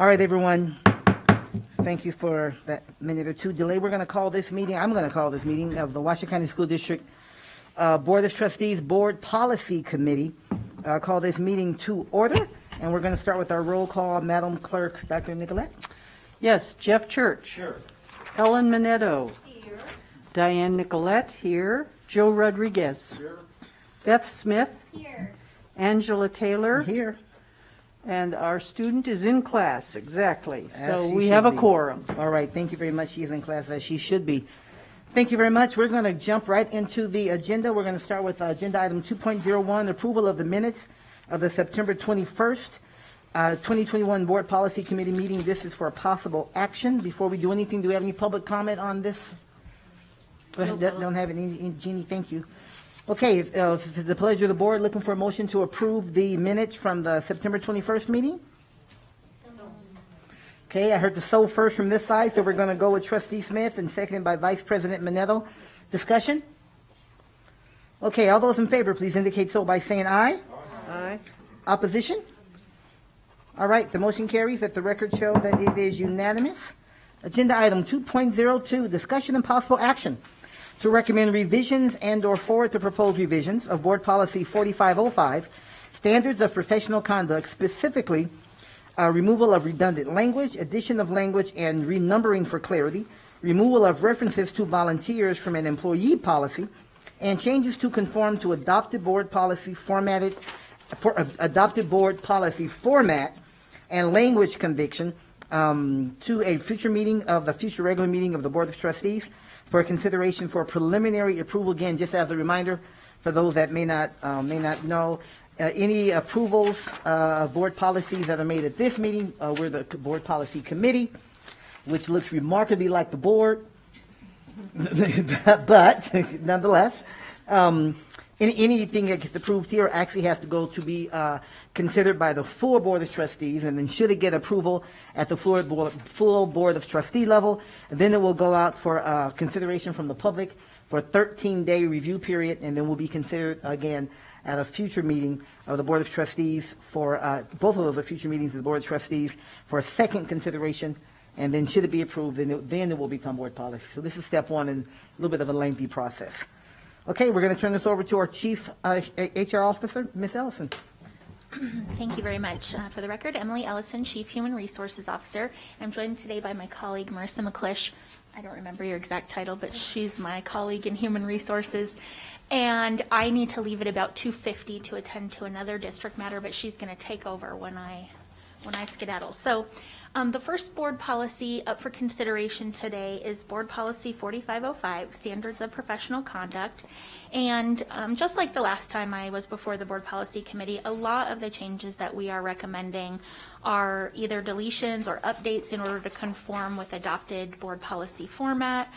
All right, everyone. Thank you for that minute or two delay. I'm going to call this meeting of the Washington County School District Board of Trustees Board Policy Committee. Call this meeting to order, and we're going to start with our roll call. Madam Clerk, Dr. Nicolette. Yes, Jeff Church. Here. Ellen Minetto. Here. Diane Nicolette here. Joe Rodriguez. Here. Beth Smith. Here. Angela Taylor. Here. And our student is in class, exactly. As So she we should have a be. quorum. All right, thank you very much. She is in class as she should be. Thank you very much. We're going to jump right into the agenda. We're going to start with agenda item 2.01, approval of the minutes of the September 21st, 2021 Board Policy Committee meeting. This is for a possible action. Before we do anything, do we have any public comment on this? Go ahead. Don't have any. Jeannie, thank you. Okay, if it's the pleasure of the board, looking for a motion to approve the minutes from the September 21st meeting? Okay, I heard the so first from this side, so we're going to go with Trustee Smith and seconded by Vice President Minetto. Discussion? Okay, all those in favor, please indicate so by saying aye. Aye. Opposition? All right, the motion carries. Let the record show that it is unanimous. Agenda item 2.02, discussion and possible action to recommend revisions and/or forward the proposed revisions of Board Policy 4505, Standards of Professional Conduct, specifically removal of redundant language, addition of language, and renumbering for clarity, removal of references to volunteers from an employee policy, and changes to conform to adopted board policy format and language conviction to a future meeting of the future regular meeting of the Board of Trustees for consideration for preliminary approval. Again, just as a reminder for those that may not know, any approvals of board policies that are made at this meeting, we're the Board Policy Committee, which looks remarkably like the board, but nonetheless, anything that gets approved here actually has to go to be considered by the full Board of Trustees, and then should it get approval at the full Board of Trustee level, then it will go out for consideration from the public for a 13-day review period, and then will be considered again at a future meeting of the Board of Trustees for, both of those are future meetings of the Board of Trustees for a second consideration, and then should it be approved, then it will become board policy. So this is step one in a little bit of a lengthy process. Okay, we're going to turn this over to our Chief HR Officer, Ms. Ellison. Thank you very much. For the record, Emily Ellison, Chief Human Resources Officer. I'm joined today by my colleague, Marissa McClish. I don't remember your exact title, but she's my colleague in Human Resources. And I need to leave at about 2:50 to attend to another district matter, but she's going to take over when I skedaddle. So the first board policy up for consideration today is Board Policy 4505, Standards of Professional Conduct. And just like the last time I was before the Board Policy Committee, a lot of the changes that we are recommending are either deletions or updates in order to conform with adopted board policy format,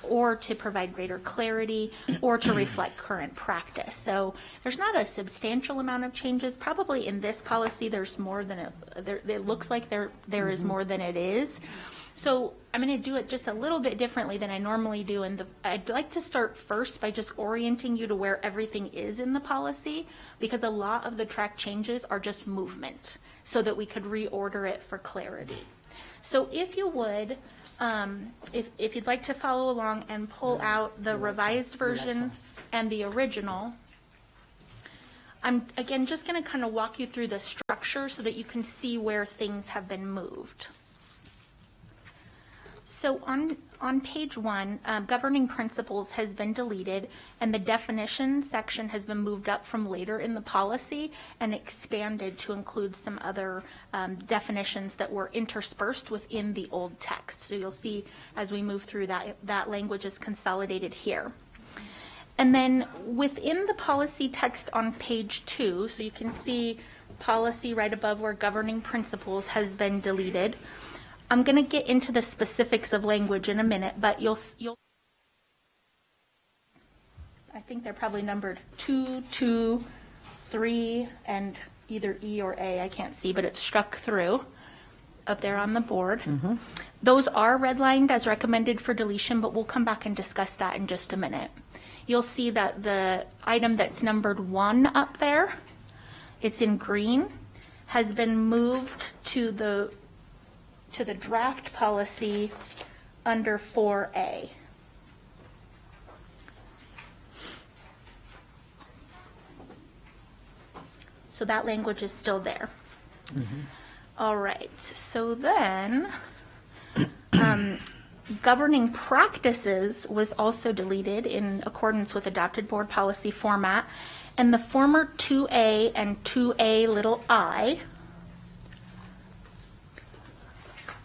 or to provide greater clarity, or to reflect current practice. So there's not a substantial amount of changes. Probably in this policy there's more than it looks like there is more than it is. So I'm going to do it just a little bit differently than I normally do. And I'd like to start first by just orienting you to where everything is in the policy, because a lot of the track changes are just movement, so that we could reorder it for clarity. So if you would, if you'd like to follow along and pull out the revised version and the original, I'm again just going to kind of walk you through the structure so that you can see where things have been moved. So on page 1, governing principles has been deleted, and the definition section has been moved up from later in the policy and expanded to include some other definitions that were interspersed within the old text. So you'll see as we move through that language is consolidated here. And then within the policy text on page 2, so you can see policy right above where governing principles has been deleted. I'm going to get into the specifics of language in a minute, but you'll I think they're probably numbered 2, 2, 3, and either E or A. I can't see, but it's struck through up there on the board. Mm-hmm. Those are redlined as recommended for deletion, but we'll come back and discuss that in just a minute. You'll see that the item that's numbered 1 up there, it's in green, has been moved to the to the draft policy under 4A. So that language is still there. All right, so then governing practices was also deleted in accordance with adopted board policy format, and the former 2A and 2A little I,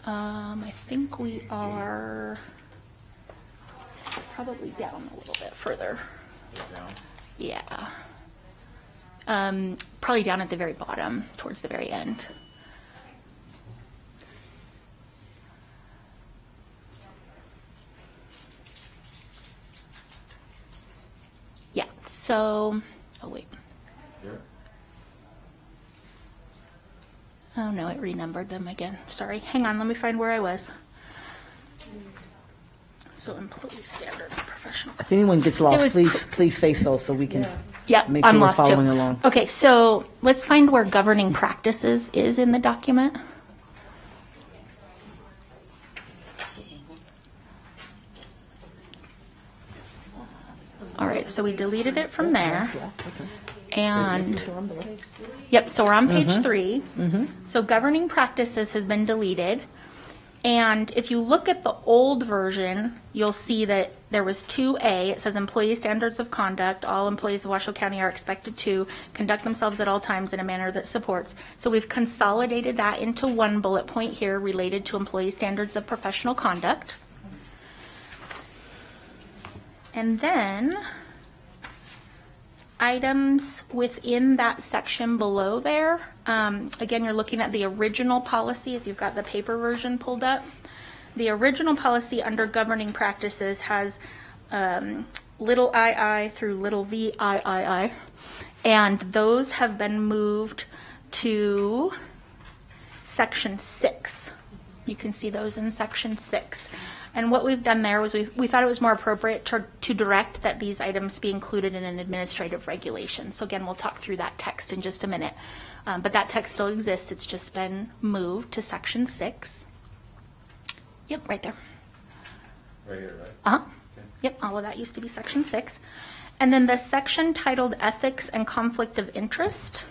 I think we are probably down a little bit further. Yeah. Probably down at the very bottom, towards the very end. Yeah, so, oh wait. Oh no, it renumbered them again. Sorry, hang on, let me find where I was. So employee standards, professional. If anyone gets lost, was please say so we can Yeah, make I'm sure we're lost following too. along. Okay, so let's find where governing practices is in the document. All right, so we deleted it from there. And, yep, so we're on page 3. So governing practices has been deleted. And if you look at the old version, you'll see that there was 2A. It says employee standards of conduct. All employees of Washoe County are expected to conduct themselves at all times in a manner that supports. So we've consolidated that into one bullet point here related to employee standards of professional conduct. And then items within that section below there. Again, you're looking at the original policy if you've got the paper version pulled up. The original policy under governing practices has little II through little VIII, and those have been moved to section 6. You can see those in section 6. And what we've done there was we thought it was more appropriate to direct that these items be included in an administrative regulation. So again, we'll talk through that text in just a minute. But that text still exists. It's just been moved to section 6. Yep, right there. Right here, right? Uh-huh. Okay. Yep, all of that used to be section 6. And then the section titled Ethics and Conflict of Interest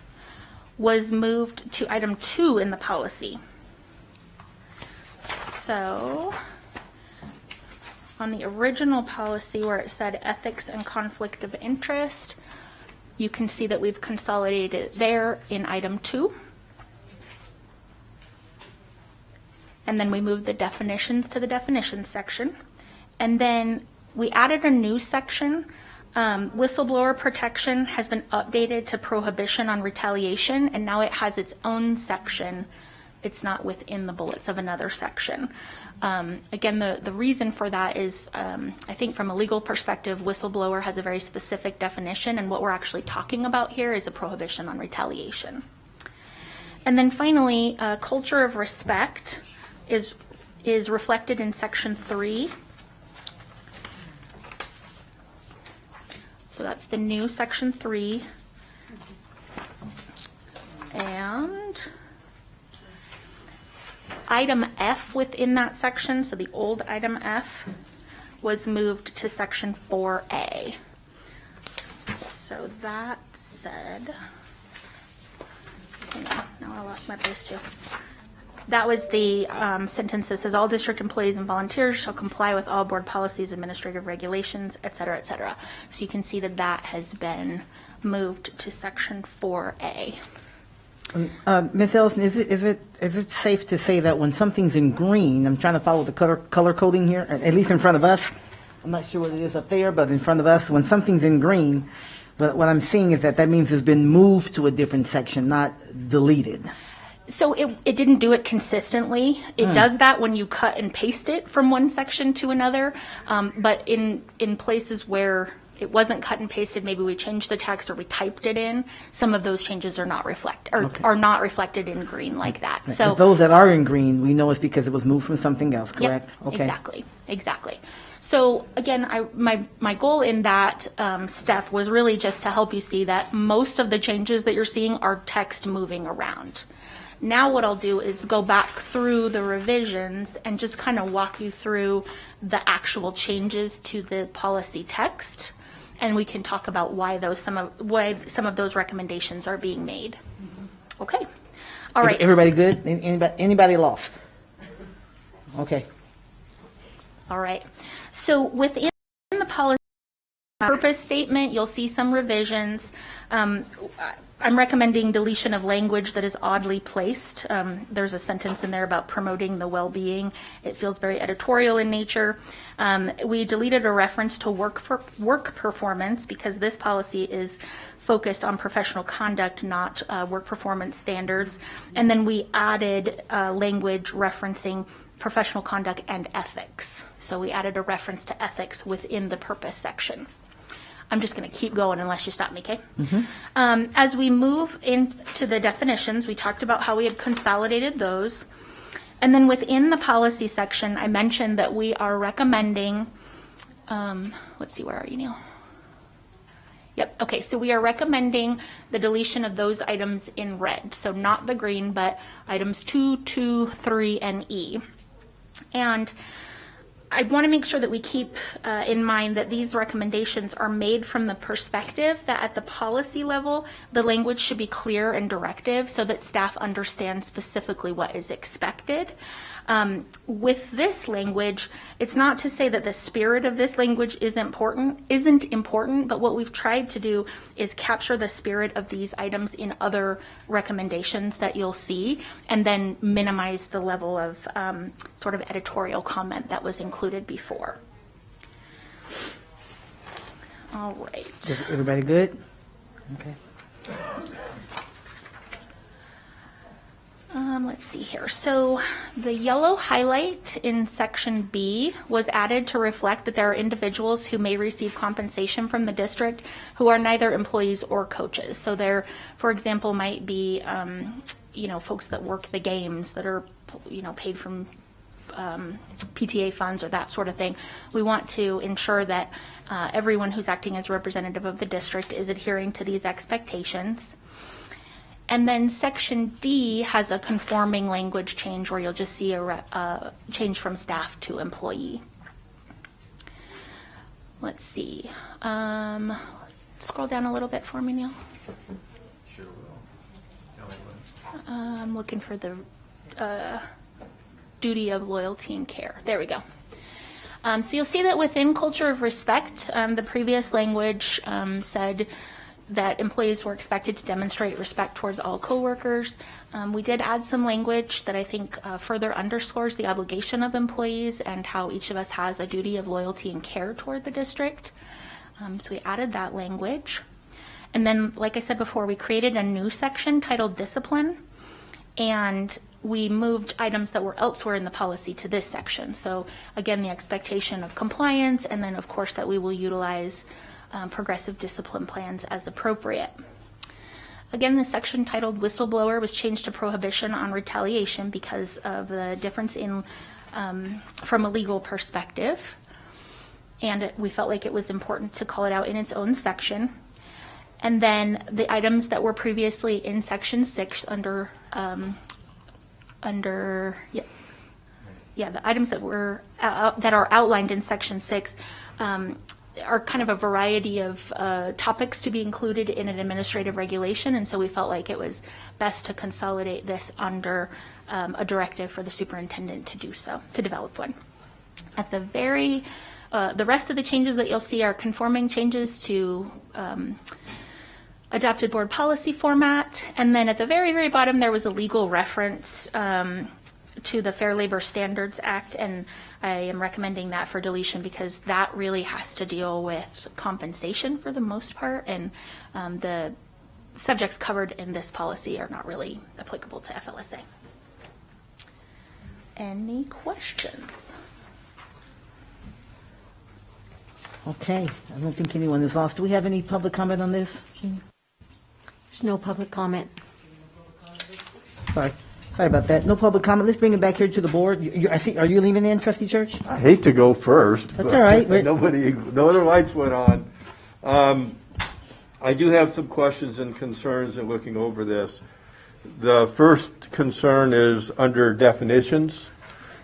was moved to item 2 in the policy. So on the original policy where it said ethics and conflict of interest, you can see that we've consolidated it there in item 2. And then we moved the definitions to the definitions section. And then we added a new section. Whistleblower protection has been updated to prohibition on retaliation, and now it has its own section. It's not within the bullets of another section. Again, the reason for that is, I think from a legal perspective, whistleblower has a very specific definition, and what we're actually talking about here is a prohibition on retaliation. And then finally, culture of respect is reflected in section 3. So that's the new section 3. And item F within that section, so the old item F, was moved to section 4A. So that said, hang on, now I lost my place too. That was the sentence that says all district employees and volunteers shall comply with all board policies, administrative regulations, et cetera, et cetera. So you can see that that has been moved to section 4A. Ms. Ellison, is it safe to say that when something's in green, I'm trying to follow the color coding here, at least in front of us. I'm not sure what it is up there, but in front of us, when something's in green, but what I'm seeing is that means it's been moved to a different section, not deleted. So it didn't do it consistently. It does that when you cut and paste it from one section to another. But in places where it wasn't cut and pasted, maybe we changed the text or we typed it in, some of those changes are not reflected in green like that. Right. So But those that are in green, we know it's because it was moved from something else, correct? Yep, Okay. exactly. So again, my goal in that step was really just to help you see that most of the changes that you're seeing are text moving around. Now what I'll do is go back through the revisions and just kind of walk you through the actual changes to the policy text, and we can talk about why some of those recommendations are being made. Okay. All right. Everybody good? Anybody lost? Okay. All right. So within the policy purpose statement, you'll see some revisions. I'm recommending deletion of language that is oddly placed. There's a sentence in there about promoting the well-being. It feels very editorial in nature. We deleted a reference to work performance because this policy is focused on professional conduct, not work performance standards. And then we added language referencing professional conduct and ethics. So we added a reference to ethics within the purpose section. I'm just going to keep going unless you stop me, okay? As we move into the definitions, we talked about how we had consolidated those. And then within the policy section, I mentioned that we are recommending, let's see, where are you, Neil? Yep, okay, so we are recommending the deletion of those items in red. So not the green, but items 2, 2, 3, and E. And I want to make sure that we keep in mind that these recommendations are made from the perspective that at the policy level, the language should be clear and directive so that staff understand specifically what is expected. With this language, it's not to say that the spirit of this language isn't important, but what we've tried to do is capture the spirit of these items in other recommendations that you'll see, and then minimize the level of sort of editorial comment that was included before. All right. Is everybody good? Okay. Let's see here. So the yellow highlight in section B was added to reflect that there are individuals who may receive compensation from the district who are neither employees or coaches. So there, for example, might be, folks that work the games that are, paid from PTA funds or that sort of thing. We want to ensure that everyone who's acting as representative of the district is adhering to these expectations. And then section D has a conforming language change where you'll just see a change from staff to employee. Let's see. Scroll down a little bit for me, Neil. Sure will. I'm looking for the duty of loyalty and care. There we go. So you'll see that within culture of respect, the previous language said that employees were expected to demonstrate respect towards all coworkers. We did add some language that I think further underscores the obligation of employees and how each of us has a duty of loyalty and care toward the district. So we added that language. And then, like I said before, we created a new section titled Discipline, and we moved items that were elsewhere in the policy to this section. So again, the expectation of compliance, and then of course that we will utilize progressive discipline plans as appropriate. Again, the section titled Whistleblower was changed to Prohibition on Retaliation because of the difference in from a legal perspective, and we felt like it was important to call it out in its own section. And then the items that were previously in section 6 the items that were that are outlined in section 6 are kind of a variety of topics to be included in an administrative regulation, and so we felt like it was best to consolidate this under a directive for the superintendent to do so, to develop one. At the the rest of the changes that you'll see are conforming changes to adopted board policy format, and then at the very, very bottom there was a legal reference to the Fair Labor Standards Act, and I am recommending that for deletion because that really has to deal with compensation for the most part, and the subjects covered in this policy are not really applicable to FLSA. Any questions? Okay, I don't think anyone is lost. Do we have any public comment on this? There's no public comment. Sorry. Sorry about that. No public comment. Let's bring it back here to the board. I see. Are you leaving in, Trustee Church? I hate to go first. That's but all right. No other lights went on. I do have some questions and concerns in looking over this. The first concern is under definitions.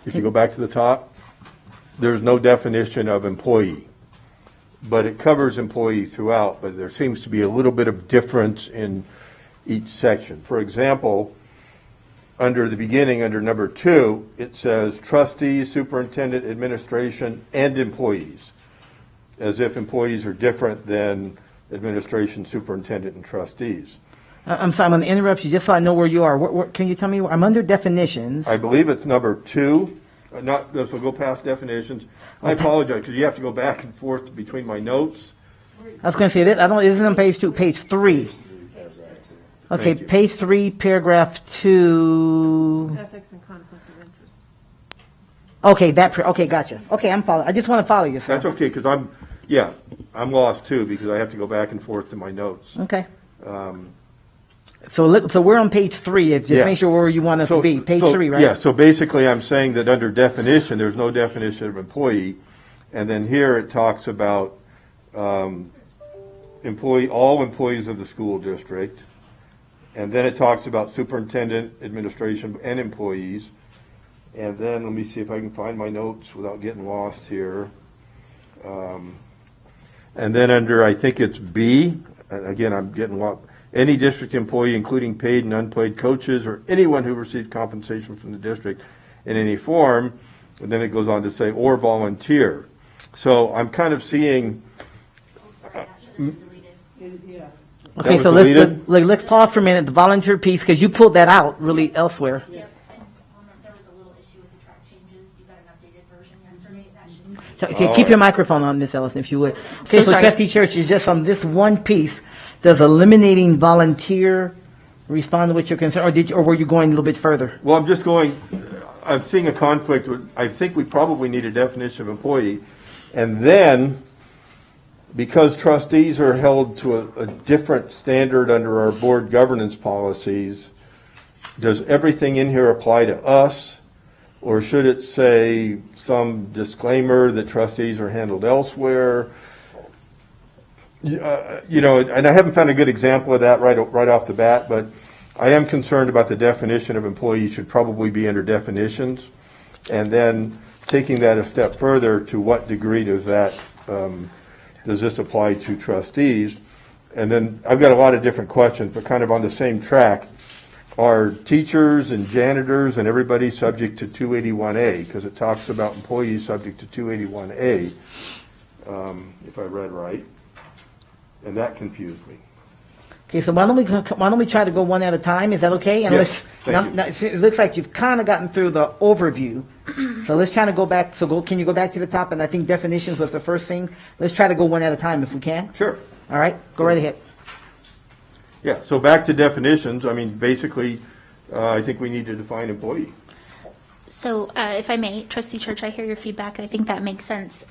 If you go back to the top, there's no definition of employee, but it covers employee throughout, but there seems to be a little bit of difference in each section. For example, under the beginning, under number 2, it says trustees, superintendent, administration, and employees, as if employees are different than administration, superintendent, and trustees. I'm sorry, I'm going to interrupt you just so I know where you are. Can you tell me? I'm under definitions. I believe it's number 2. So go past definitions. I apologize because you have to go back and forth between my notes. I was going to say that. Isn't on page 2, page 3. Okay, page 3, paragraph 2. Ethics and conflict of interest. Okay, okay, gotcha. Okay, I'm following. I just want to follow you, sir. That's okay because I'm lost too because I have to go back and forth to my notes. Okay. So we're on page 3. Just make sure where you want us to be. Page 3, right? Yeah, so basically I'm saying that under definition, there's no definition of employee. And then here it talks about all employees of the school district. And then it talks about superintendent, administration, and employees. And then let me see if I can find my notes without getting lost here. And then under, I think it's B, again, I'm getting lost. Any district employee, including paid and unpaid coaches, or anyone who receives compensation from the district in any form, and then it goes on to say, or volunteer. So I'm kind of seeing... Okay, so let's pause for a minute. The volunteer piece, because you pulled that out really elsewhere. Yep. There was a little issue with the track changes. You got an updated version yesterday. That should... So keep your microphone on, Miss Ellison, if you would. Okay, so Trustee Church is just on this one piece. Does eliminating volunteer respond to what you're concerned, or were you going a little bit further? Well, I'm seeing a conflict. I think we probably need a definition of employee. And then, because trustees are held to a different standard under our board governance policies, does everything in here apply to us? Or should it say some disclaimer that trustees are handled elsewhere? And I haven't found a good example of that right off the bat, but I am concerned about the definition of employee should probably be under definitions. And then taking that a step further, to what degree does this apply to trustees? And then I've got a lot of different questions, but kind of on the same track. Are teachers and janitors and everybody subject to 281A? Because it talks about employees subject to 281A, if I read right. And that confused me. Okay, so why don't we try to go one at a time? Is that okay? And Yes, thank you. It looks like you've kind of gotten through the overview. So let's try to go back. Can you go back to the top? And I think definitions was the first thing. Let's try to go one at a time if we can. Sure. All right, go right ahead. Yeah, so back to definitions. I mean, basically, I think we need to define employee. So if I may, Trustee Church, I hear your feedback. I think that makes sense.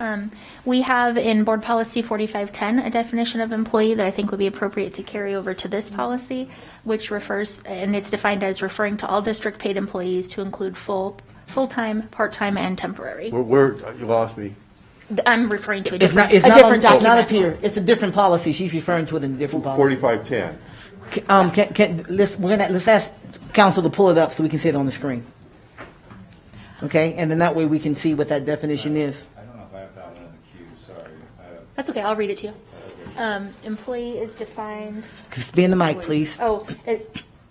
We have in Board Policy 4510 a definition of employee that I think would be appropriate to carry over to this policy, which refers, and it's defined as referring to all district paid employees to include full-time, part-time, and temporary. Where you lost me. I'm referring to a It's different, not document. It's not up here. It's a different policy. She's referring to it in a different policy. 4510. Let's ask council to pull it up so we can see it on the screen. Okay, and then that way we can see what that definition is. I don't know if I have that one in the queue, sorry. That's okay, I'll read it to you. Employee is defined... Be in the mic, please.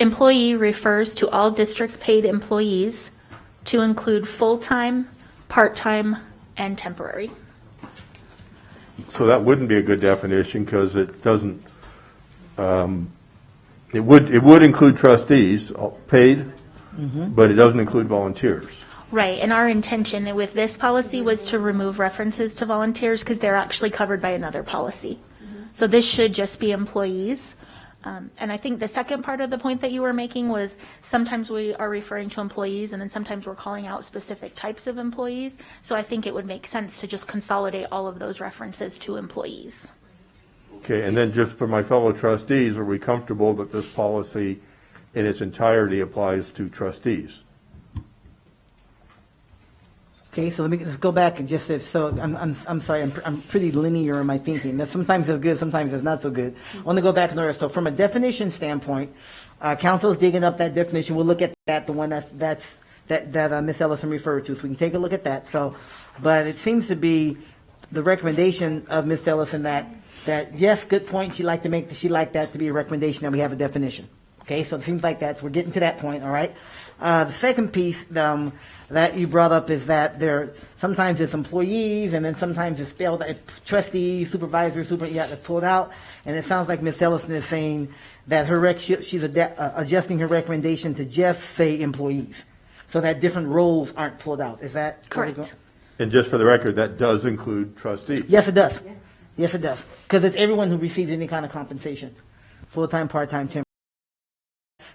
Employee refers to all district-paid employees to include full-time, part-time, and temporary. So that wouldn't be a good definition because it doesn't, it would include trustees, paid, but it doesn't include volunteers. Right, and our intention with this policy was to remove references to volunteers because they're actually covered by another policy. So this should just be employees. And I think the second part of the point that you were making was sometimes we are referring to employees and then sometimes we're calling out specific types of employees. So I think it would make sense to just consolidate all of those references to employees. Okay, and then just for my fellow trustees, are we comfortable that this policy in its entirety applies to trustees. Okay, so let me just go back and just say, so I'm sorry, I'm pretty linear in my thinking. Now, sometimes it's good, sometimes it's not so good. I want to go back in order. So from a definition standpoint, council's digging up that definition. We'll look at that, the one that Ms. Ellison referred to. So we can take a look at that. So, but it seems to be the recommendation of Ms. Ellison that yes, good point. She'd like that to be a recommendation that we have a definition. Okay, so it seems like that's, we're getting to that point, all right? The second piece that you brought up is that sometimes it's employees and then sometimes it's spelled trustees, supervisors, that's pulled out. And it sounds like Ms. Ellison is saying that she's adjusting her recommendation to just say employees, so that different roles aren't pulled out. Is that Correct. And just for the record, that does include trustees. Yes, it does. Yes, it does. Because it's everyone who receives any kind of compensation, full-time, part-time, temporary.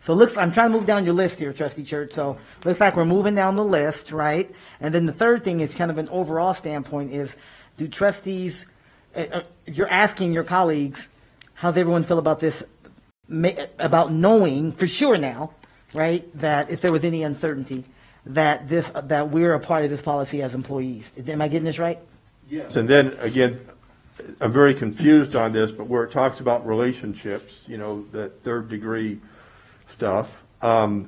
So I'm trying to move down your list here, Trustee Church. So looks like we're moving down the list, right? And then the third thing is kind of an overall standpoint is, do trustees, you're asking your colleagues, how's everyone feel about this, about knowing for sure now, right, that if there was any uncertainty, that we're a part of this policy as employees. Am I getting this right? Yes. And then again, I'm very confused on this, but where it talks about relationships, that third degree stuff.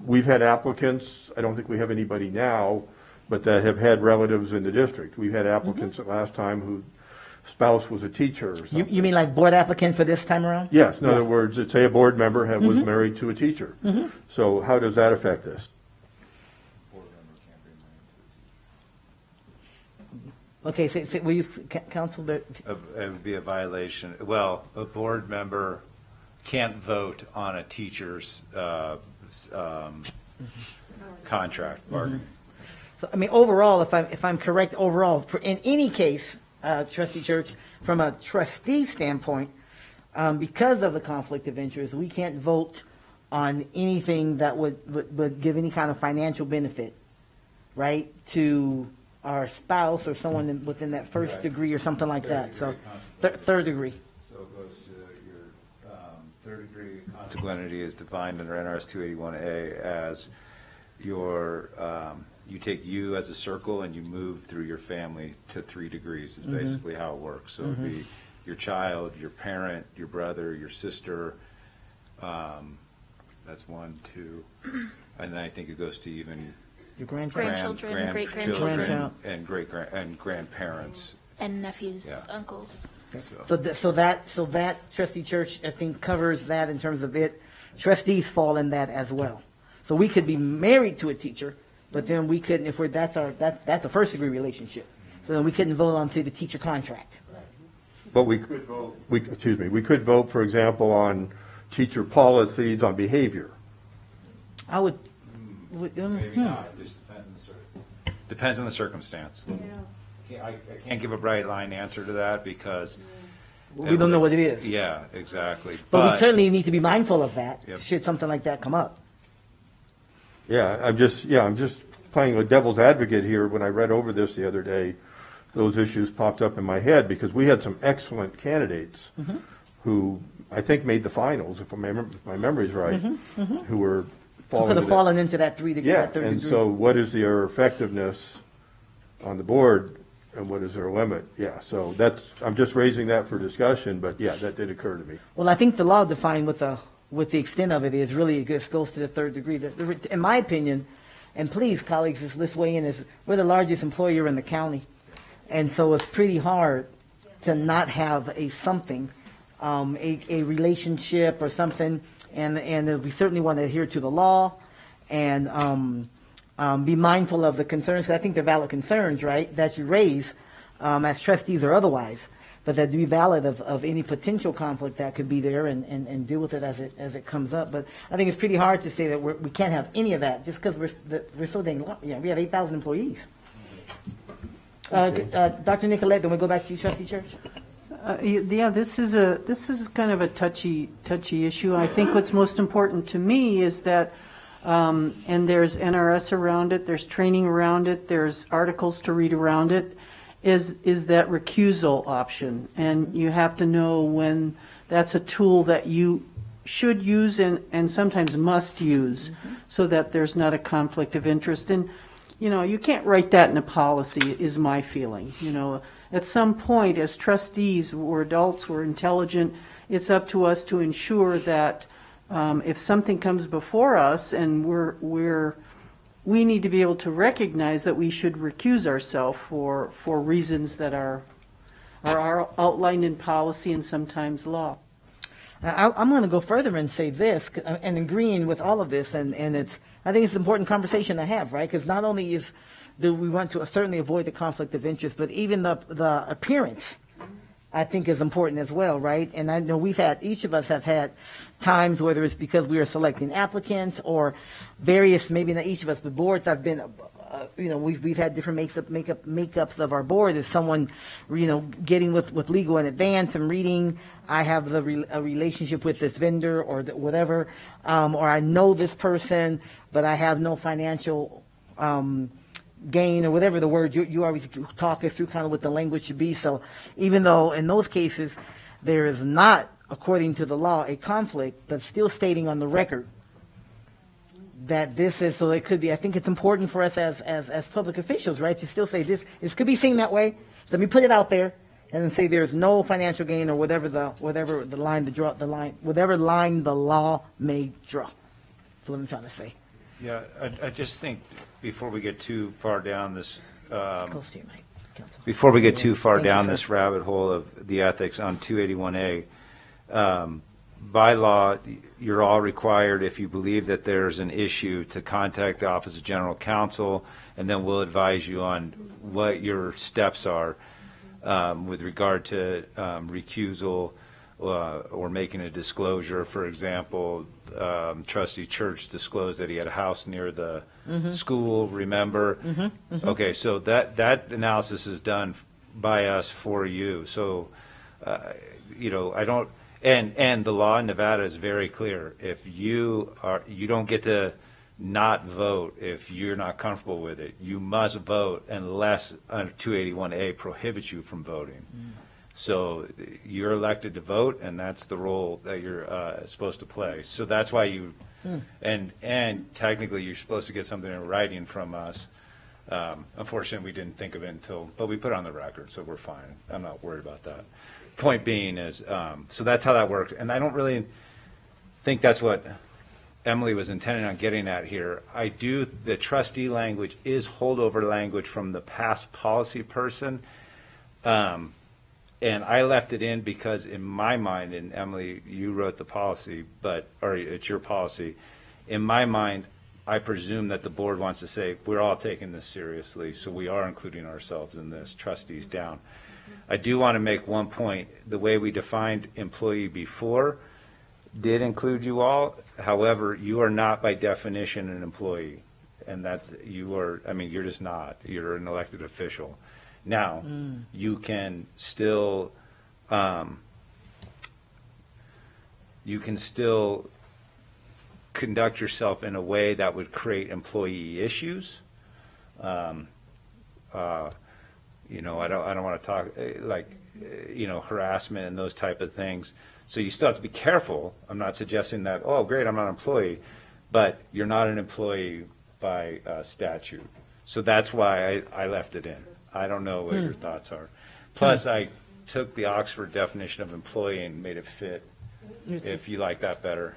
We've had applicants, I don't think we have anybody now, but that have had relatives in the district. We've had applicants at last time whose spouse was a teacher or something. You mean like board applicant for this time around? Yes. In other words, say a board member was married to a teacher. So how does that affect this? Board member can't be married to a teacher. Okay, so will you counsel that? It would be a violation. Well, a board member can't vote on a teacher's contract bargaining. So, I mean, overall, if I'm correct, overall, in any case, Trustee Church, from a trustee standpoint, because of the conflict of interest, we can't vote on anything that would give any kind of financial benefit, right, to our spouse or someone within that first Right. degree or something like that. So, Consequentiality. third degree. So it goes to your third degree consequentiality is defined under NRS 281A as you take you as a circle and you move through your family to 3 degrees is basically how it works. So it'd be your child, your parent, your brother, your sister. That's 1, 2. And then I think it goes to even Your grandchild. Grandchildren, great-grandchildren. and grandparents. And nephews, Yeah. uncles. So that Trustee Church, I think, covers that in terms of it. Trustees fall in that as well. So we could be married to a teacher, but then we couldn't, that's a first degree relationship. So then we couldn't vote on to the teacher contract. But we could vote, we could vote, for example, on teacher policies on behavior. I would. Maybe not. It just depends on the circumstance. I can't give a bright line answer to that because We don't know what it is. Yeah, exactly. But we certainly need to be mindful of that. Yep. Should something like that come up. Yeah, I'm just playing a devil's advocate here. When I read over this the other day, those issues popped up in my head because we had some excellent candidates who I think made the finals, if my memory's right, who were falling. Could have fallen into that 3 degree. Yeah, that third and degree. so what is their effectiveness on the board, and what is their limit? Yeah, so I'm just raising that for discussion, but yeah, that did occur to me. Well, I think the law defined with the extent of it is really it goes to the third degree. In my opinion, and please, colleagues, let's weigh in. We're the largest employer in the county, and so it's pretty hard to not have a relationship or something. And we certainly want to adhere to the law and be mindful of the concerns. 'Cause I think they're valid concerns, right, that you raise as trustees or otherwise, but that do be valid of any potential conflict that could be there and deal with it as it comes up. But I think it's pretty hard to say that we can't have any of that just because we're so dang long. Yeah, we have 8,000 employees. Dr. Nicolette, then we go back to you, Trustee Church. Yeah, this is kind of a touchy issue. I think what's most important to me is that, and there's NRS around it, there's training around it, there's articles to read around it, is that recusal option. And you have to know when that's a tool that you should use and sometimes must use so that there's not a conflict of interest. And, you can't write that in a policy, is my feeling. At some point, as trustees, we're adults, we're intelligent, it's up to us to ensure that if something comes before us and we need to be able to recognize that we should recuse ourselves for reasons that are outlined in policy and sometimes law. I'm going to go further and say this, and agreeing with all of this, and I think it's an important conversation to have, right? Because not only do we want to certainly avoid the conflict of interest, but even the appearance, I think, is important as well, right? And I know each of us have had times, whether it's because we are selecting applicants or various, maybe not each of us, but boards I've been, we've had different makeups of our board. Is someone, getting with legal in advance and reading, I have a relationship with this vendor or whatever, or I know this person, but I have no financial gain or whatever the word you always talk us through kind of what the language should be. So even though in those cases there is not, according to the law, a conflict, but still stating on the record that this is, so it could be, I think it's important for us as public officials, right, to still say this could be seen that way. Let me put it out there and then say there's no financial gain or whatever line the law may draw. That's what I'm trying to say. Yeah, I just think before we get too far down this, Close to you, Mike. Counsel. before we get too far Thank you, down sir. this rabbit hole of the ethics on 281A, by law, you're all required, if you believe that there's an issue, to contact the Office of General Counsel, and then we'll advise you on what your steps are with regard to recusal or making a disclosure. For example, Trustee Church disclosed that he had a house near the school, remember? Okay, so that analysis is done by us for you. So, I don't, and the law in Nevada is very clear. If you don't get to not vote if you're not comfortable with it. You must vote unless 281A prohibits you from voting. So you're elected to vote, and that's the role that you're supposed to play. So that's why you, and technically you're supposed to get something in writing from us. Unfortunately, we didn't think of it but we put it on the record, so we're fine. I'm not worried about that. Point being is, so that's how that worked. And I don't really think that's what Emily was intending on getting at here. The trustee language is holdover language from the past policy person. And I left it in because in my mind, and Emily, you wrote the policy, or it's your policy. In my mind, I presume that the board wants to say, we're all taking this seriously, so we are including ourselves in this, trustees down. I do want to make one point. The way we defined employee before did include you all. However, you are not by definition an employee. And you're just not. You're an elected official. Now, you can still conduct yourself in a way that would create employee issues. I don't want to talk harassment and those type of things. So you still have to be careful. I'm not suggesting that, oh, great, I'm not an employee, but you're not an employee by statute. So that's why I left it in. I don't know what your thoughts are. Plus, I took the Oxford definition of employee and made it fit, if you like that better.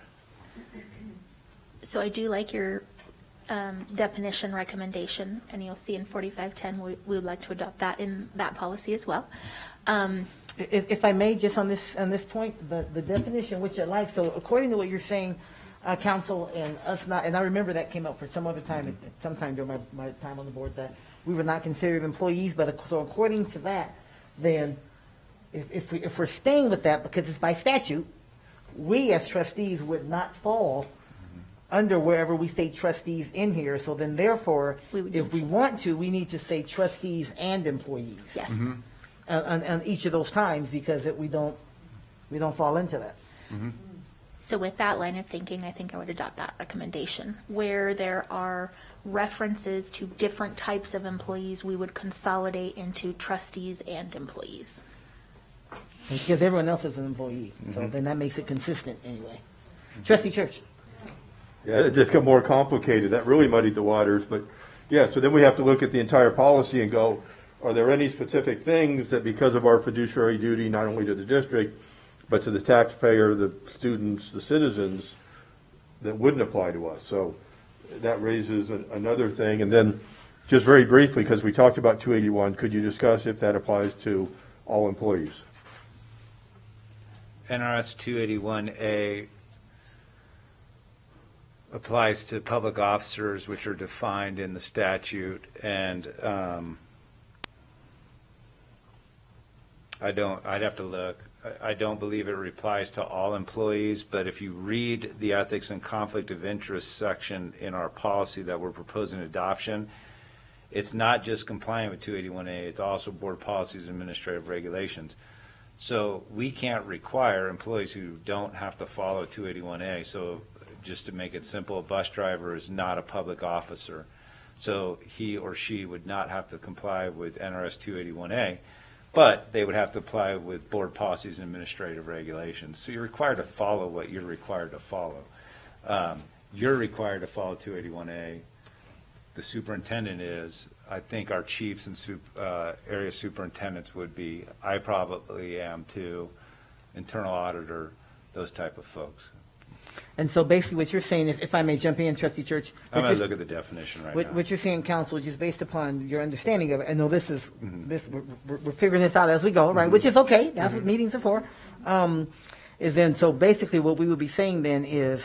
So I do like your definition recommendation, and you'll see in 4510 we would like to adopt that in that policy as well. If I may, just on this point, the definition which I like. So according to what you're saying, counsel, and us not, and I remember that came up for some other time, sometime during my time on the board, that we were not considered employees. But so according to that, then if we're staying with that because it's by statute, we as trustees would not fall under wherever we say trustees in here. So then therefore, if we want to, we need to say trustees and employees. Yes. On each of those times, because we don't fall into that. So with that line of thinking, I think I would adopt that recommendation. Where there are references to different types of employees, we would consolidate into trustees and employees. Because everyone else is an employee, so then that makes it consistent anyway. Trustee Church. Yeah, it just got more complicated. That really muddied the waters, but yeah, so then we have to look at the entire policy and go, are there any specific things that because of our fiduciary duty, not only to the district, but to the taxpayer, the students, the citizens, that wouldn't apply to us? So that raises another thing. And then just very briefly, because we talked about 281, could you discuss if that applies to all employees? NRS 281A applies to public officers, which are defined in the statute, and I'd have to look. I don't believe it applies to all employees, but if you read the ethics and conflict of interest section in our policy that we're proposing adoption, it's not just complying with 281A, it's also board policies and administrative regulations. So we can't require employees who don't have to follow 281A. So just to make it simple, a bus driver is not a public officer. So he or she would not have to comply with NRS 281A, but they would have to apply with board policies and administrative regulations. So you're required to follow what you're required to follow. You're required to follow 281A. The superintendent is. I think our chiefs and area superintendents would be. I probably am too. Internal auditor, those type of folks. And so basically what you're saying is, if I may jump in, Trustee Church. I'm going to look at the definition right now. What you're saying, Counsel, is just based upon your understanding of it. I know this is, we're figuring this out as we go, right? Which is okay. That's what meetings are for. Is then, so basically what we would be saying then is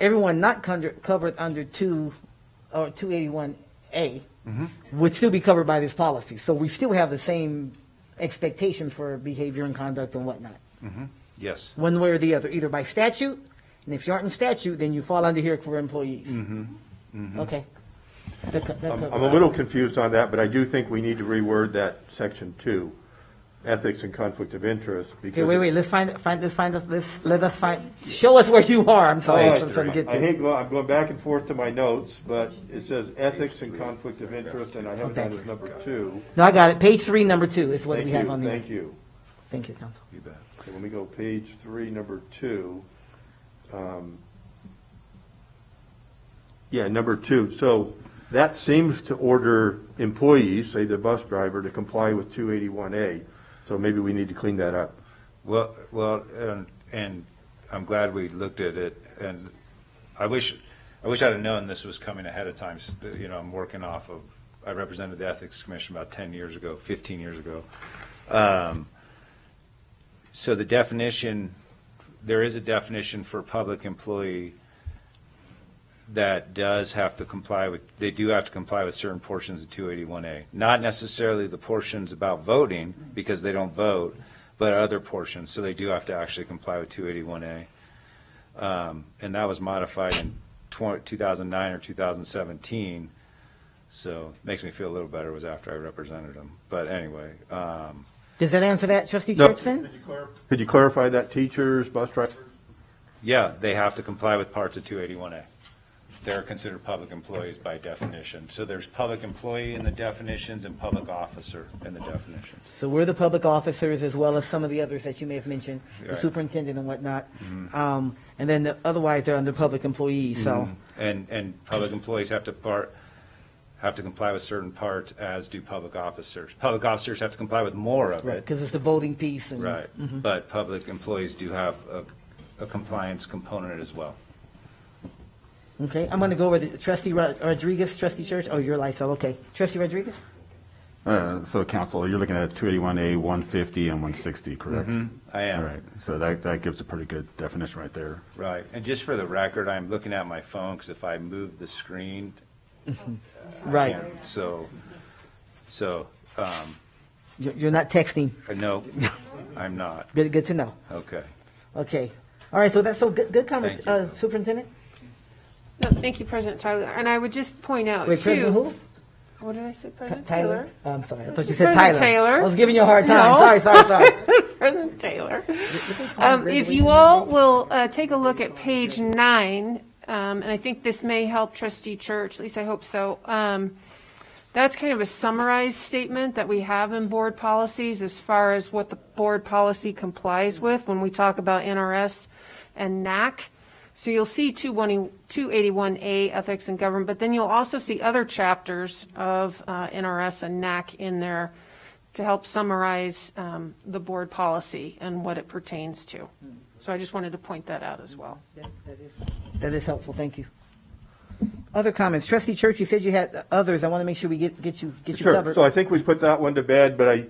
everyone not covered under 281A would still be covered by this policy. So we still have the same expectation for behavior and conduct and whatnot. Yes. One way or the other, either by statute, and if you aren't in statute, then you fall under here for employees. Okay. I'm a little confused on that, but I do think we need to reword that section 2, ethics and conflict of interest. Because Okay, wait, let's show us where you are. I'm sorry, Page I'm trying to get I to. hate I'm going back and forth to my notes, but it says ethics and conflict of interest, and I have it down as number 2. No, I got it. Page 3, number 2 is what we have on there. Thank you. Thank you, Counsel. You bet. So let me go page 3, number 2. Yeah, number 2. So that seems to order employees, say the bus driver, to comply with 281A. So maybe we need to clean that up. Well, and I'm glad we looked at it, and I wish I'd have known this was coming ahead of time. You know, I'm working off of, I represented the Ethics Commission about 10 years ago, 15 years ago. So the definition, there is a definition for public employee that does have to comply with, they do have to comply with certain portions of 281A. Not necessarily the portions about voting, because they don't vote, but other portions. So they do have to actually comply with 281A. And that was modified in 2009 or 2017. So it makes me feel a little better. It was after I represented them. But anyway. Does that answer that, Trustee No. Church, then? Could you clarify that, teachers, bus drivers? Yeah, they have to comply with parts of 281A. They're considered public employees by definition. So there's public employee in the definitions and public officer in the definitions. So we're the public officers as well as some of the others that you may have mentioned, the Right. superintendent and whatnot. And then otherwise they're under public employees, so. And public employees have to comply with certain parts, as do public officers. Public officers have to comply with more of Right, it. because it's the voting piece. And, Right. But public employees do have a compliance component as well. Okay, I'm going to go over the Trustee Rodriguez, Trustee Church. Oh, you're Lysol, okay. Trustee Rodriguez? So, Council, you're looking at 281A, 150, and 160, correct? I am. All right. So that gives a pretty good definition right there. Right. And just for the record, I'm looking at my phone because if I move the screen, Right. can't. So, You're not texting. no, I'm not. Good to know. Okay. Okay. All right, so that's so good comment, Thank you. Superintendent. No, thank you, President Tyler. And I would just point out, Wait, too. President who? What did I say, President Tyler? Taylor? I'm sorry, I thought you said Tyler. President Taylor. I was giving you a hard time. No. Sorry. President Taylor. call it If you all will take a look at page 9, and I think this may help Trustee Church, at least I hope so. That's kind of a summarized statement that we have in board policies as far as what the board policy complies with when we talk about NRS and NAC. So you'll see 281A, Ethics and Government, but then you'll also see other chapters of NRS and NAC in there to help summarize the board policy and what it pertains to. So I just wanted to point that out as well. That is helpful. Thank you. Other comments? Trustee Church, you said you had others. I want to make sure we get you Sure. covered. So I think we put that one to bed, but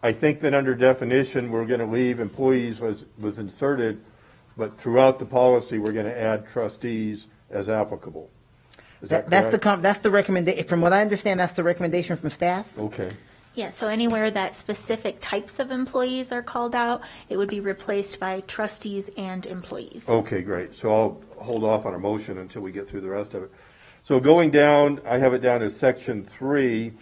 I think that under definition, we're going to leave employees was inserted, but throughout the policy, we're going to add trustees as applicable. Is that correct? That's the recommendation. From what I understand, that's the recommendation from staff. Okay. Yeah, so anywhere that specific types of employees are called out, it would be replaced by trustees and employees. Okay, great. So I'll hold off on a motion until we get through the rest of it. So going down, I have it down as section 3,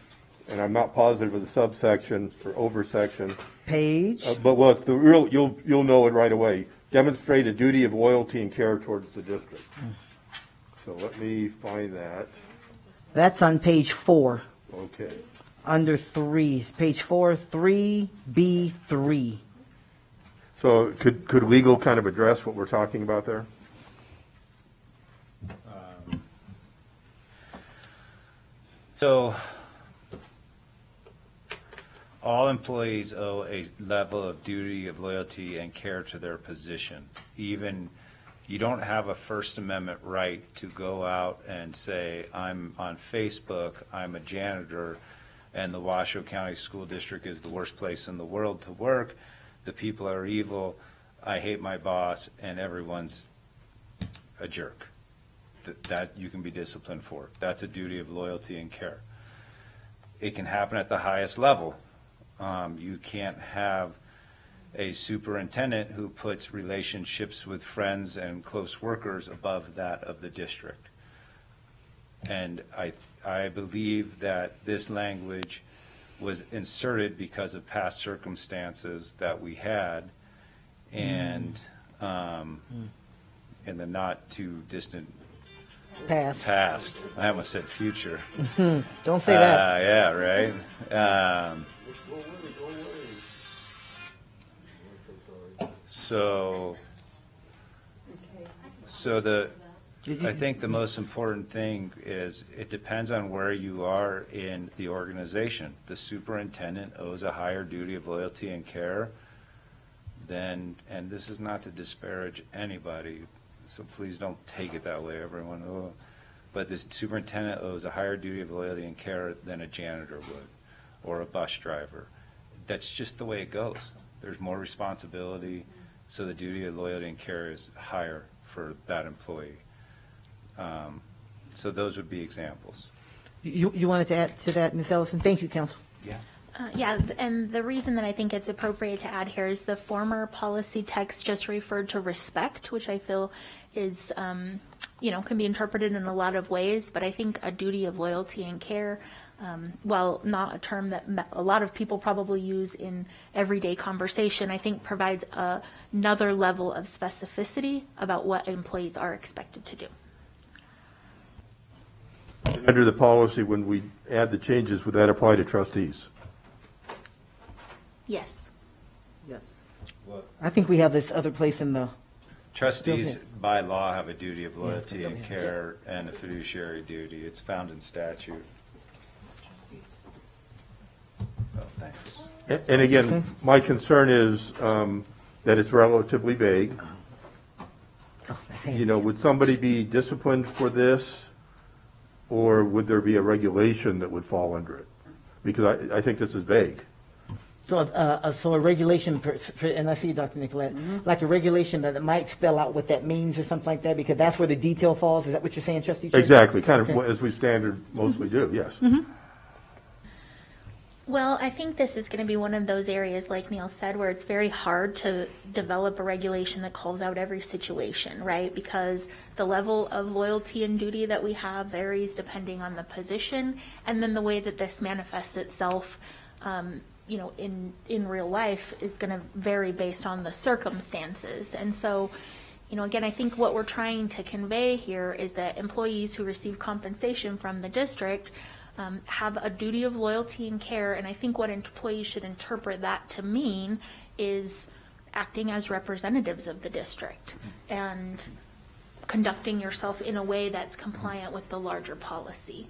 and I'm not positive of the subsection or oversection. Page. But well, it's the real. You'll know it right away. Demonstrate a duty of loyalty and care towards the district. So let me find that. That's on page 4. Okay. Under 3. Page 4, 3B3. So could legal kind of address what we're talking about there? So all employees owe a level of duty of loyalty and care to their position. Even you don't have a First Amendment right to go out and say, I'm on Facebook, I'm a janitor, and the Washoe County School District is the worst place in the world to work. The people are evil. I hate my boss, and everyone's a jerk. That you can be disciplined for. That's a duty of loyalty and care. It can happen at the highest level. You can't have a superintendent who puts relationships with friends and close workers above that of the district. And I believe that this language was inserted because of past circumstances that we had, and in the not too distant past. I almost said future. Don't say that. Yeah, right. I think the most important thing is it depends on where you are in the organization. The superintendent owes a higher duty of loyalty and care than, and this is not to disparage anybody, so please don't take it that way, everyone. Oh. But the superintendent owes a higher duty of loyalty and care than a janitor would, or a bus driver. That's just the way it goes. There's more responsibility, so the duty of loyalty and care is higher for that employee. So those would be examples. You wanted to add to that, Ms. Ellison? Thank you, Counsel. Yeah. Yeah, and the reason that I think it's appropriate to add here is the former policy text just referred to respect, which I feel is, can be interpreted in a lot of ways, but I think a duty of loyalty and care, while not a term that a lot of people probably use in everyday conversation, I think provides another level of specificity about what employees are expected to do. Under the policy, when we add the changes, would that apply to trustees? Yes. Yes. I think we have this other place in the. Trustees by law have a duty of loyalty and care and a fiduciary duty. It's found in statute. Oh, thanks. And again, my concern is that it's relatively vague. Would somebody be disciplined for this, or would there be a regulation that would fall under it? Because I think this is vague. So a regulation, and I see you, Dr. Nicolette, like a regulation that might spell out what that means or something like that, because that's where the detail falls. Is that what you're saying, Trustee Church? Exactly, kind of as we standard mostly do, yes. Mm-hmm. Well, I think this is going to be one of those areas, like Neil said, where it's very hard to develop a regulation that calls out every situation, right? Because the level of loyalty and duty that we have varies depending on the position, and then the way that this manifests itself in real life is going to vary based on the circumstances. And so, again, I think what we're trying to convey here is that employees who receive compensation from the district have a duty of loyalty and care, and I think what employees should interpret that to mean is acting as representatives of the district and conducting yourself in a way that's compliant with the larger policy.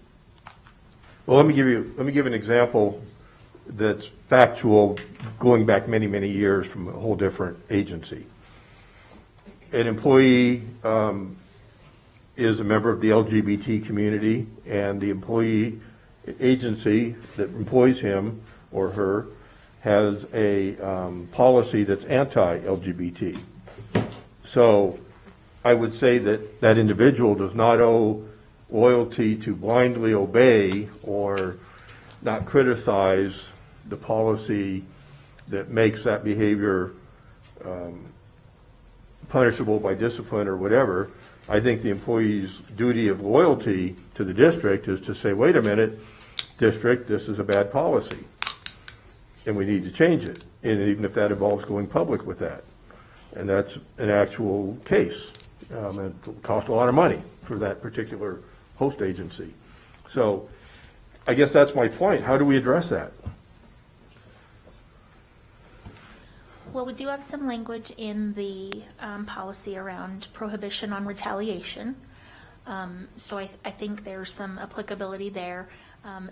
Well, let me give an example that's factual, going back many, many years from a whole different agency. An employee is a member of the LGBT community, and the employee agency that employs him or her has a policy that's anti-LGBT. So I would say that that individual does not owe loyalty to blindly obey or not criticize the policy that makes that behavior punishable by discipline or whatever. I think the employee's duty of loyalty to the district is to say, wait a minute, district, this is a bad policy, and we need to change it, and even if that involves going public with that. And that's an actual case. It costs a lot of money for that particular host agency. So I guess that's my point. How do we address that? Well, we do have some language in the policy around prohibition on retaliation. So I think there's some applicability there.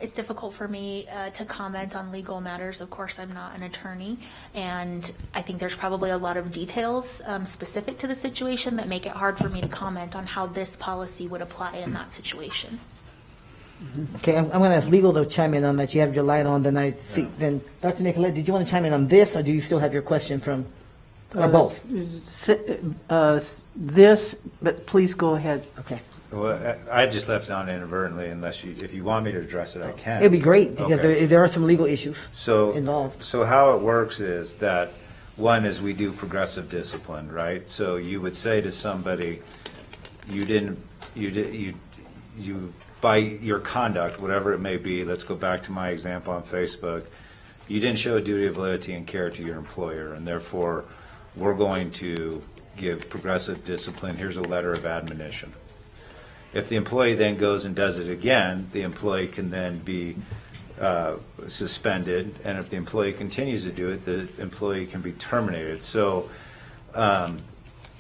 It's difficult for me to comment on legal matters. Of course, I'm not an attorney, and I think there's probably a lot of details specific to the situation that make it hard for me to comment on how this policy would apply in that situation. Okay, I'm going to ask legal to chime in on that. You have your light on tonight. See, then, Dr. Nicolette, did you want to chime in on this, or do you still have your question from, or both? This, but please go ahead. Okay. Well, I just left it on inadvertently, if you want me to address it, I can. It'd be great, because Okay. there are some legal issues So, involved. so how it works is that, one is we do progressive discipline, right? So you would say to somebody, by your conduct, whatever it may be, let's go back to my example on Facebook, you didn't show a duty of loyalty and care to your employer, and therefore we're going to give progressive discipline. Here's a letter of admonition. If the employee then goes and does it again, the employee can then be suspended, and if the employee continues to do it, the employee can be terminated. So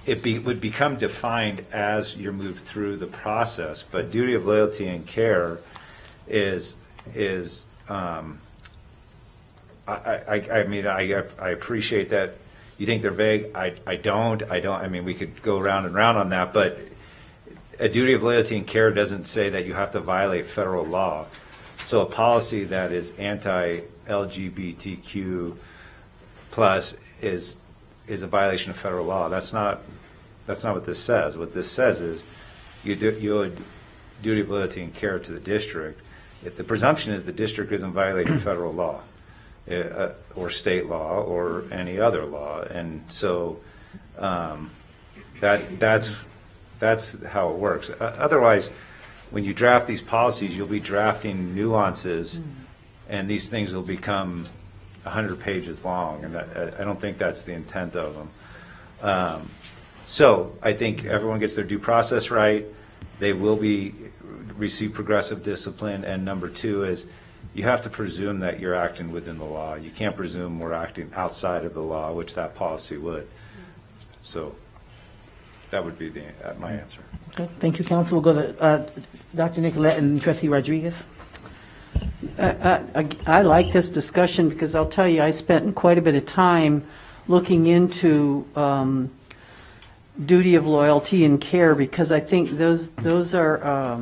it would become defined as you're moved through the process, but duty of loyalty and care is I mean, I appreciate that you think they're vague. I don't. I mean, we could go round and round on that, but a duty of loyalty and care doesn't say that you have to violate federal law. So a policy that is anti-LGBTQ plus is a violation of federal law. That's not what this says. What this says is you owe duty of loyalty and care to the district. If the presumption is the district isn't violating federal law or state law or any other law, and so that's how it works. Otherwise, when you draft these policies, you'll be drafting nuances, and these things will become 100 pages long, and I don't think that's the intent of them. So I think everyone gets their due process right. They will receive progressive discipline, and number two is you have to presume that you're acting within the law. You can't presume we're acting outside of the law, which that policy would. So that would be my answer. Okay, thank you, counsel. We'll go to Dr. Nicolette and Trustee Rodriguez. I like this discussion because I'll tell you, I spent quite a bit of time looking into duty of loyalty and care, because I think that's a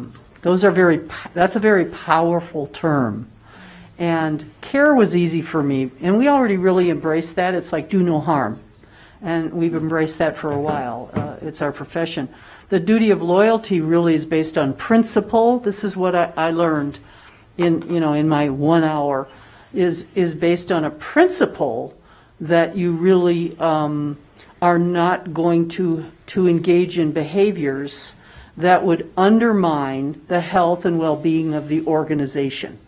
very powerful term. And care was easy for me, and we already really embraced that. It's like do no harm, and we've embraced that for a while. It's our profession. The duty of loyalty really is based on principle. This is what I learned in my 1 hour, is based on a principle that you really are not going to engage in behaviors that would undermine the health and well-being of the organization.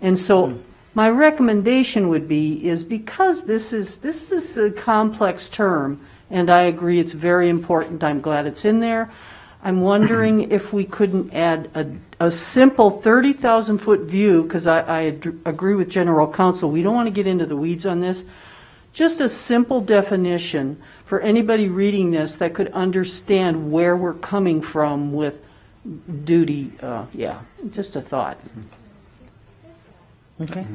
And so my recommendation would be is because this is a complex term, and I agree it's very important. I'm glad it's in there. I'm wondering if we couldn't add a simple 30,000-foot view, because I agree with General Counsel. We don't want to get into the weeds on this. Just a simple definition for anybody reading this that could understand where we're coming from with duty, yeah, just a thought. Okay.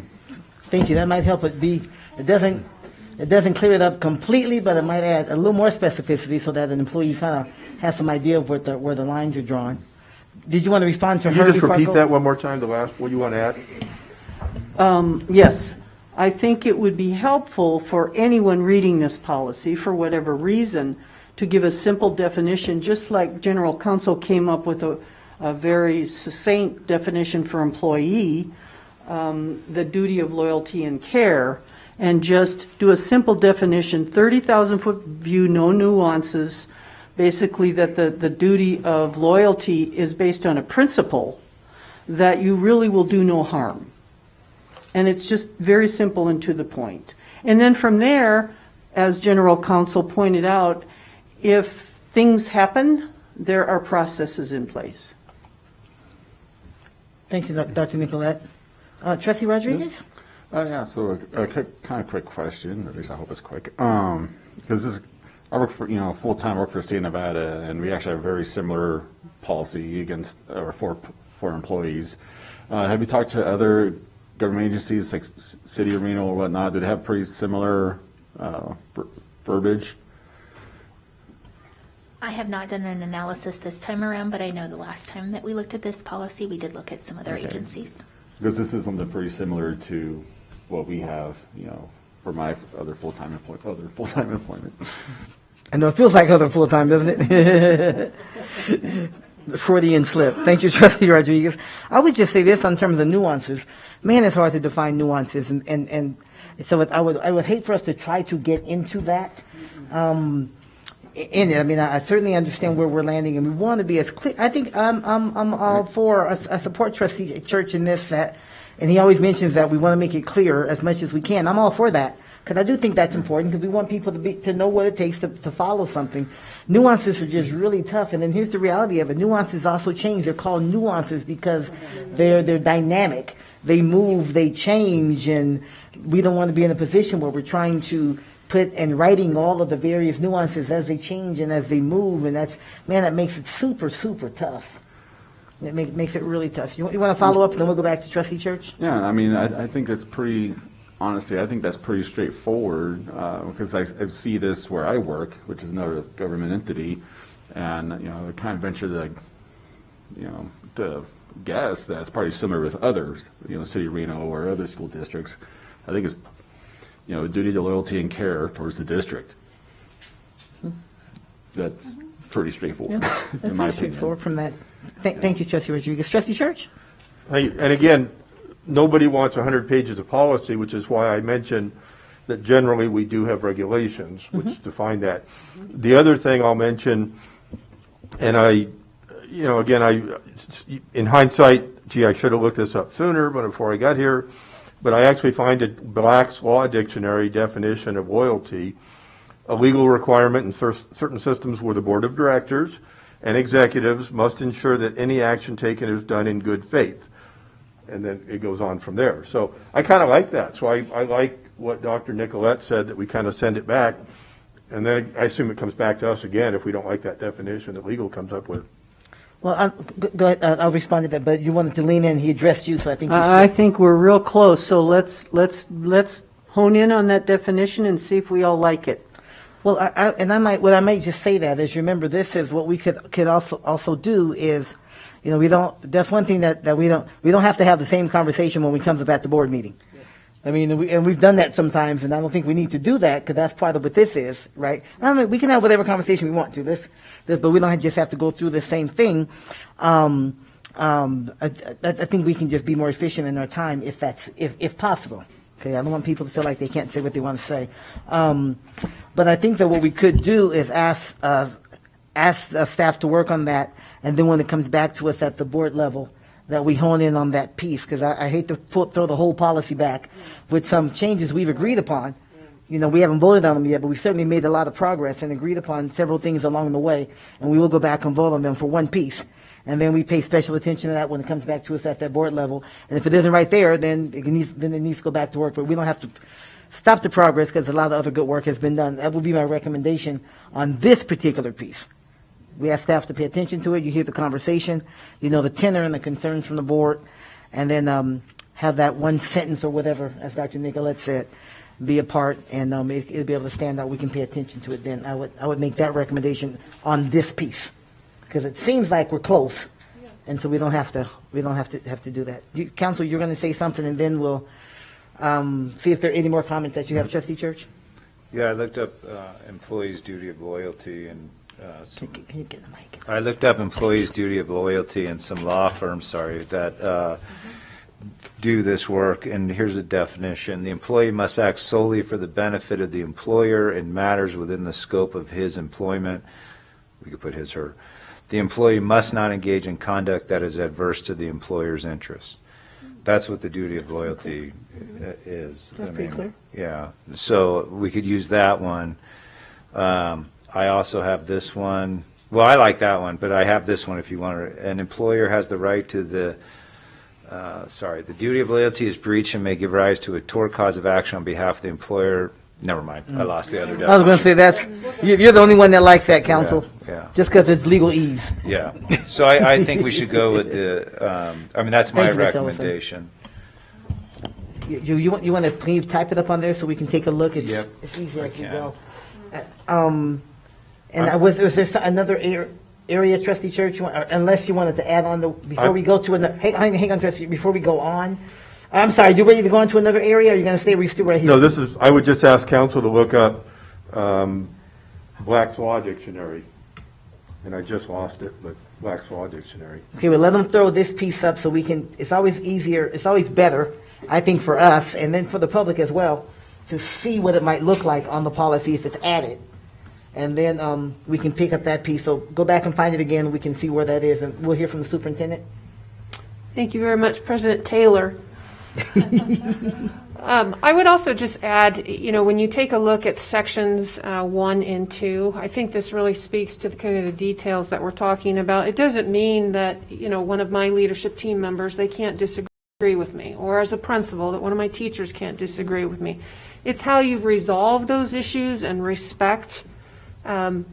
Thank you. That might help it be, it doesn't clear it up completely, but it might add a little more specificity so that an employee kind of has some idea of where the lines are drawn. Did you want to respond to Can her? you just before I repeat go? that one more time, the last, what you want to add? Yes, I think it would be helpful for anyone reading this policy, for whatever reason, to give a simple definition, just like General Counsel came up with a very succinct definition for employee, the duty of loyalty and care, and just do a simple definition, 30,000-foot view, no nuances, basically that the duty of loyalty is based on a principle that you really will do no harm. And it's just very simple and to the point. And then from there, as General Counsel pointed out, if things happen, there are processes in place. Thank you, Dr. Nicolette. Trustee Rodriguez? Yeah, so a kind of quick question, at least I hope it's quick. Because I work for, full-time work for the state of Nevada, and we actually have a very similar policy against, or for employees. Have you talked to other government agencies like City of Reno or whatnot? Do they have pretty similar verbiage? I have not done an analysis this time around, but I know the last time that we looked at this policy, we did look at some other agencies. Because this is something pretty similar to what we have, for my other full-time employment. I know it feels like other full-time, doesn't it? The Freudian slip. Thank you, Trustee Rodriguez. I would just say this in terms of nuances. Man, it's hard to define nuances, and so I would hate for us to try to get into that. In it, I mean, I certainly understand where we're landing, and we want to be as clear. I think I'm all for. I support Trustee Church in this, and he always mentions that we want to make it clear as much as we can. I'm all for that, because I do think that's important, because we want people to know what it takes to follow something. Nuances are just really tough, and then here's the reality of it. Nuances also change. They're called nuances because they're dynamic. They move, they change, and we don't want to be in a position where we're trying to put in writing all of the various nuances as they change and as they move, and that makes it super, super tough. It makes it really tough. You want to follow up, and then we'll go back to Trustee Church? Yeah, I mean, I think that's pretty, honestly, I think that's pretty straightforward, because I see this where I work, which is another government entity, and, I kind of venture to guess that it's probably similar with others, City of Reno or other school districts. I think it's, duty to loyalty and care towards the district. That's pretty straightforward, in my opinion. Straightforward from that. Thank you, Trustee Rodriguez. Trustee Church? And again, nobody wants 100 pages of policy, which is why I mentioned that generally we do have regulations which define that. The other thing I'll mention, and in hindsight, gee, I should have looked this up sooner, but before I got here, but I actually find a Black's Law Dictionary definition of loyalty a legal requirement in certain systems where the board of directors and executives must ensure that any action taken is done in good faith. And then it goes on from there. So I kind of like that. So I like what Dr. Nicolette said, that we kind of send it back. And then I assume it comes back to us again if we don't like that definition that legal comes up with. Well, go ahead. I'll respond to that, but you wanted to lean in. He addressed you, so I think you should. I think we're real close, so let's hone in on that definition and see if we all like it. Well, I might just say that, is remember, this is what we could also do is, we don't. That's one thing that we don't have to have the same conversation when we comes up at the board meeting. I mean, we've done that sometimes, and I don't think we need to do that, because that's part of what this is, right? I mean, we can have whatever conversation we want to, but we don't just have to go through the same thing. I think we can just be more efficient in our time if possible. Okay, I don't want people to feel like they can't say what they want to say. But I think that what we could do is ask staff to work on that, and then when it comes back to us at the board level, that we hone in on that piece, because I hate to throw the whole policy back with some changes we've agreed upon. We haven't voted on them yet, but we certainly made a lot of progress and agreed upon several things along the way, and we will go back and vote on them for one piece. And then we pay special attention to that when it comes back to us at that board level. And if it isn't right there, then it needs to go back to work. But we don't have to stop the progress because a lot of other good work has been done. That would be my recommendation on this particular piece. We ask staff to pay attention to it. You hear the conversation, you know the tenor and the concerns from the board, and then have that one sentence or whatever, as Dr. Nicolette said, be a part, and it'll be able to stand out. We can pay attention to it. Then I would make that recommendation on this piece, because it seems like we're close, and so we don't have to do that. Council, you're going to say something, and then we'll see if there are any more comments that you have, Trustee Church. Yeah, I looked up employees' duty of loyalty and Can you get the mic? I looked up employees' duty of loyalty in some law firms, that do this work, and here's a definition. The employee must act solely for the benefit of the employer in matters within the scope of his employment. We could put his, her. The employee must not engage in conduct that is adverse to the employer's interests. That's what the duty of loyalty is. That's pretty clear. Yeah, so we could use that one. I also have this one. Well, I like that one, but I have this one if you want to. An employer has the right to the duty of loyalty is breached and may give rise to a tort cause of action on behalf of the employer. Never mind, I lost the other definition. I was going to say you're the only one that likes that, Council. Yeah. Just because it's legal ease. Yeah, so I think we should go with the, that's my Thank you, Ms. Ellison. recommendation. You want to, can you type it up on there so we can take a look? Yep, It's easier I as you can. go. Was there another area, Trustee Church, unless you wanted to add on before we go to another, hang on, Trustee, before we go on. I'm sorry, you ready to go on to another area, or are you going to stay still right here? No, I would just ask council to look up Black's Law Dictionary, and I just lost it, but Black's Law Dictionary. Okay, well, let them throw this piece up so we can, it's always easier, it's always better, I think, for us, and then for the public as well, to see what it might look like on the policy if it's added. And then we can pick up that piece. So go back and find it again. We can see where that is, and we'll hear from the superintendent. Thank you very much, President Taylor. I would also just add, when you take a look at sections 1 and 2, I think this really speaks to the kind of the details that we're talking about. It doesn't mean that, one of my leadership team members, they can't disagree with me, or as a principal, that one of my teachers can't disagree with me. It's how you resolve those issues and respect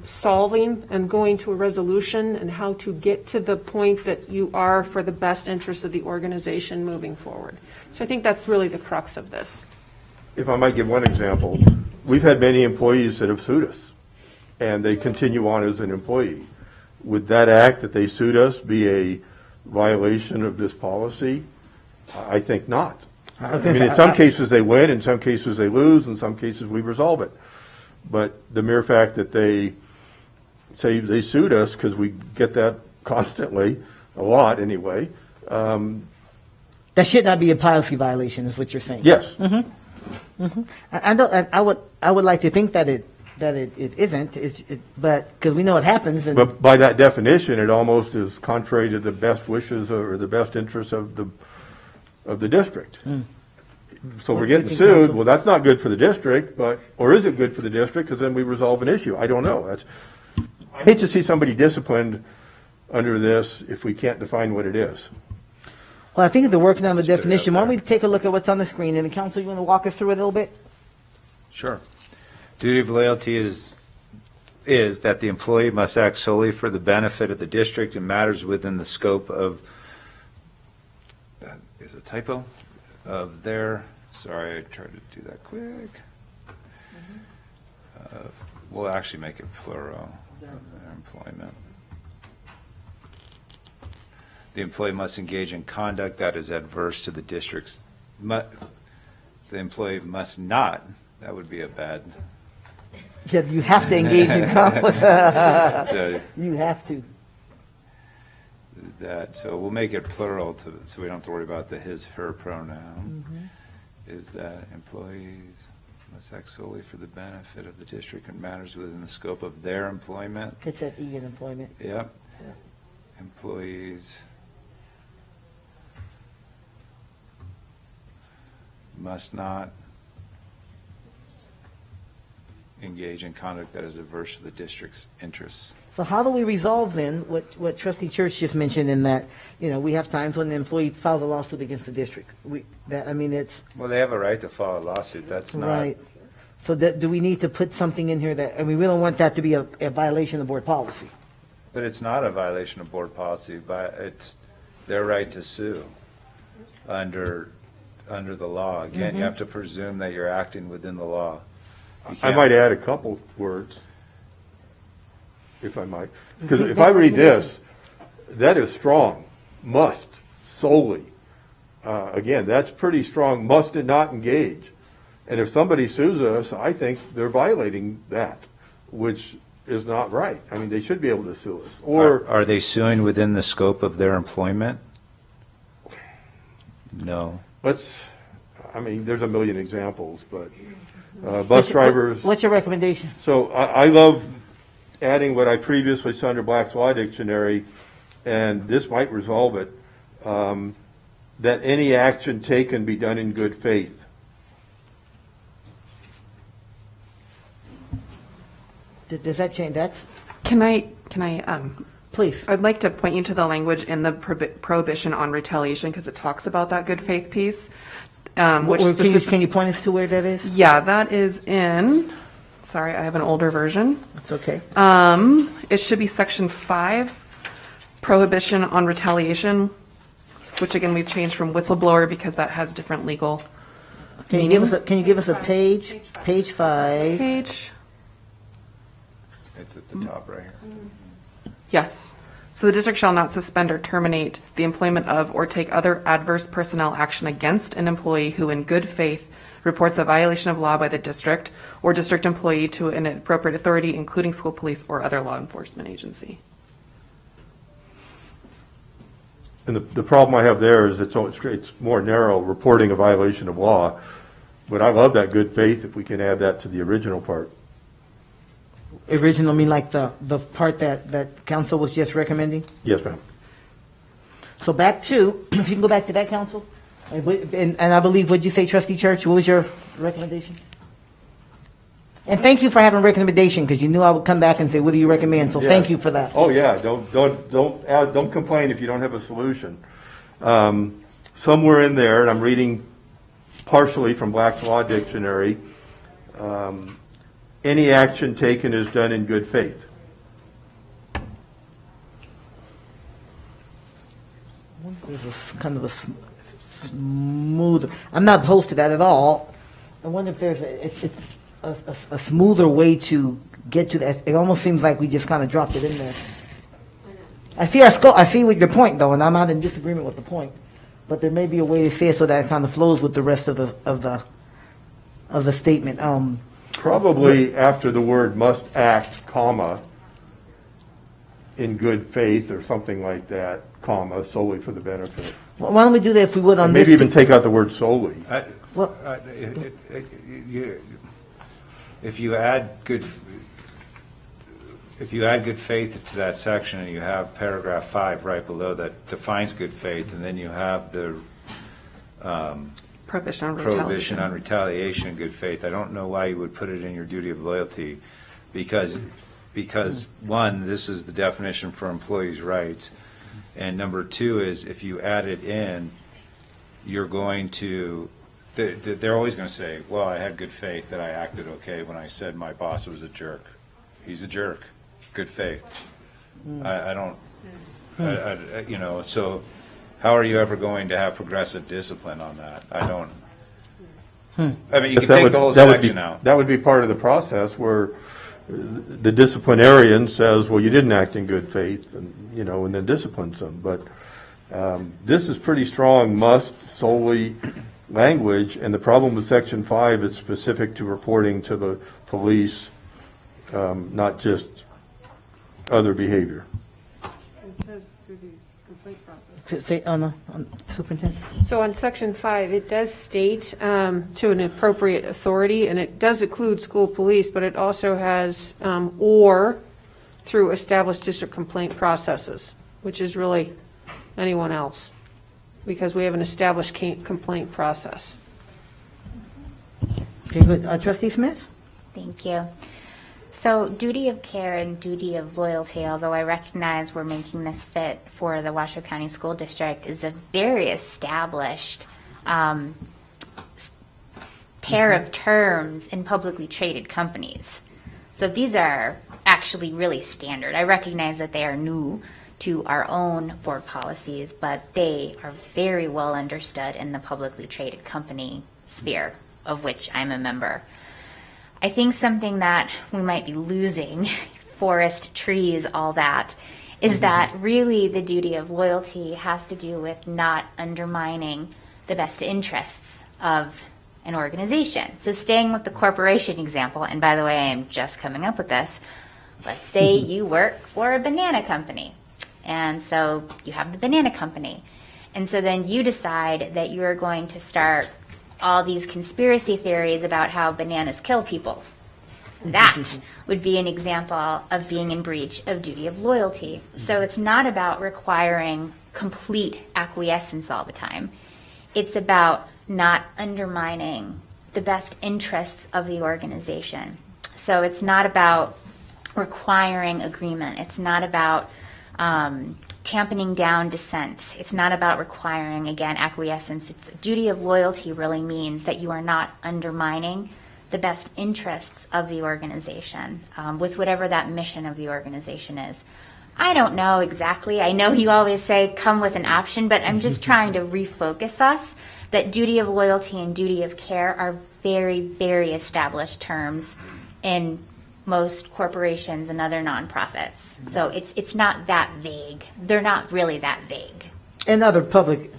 solving and going to a resolution, and how to get to the point that you are for the best interest of the organization moving forward. So I think that's really the crux of this. If I might give one example, we've had many employees that have sued us, and they continue on as an employee. Would that act that they sued us be a violation of this policy? I think not. I mean, in some cases they win, in some cases they lose, in some cases we resolve it. But the mere fact that they say they sued us, because we get that constantly, a lot anyway. That should not be a policy violation, is what you're saying. Yes. I would like to think that it isn't, but because we know it happens. And But by that definition, it almost is contrary to the best wishes or the best interests of the district. So we're getting think, sued. Council? Well, that's not good for the district, or is it good for the district? Because then we resolve an issue. I don't know. I hate to see somebody disciplined under this if we can't define what it is. well, I think they're working on the Let's put it definition. out Why don't there. we take a look at what's on the screen? And the council, you want to walk us through it a little bit? Sure. Duty of loyalty is that the employee must act solely for the benefit of the district and matters within the scope of, that is a typo, of their, sorry, I tried to do that quick. We'll actually make it plural, their employment. The employee must engage in conduct that is adverse to the district's, the employee must not, that would be a bad, Yeah, you have to engage in conflict. so You have to. is that, so we'll make it plural so we don't have to worry about the his, her pronoun. Is that employees must act solely for the benefit of the district and matters within the scope of their employment. It's that E in employment. Yep. Employees must not engage in conduct that is adverse to the district's interests. So how do we resolve then what Trustee Church just mentioned in that, we have times when the employee files a lawsuit against the district? It's, Well, they have a right to file a lawsuit. That's not. right. So do we need to put something in here that, we don't want that to be a violation of board policy? But it's not a violation of board policy, but it's their right to sue under the law. Again, you have to presume that you're acting within the law. You I can't- might add a couple words, if I might. Because if I read this, that is strong, must, solely. Again, that's pretty strong, must and not engage. And if somebody sues us, I think they're violating that, which is not right. I mean, they should be able to sue us. Or Are they suing within the scope of their employment? No. there's a million examples, but bus drivers. What's your recommendation? So I love adding what I previously saw under Black's Law Dictionary, and this might resolve it, that any action taken be done in good faith. Does that change? Can I, Please. I'd like to point you to the language in the prohibition on retaliation because it talks about that good faith piece. Which Can you point us to where that is? Yeah, that is in, sorry, I have an older version. It's okay. It should be section 5, prohibition on retaliation, which again, we've changed from whistleblower because that has different legal Can you give us a page? Page 5. page. It's at the top right here. Yes. So the district shall not suspend or terminate the employment of or take other adverse personnel action against an employee who in good faith reports a violation of law by the district or district employee to an appropriate authority, including school police or other law enforcement agency. And the problem I have there is it's more narrow, reporting a violation of law. But I love that good faith if we can add that to the original part. Original mean like the part that council was just recommending? Yes, ma'am. So back to, if you can go back to that, council. And I believe, what'd you say, Trustee Church? What was your recommendation? And thank you for having a recommendation, because you knew I would come back and say, what do you recommend? So thank you for that. Oh, yeah, don't complain if you don't have a solution. Somewhere in there, and I'm reading partially from Black's Law Dictionary, any action taken is done in good faith. There's kind of a smooth, I'm not opposed to that at all. I wonder if there's a smoother way to get to that. It almost seems like we just kind of dropped it in there. I see with your point, though, and I'm not in disagreement with the point. But there may be a way to say it so that it kind of flows with the rest of the statement. Probably after the word must act, comma, in good faith or something like that, comma, solely for the benefit. Why don't we do that if we would on And this? maybe even take out the word solely. Well, If you add good faith to that section, and you have paragraph 5 right below that defines good faith, and then you have the Prohibition on prohibition on retaliation in good faith, I don't know why you would put it in your duty of loyalty, because one, this is the definition for employees' rights, and number 2 is if you add it in, you're going to, they're always going to say, well, I had good faith that I acted okay when I said my boss was a jerk. He's a jerk. Good faith. I don't, so how are you ever going to have progressive discipline on that? I don't. I mean, you can take the whole section out. That would be part of the process where the disciplinarian says, well, you didn't act in good faith, and then disciplines them. But this is pretty strong must solely language, and the problem with Section 5, it's specific to reporting to the police, not just other behavior. It says through the complaint process. say on the superintendent. So on section 5, it does state to an appropriate authority, and it does include school police, but it also has or through established district complaint processes, which is really anyone else, because we have an established complaint process. Okay, good. Trustee Smith? Thank you. So duty of care and duty of loyalty, although I recognize we're making this fit for the Washoe County School District, is a very established pair of terms in publicly traded companies. So these are actually really standard. I recognize that they are new to our own board policies, but they are very well understood in the publicly traded company sphere, of which I'm a member. I think something that we might be losing, forest, trees, all that, is that really the duty of loyalty has to do with not undermining the best interests of an organization. So staying with the corporation example, and by the way, I am just coming up with this, let's say you work for a banana company, and so you have the banana company, and so then you decide that you are going to start all these conspiracy theories about how bananas kill people. That would be an example of being in breach of duty of loyalty. So it's not about requiring complete acquiescence all the time. It's about not undermining the best interests of the organization. So it's not about requiring agreement. It's not about tamping down dissent. It's not about requiring, again, acquiescence. It's duty of loyalty really means that you are not undermining the best interests of the organization with whatever that mission of the organization is. I don't know exactly. I know you always say come with an option, but I'm just trying to refocus us that duty of loyalty and duty of care are very, very established terms in most corporations and other nonprofits. So it's not that vague. They're not really that vague. And other public,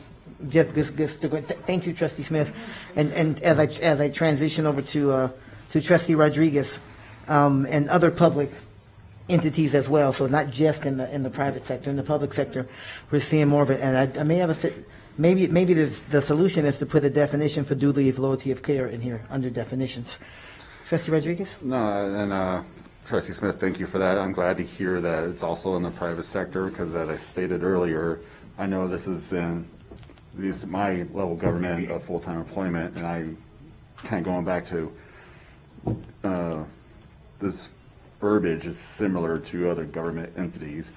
thank you, Trustee Smith. And as I transition over to Trustee Rodriguez, and other public entities as well. So not just in the private sector, in the public sector, we're seeing more of it. And I may have maybe the solution is to put a definition for duty of loyalty of care in here under definitions. Trustee Rodriguez? No, and Trustee Smith, thank you for that. I'm glad to hear that it's also in the private sector because, as I stated earlier, I know this is in at least my level of government of full-time employment, and I'm kind of going back to this verbiage is similar to other government entities.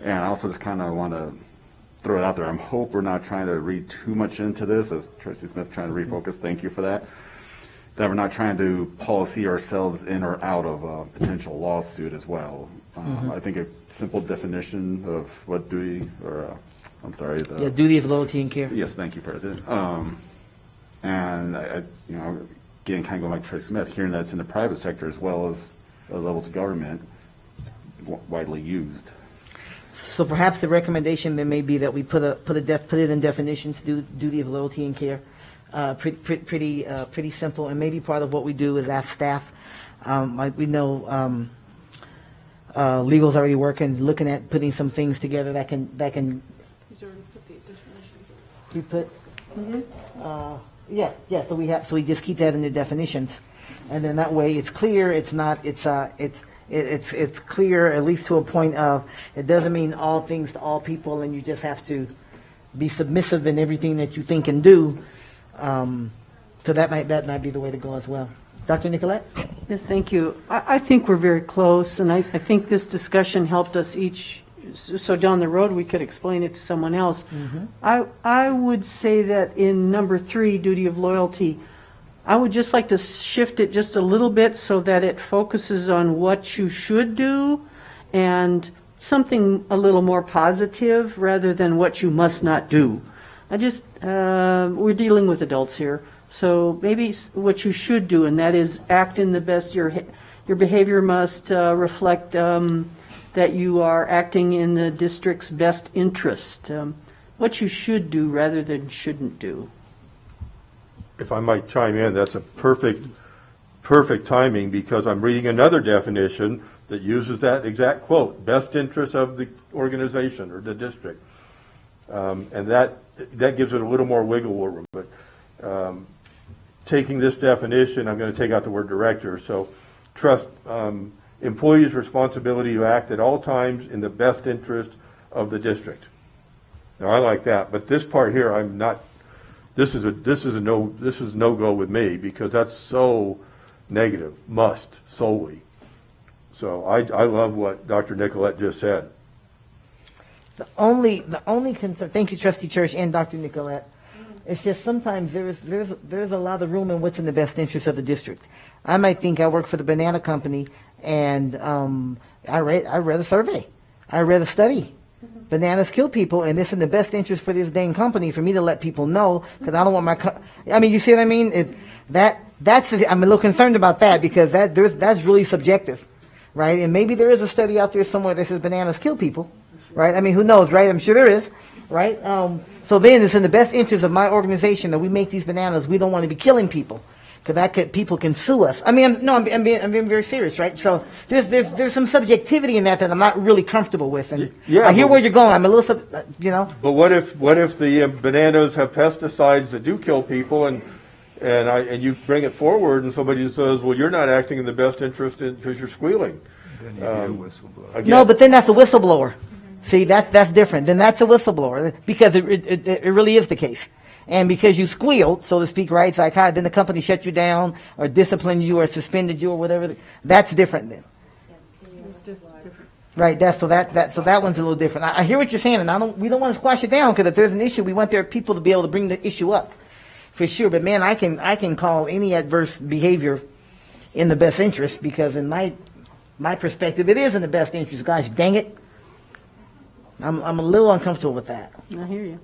And I also just kind of want to throw it out there. I hope we're not trying to read too much into this, as Trustee Smith trying to refocus. Thank you for that. That we're not trying to policy ourselves in or out of a potential lawsuit as well. I think a simple definition of what duty, or duty of loyalty and care. Yes, thank you, President. And I, again, kind of going back to Trustee Smith, hearing that it's in the private sector as well as levels of government, it's widely used. So perhaps the recommendation then may be that we put it in definitions, duty of loyalty and care. Pretty simple, and maybe part of what we do is ask staff. We know legal's already looking at putting some things together that can. He's already put the definitions. We put. So we just keep that in the definitions, and then that way it's clear. It's not. It's clear at least to a point of it doesn't mean all things to all people, and you just have to be submissive in everything that you think and do. So that might be the way to go as well. Dr. Nicolette? Yes, thank you. I think we're very close, and I think this discussion helped us each, so down the road we could explain it to someone else. I would say that in number 3, duty of loyalty, I would just like to shift it just a little bit so that it focuses on what you should do and something a little more positive rather than what you must not do. We're dealing with adults here, so maybe what you should do, and that is act in the best, your behavior must reflect that you are acting in the district's best interest. What you should do rather than shouldn't do. If I might chime in, that's a perfect timing because I'm reading another definition that uses that exact quote, best interest of the organization or the district. And that gives it a little more wiggle room. But taking this definition, I'm going to take out the word director. So trust employees' responsibility to act at all times in the best interest of the district. Now I like that, but this part here, I'm not. This is no go with me because that's so negative. Must solely. So I love what Dr. Nicolette just said. The only concern, thank you, Trustee Church and Dr. Nicolette, it's just sometimes there's a lot of room in what's in the best interest of the district. I might think I work for the banana company, and I read a survey, I read a study. Bananas kill people, and it's in the best interest for this dang company for me to let people know, because I don't want my. I mean, you see what I mean? I'm a little concerned about that, because that's really subjective, right? And maybe there is a study out there somewhere that says bananas kill people, right? I mean, who knows, right? I'm sure there is, right? So then it's in the best interest of my organization that we make these bananas. We don't want to be killing people, because people can sue us. I mean, I'm being very serious, right? So there's some subjectivity in that I'm not really comfortable with, and Yeah, I hear but- where you're going. I'm a little, But what if the bananas have pesticides that do kill people, and you bring it forward, and somebody says, well, you're not acting in the best interest because you're squealing. Again, No, but then that's a whistleblower. See, that's different. Then that's a whistleblower, because it really is the case. And because you squealed, so to speak, right? Then the company shut you down or disciplined you or suspended you or whatever. That's different then. Right. So that one's a little different. I hear what you're saying, and we don't want to squash it down, because if there's an issue, we want their people to be able to bring the issue up, for sure. But man, I can call any adverse behavior in the best interest, because in my perspective, it is in the best interest. Gosh, dang it. I'm a little uncomfortable with that. I hear you.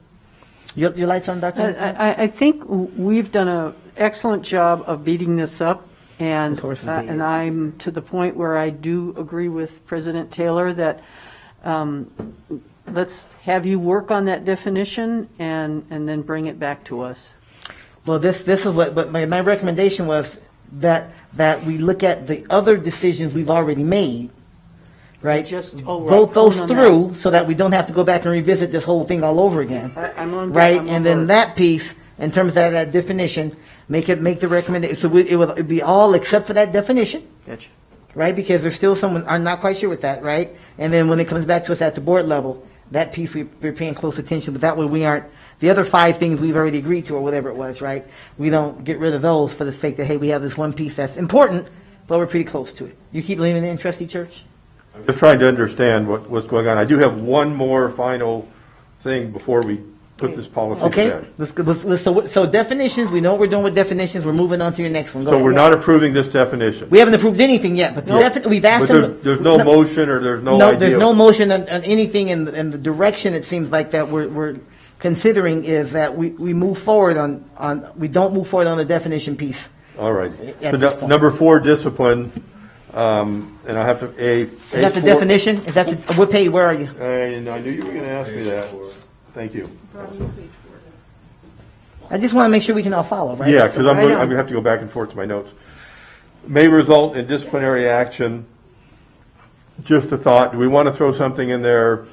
Your lights on, Dr.? I think we've done an excellent job of beating this up, and This horse is dead. and I'm to the point where I do agree with President Taylor that let's have you work on that definition and then bring it back to us. Well, this is what, but my recommendation was that we look at the other decisions we've already made, right? Vote those hone on through so that we don't have to go back and revisit this whole thing all over again. I'm on Right? I'm on And then board. that piece, in terms of that definition, make the recommendation. So it'd be all except for that definition, Gotcha. right? Because there's still someone I'm not quite sure with that, right? And then when it comes back to us at the board level, that piece we're paying close attention, but that way we aren't, the other 5 things we've already agreed to or whatever it was, right? We don't get rid of those for the sake that, hey, we have this one piece that's important, but we're pretty close to it. You keep leaning in, Trustee Church? I'm just trying to understand what's going on. I do have one more final thing before we put this policy to Okay, bed. so definitions, we know what we're doing with definitions, we're moving on to your next one. Go So ahead. we're not approving this definition. We haven't approved anything yet, but we've asked But them. there's no motion or there's no idea. There's no motion on anything in the direction it seems like that we're considering is that we move forward we don't move forward on the definition piece. All right. At So this point. number 4, discipline, and I have to, Is that the definition? Is that what page, where are you? And I knew you were going to ask me that. Thank you. I just want to make sure we can all follow, right? Yeah, because I'm I know. going to have to go back and forth to my notes. May result in disciplinary action. Just a thought, do we want to throw something in there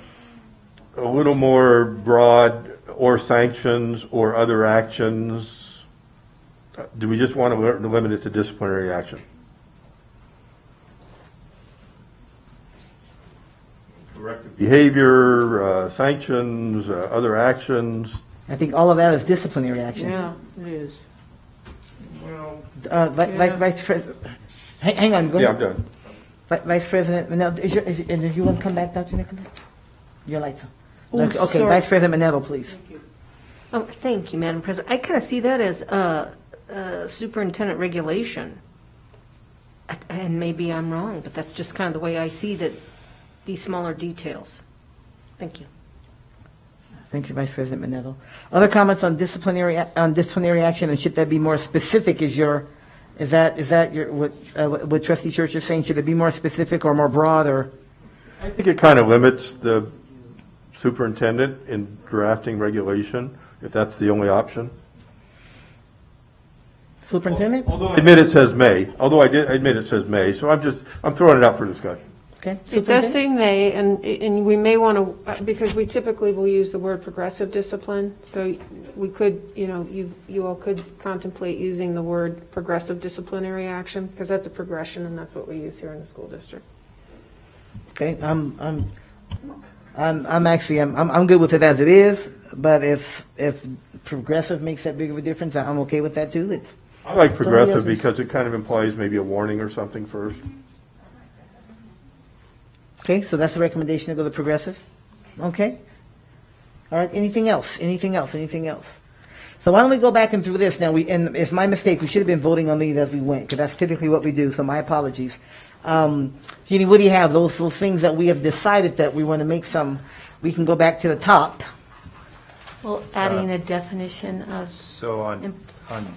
a little more broad, or sanctions or other actions? Do we just want to limit it to disciplinary action? Corrective behavior, sanctions, other actions. I think all of that is disciplinary action. Yeah, it is. Vice President, hang on, go Yeah, ahead. I'm done. Vice President Manetto, did you want to come back, Dr. Nicholas? Your lights on. Oh, Okay, sorry. Vice President Manetto, please. Oh, thank you, Madam President. I kind of see that as superintendent regulation. And maybe I'm wrong, but that's just kind of the way I see that, these smaller details. Thank you. Thank you, Vice President Manetto. Other comments on disciplinary action, and should that be more specific? Is that your what Trustee Church is saying? Should it be more specific or more broad, or? I think it kind of limits the superintendent in drafting regulation, if that's the only option. Superintendent? Although I admit it says may, so I'm throwing it out for discussion. Okay. It does Superintendent? say may, and we may want to, because we typically will use the word progressive discipline, so we could, you all could contemplate using the word progressive disciplinary action, because that's a progression, and that's what we use here in the school district. Okay, I'm good with it as it is, but if progressive makes that big of a difference, I'm okay with that too. I like progressive else's. because it kind of implies maybe a warning or something first. Okay, so that's the recommendation to go to progressive. Okay. All right, anything else? Anything else? Anything else? So why don't we go back and through this now? And it's my mistake. We should have been voting on these as we went, because that's typically what we do. So my apologies. Jeannie, what do you have? Those things that we have decided that we want to make some. We can go back to the top. Well, adding a definition of, So on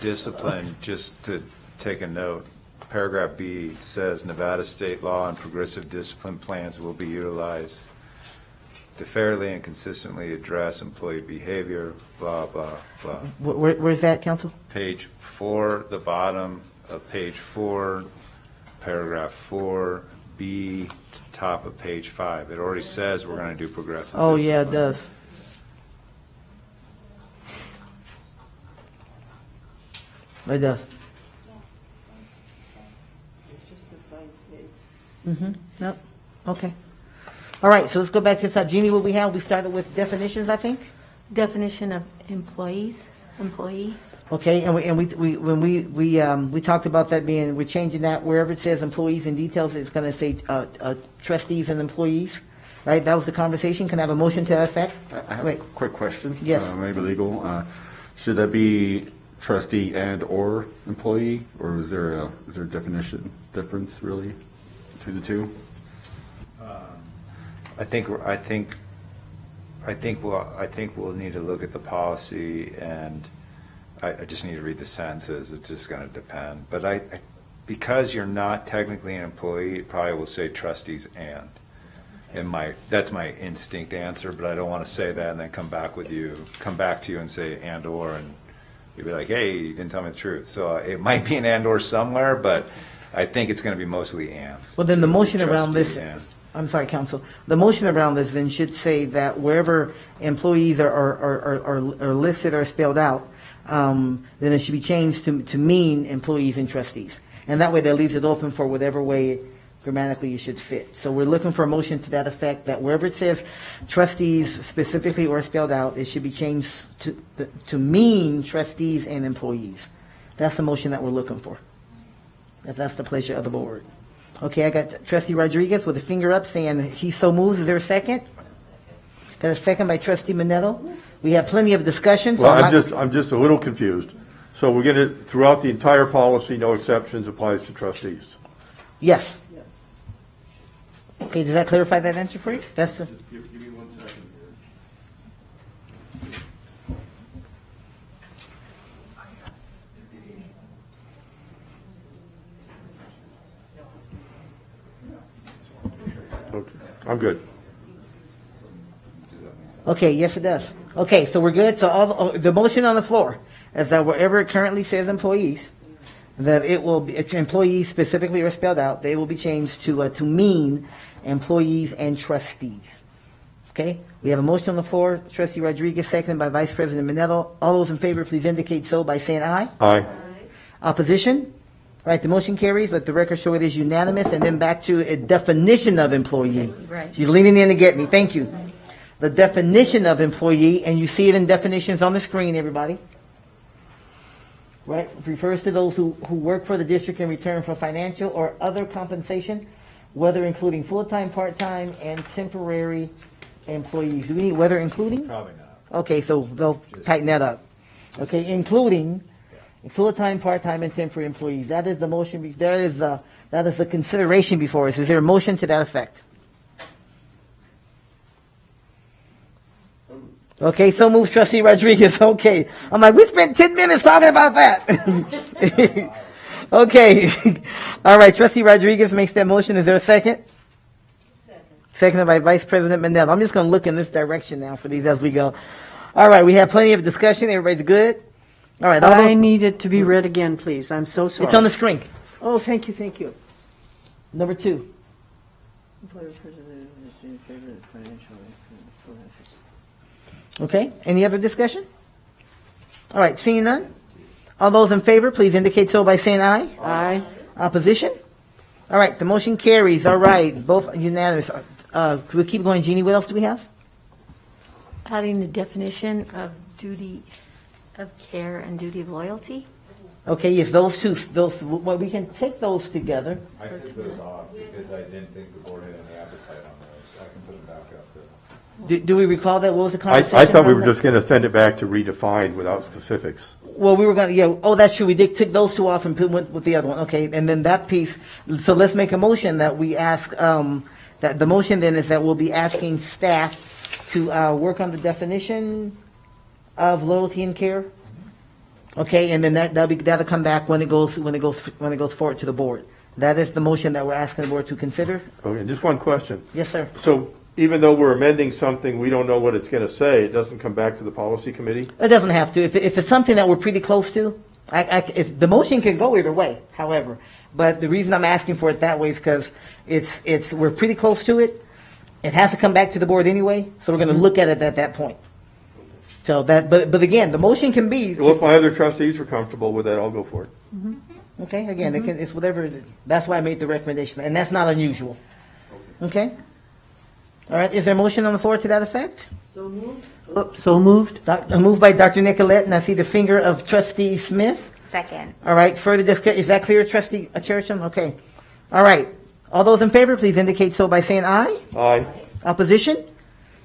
discipline, just to take a note, paragraph B says Nevada state law and progressive discipline plans will be utilized to fairly and consistently address employee behavior, blah, blah, blah. Where's that, Counsel? Page 4, the bottom of page 4, paragraph 4, B, top of page 5. It already says we're going to do progressive Oh, yeah, it discipline. does. It does. Yep. Okay. All right, so let's go back to the top. Jeannie, what we have, we started with definitions, I think? definition of employee. Okay, and we talked about that being, we're changing that wherever it says employees in details, it's going to say trustees and employees, right? That was the conversation. Can I have a motion to that effect? I have Wait. a quick question. Yes. Maybe legal. Should that be trustee and or employee, or is there a definition difference really between the two? I think we'll need to look at the policy, and I just need to read the sentences. It's just going to depend. But because you're not technically an employee, it probably will say trustees and. That's my instinct answer, but I don't want to say that and then come back to you and say and or, and you'll be like, hey, you didn't tell me the truth. So it might be an and or somewhere, but I think it's going to be mostly and. Well, then the motion around this, Trustees and. I'm sorry, Counsel. The motion around this then should say that wherever employees are listed or spelled out, then it should be changed to mean employees and trustees. And that way that leaves it open for whatever way grammatically you should fit. So we're looking for a motion to that effect, that wherever it says trustees specifically or spelled out, it should be changed to mean trustees and employees. That's the motion that we're looking for. If that's the pleasure of the board. Okay, I got Trustee Rodriguez with a finger up saying he so moves. Is there a second? Got a second by Trustee Minetto. We have plenty of discussion. So Well, I'm just a little confused. So we're going to, throughout the entire policy, no exceptions applies to trustees. Yes. Okay, does that clarify that answer for you? That's the, Give me 1 second here. Okay, I'm good. okay, yes, it does. Okay, so we're good. So the motion on the floor is that wherever it currently says employees, that it will be employees specifically or spelled out. They will be changed to mean employees and trustees. Okay, we have a motion on the floor. Trustee Rodriguez, seconded by Vice President Minetto. All those in favor, please indicate so by saying aye. Aye. Opposition? All right, the motion carries. Let the record show it is unanimous. And then back to a definition of employee. Right. She's leaning in to get me. Thank you. The definition of employee, and you see it in definitions on the screen, everybody. Right, it refers to those who work for the district in return for financial or other compensation, whether including full-time, part-time, and temporary employees. Do we need whether including? Probably not. Okay, so they'll tighten that up. Okay, including full-time, part-time, and temporary employees. That is the motion, that is the consideration before us. Is there a motion to that effect? Okay, so moves Trustee Rodriguez. Okay. I'm like, we spent 10 minutes talking about that. Okay. All right, Trustee Rodriguez makes that motion. Is there a second? Seconded by Vice President Mandel. I'm just going to look in this direction now for these as we go. All right, we have plenty of discussion. Everybody's good? All right. all I those- need it to be read again, please. I'm so sorry. It's on the screen. Oh, thank you, thank you. Number 2. Okay, any other discussion? All right, seeing none? All those in favor, please indicate so by saying aye. Aye. Opposition? All right, the motion carries. All right, both unanimous. Could we keep going, Jeannie? What else do we have? Adding the definition of duty of care and duty of loyalty. Okay, if those two, well, we can take those together. I took those off because I didn't think the board had any appetite on those. I can put them back up there. Do we recall that? What was the conversation? I thought we around were that? just going to send it back to redefine without specifics. Well, we were going to, yeah, oh, that's true. We did take those two off and put with the other one. Okay, and then that piece, so let's make a motion that we ask, that the motion then is that we'll be asking staff to work on the definition of loyalty and care. Okay, and then that'll come back when it goes forward to the board. That is the motion that we're asking the board to consider. Okay, just one question. Yes, sir. So even though we're amending something, we don't know what it's going to say, it doesn't come back to the policy committee? It doesn't have to. If it's something that we're pretty close to, if the motion can go either way, however. But the reason I'm asking for it that way is because we're pretty close to it. It has to come back to the board anyway, so we're going to look at it at that point. So but again, the motion can be. Well, if my other trustees are comfortable with that, I'll go for it. Okay, again, it's whatever. That's why I made the recommendation, and that's not unusual. Okay. All right. Is there a motion on the floor to that effect? So moved. So moved. Moved by Dr. Nicolette, and I see the finger of Trustee Smith. Second. All right. Further discussion. Is that clear, Trustee Churchum? Okay. All right. All those in favor, please indicate so by saying aye. Aye. Opposition? All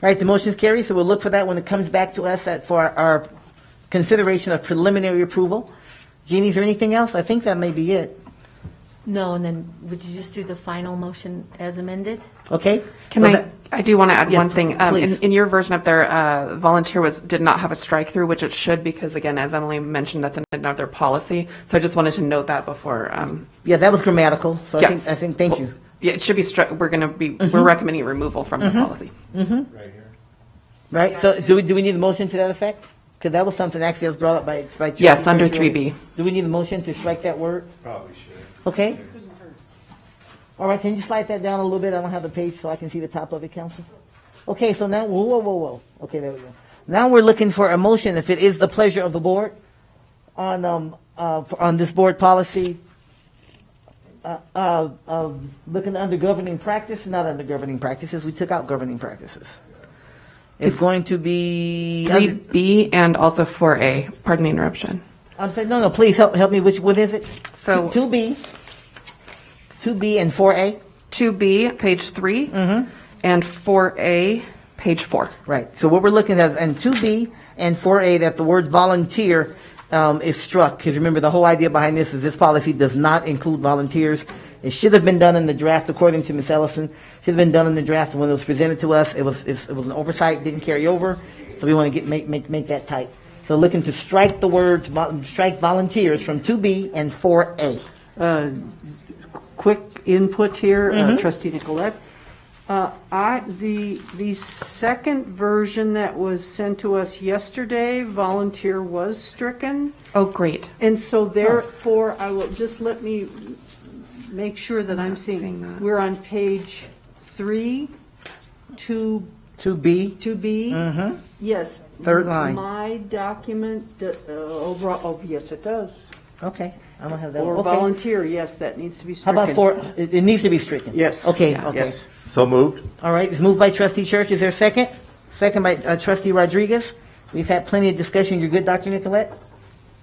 right. The motion is carried. So we'll look for that when it comes back to us for our consideration of preliminary approval. Jeannie, is there anything else? I think that may be it. No, and then would you just do the final motion as amended? Okay. Can I do want to add Yes, one thing. please. In your version up there, volunteer did not have a strike through, which it should, because again, as Emily mentioned, that's another policy. So I just wanted to note that before. Yeah, that was grammatical. So Yes. I think thank you. Yeah, it should be struck. We're recommending removal from the policy. Right here. Right. So do we need a motion to that effect? Because that was something actually that was brought up by Yes, Trustee under Church 3B. Do we need a motion to strike that word? Probably should. Okay. All right, can you slide that down a little bit? I don't have the page so I can see the top of it, Council. Okay, so now, whoa. Okay, there we go. Now we're looking for a motion, if it is the pleasure of the board, on this board policy, looking under governing practice, not under governing practices, we took out governing practices. It's going to be. 3B and also 4A. Pardon the interruption. I'm saying, no, please help me, what is it? So 2B and 4A? 2B, page 3, and 4A, page 4. Right. So what we're looking at, and 2B and 4A, that the word volunteer is struck. Because remember, the whole idea behind this is this policy does not include volunteers. It should have been done in the draft, according to Ms. Ellison. Should have been done in the draft when it was presented to us. It was an oversight, didn't carry over. So we want to make that tight. So looking to strike the words, strike volunteers from 2B and 4A. Quick input here, Trustee Nicolette. The second version that was sent to us yesterday, volunteer was stricken. Oh, great. And so therefore, I will, just let me make sure that I'm seeing seeing, that. we're on page 3, 2B. 2B. Yes. Third line. My document, overall, oh, yes, it does. Okay. I don't have that. Or Okay. volunteer, yes, that needs to be How stricken. about 4? It needs to be stricken. Yes. Okay. Yeah. Okay. Yes. So moved. All right. It's moved by Trustee Church. Is there a second? Second by Trustee Rodriguez. We've had plenty of discussion. You're good, Dr. Nicolette?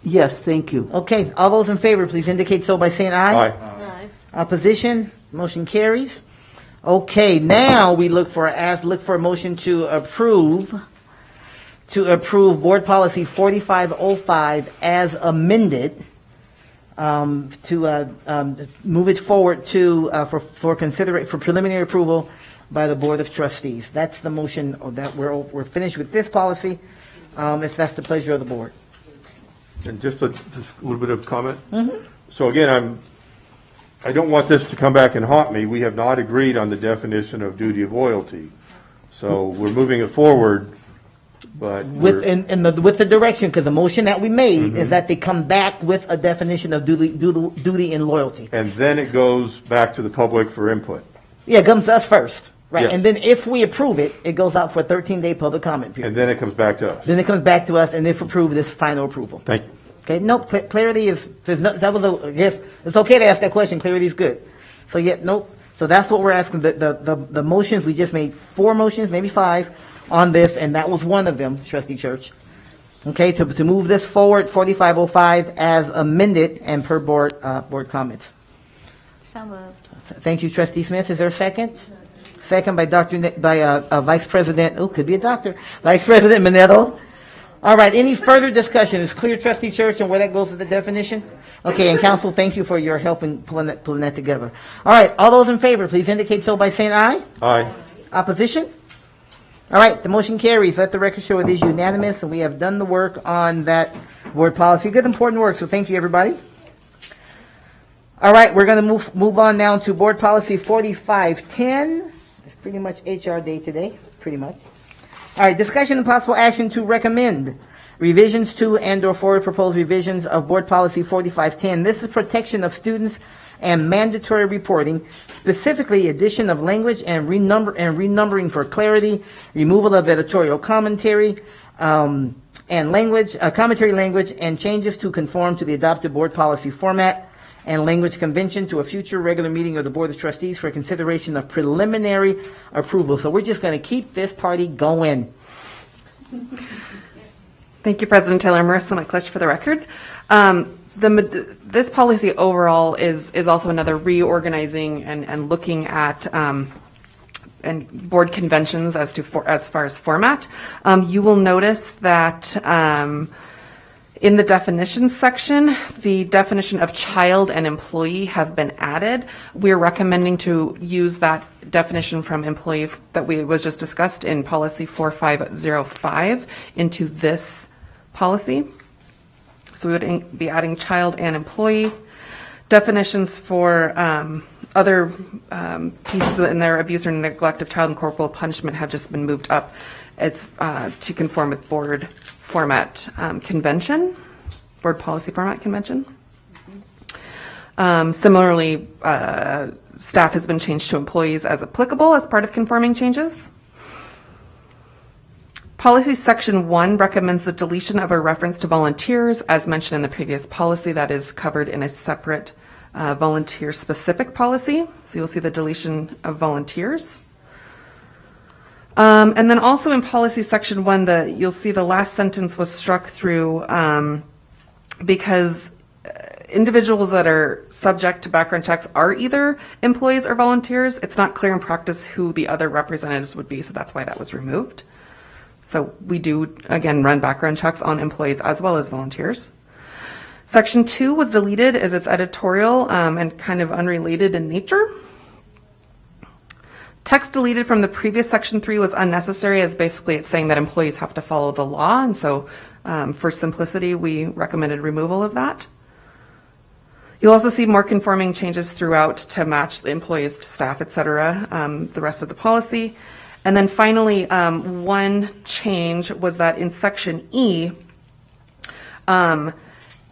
Yes, thank you. Okay. All those in favor, please indicate so by saying aye. Aye. Opposition? Motion carries. Okay, now we look for a motion to approve Board Policy 4505 as amended, to move it forward for preliminary approval by the Board of Trustees. That's the motion that we're finished with this policy, if that's the pleasure of the board. And just a little bit of comment. So again, I don't want this to come back and haunt me. We have not agreed on the definition of duty of loyalty. So we're moving it forward, but With the direction, because the motion that we made is that they come back with a definition of duty and loyalty. and then it goes back to the public for input. Yeah, it comes to us first, right? Yes. And then if we approve it, it goes out for a 13-day public comment period. And then it comes back to us. Then it comes back to us, and if approved, this final approval. Thank you. Okay, nope, clarity is, I guess, it's okay to ask that question, clarity is good. So nope, so that's what we're asking, the motions, we just made 4 motions, maybe 5, on this, and that was one of them, Trustee Church. Okay, to move this forward, 4505 as amended and per board comments. So moved. Thank you, Trustee Smith. Is there a second? Second by Vice President, could be a doctor, Vice President Minetto. All right, any further discussion? Is clear, Trustee Church, and where that goes with the definition? Okay, and council, thank you for your help in pulling that together. All right, all those in favor, please indicate so by saying aye. Aye. Opposition? All right, the motion carries. Let the record show it is unanimous, and we have done the work on that board policy. Good, important work, so thank you, everybody. All right, we're going to move on now to board policy 4510. It's pretty much HR day today, pretty much. All right, discussion and possible action to recommend revisions to and/or forward proposed revisions of board policy 4510. This is protection of students and mandatory reporting, specifically addition of language and renumbering for clarity, removal of editorial commentary and language, commentary language, and changes to conform to the adopted board policy format and language convention to a future regular meeting of the Board of Trustees for consideration of preliminary approval. So we're just going to keep this party going. Thank you, President Taylor. Marissa McClish for the record. This policy overall is also another reorganizing and looking at and board conventions as far as format. You will notice that in the definitions section, the definition of child and employee have been added. We're recommending to use that definition from employee that was just discussed in policy 4505 into this policy. So we would be adding child and employee. Definitions for other pieces in there, abuse or neglect of child and corporal punishment, have just been moved up as to conform with board format convention, board policy format convention. Similarly, staff has been changed to employees as applicable as part of conforming changes. Policy section 1 recommends the deletion of a reference to volunteers as mentioned in the previous policy. That is covered in a separate volunteer specific policy. So you'll see the deletion of volunteers. And then also in policy section 1, you'll see the last sentence was struck through because individuals that are subject to background checks are either employees or volunteers. It's not clear in practice who the other representatives would be, so that's why that was removed. So we do, again, run background checks on employees as well as volunteers. Section 2 was deleted as it's editorial and kind of unrelated in nature. Text deleted from the previous section 3 was unnecessary, as basically it's saying that employees have to follow the law, and so for simplicity, we recommended removal of that. You'll also see more conforming changes throughout to match the employees, staff, et cetera, the rest of the policy. And then finally, one change was that in section E,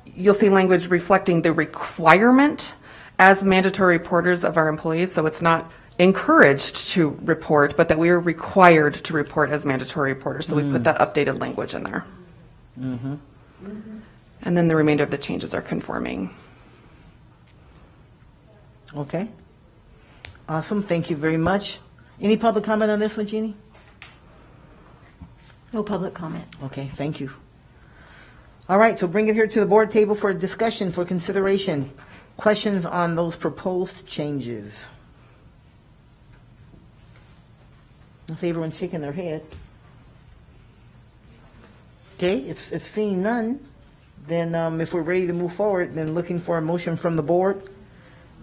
you'll see language reflecting the requirement as mandatory reporters of our employees. So it's not encouraged to report, but that we are required to report as mandatory reporters. So we put that updated language in there. Mm-hmm. And then the remainder of the changes are conforming. Okay. Awesome. Thank you very much. Any public comment on this one, Jeannie? No public comment. Okay, thank you. All right, so bring it here to the board table for discussion, for consideration. Questions on those proposed changes? I see everyone's shaking their head. Okay, if seeing none, then if we're ready to move forward, then looking for a motion from the board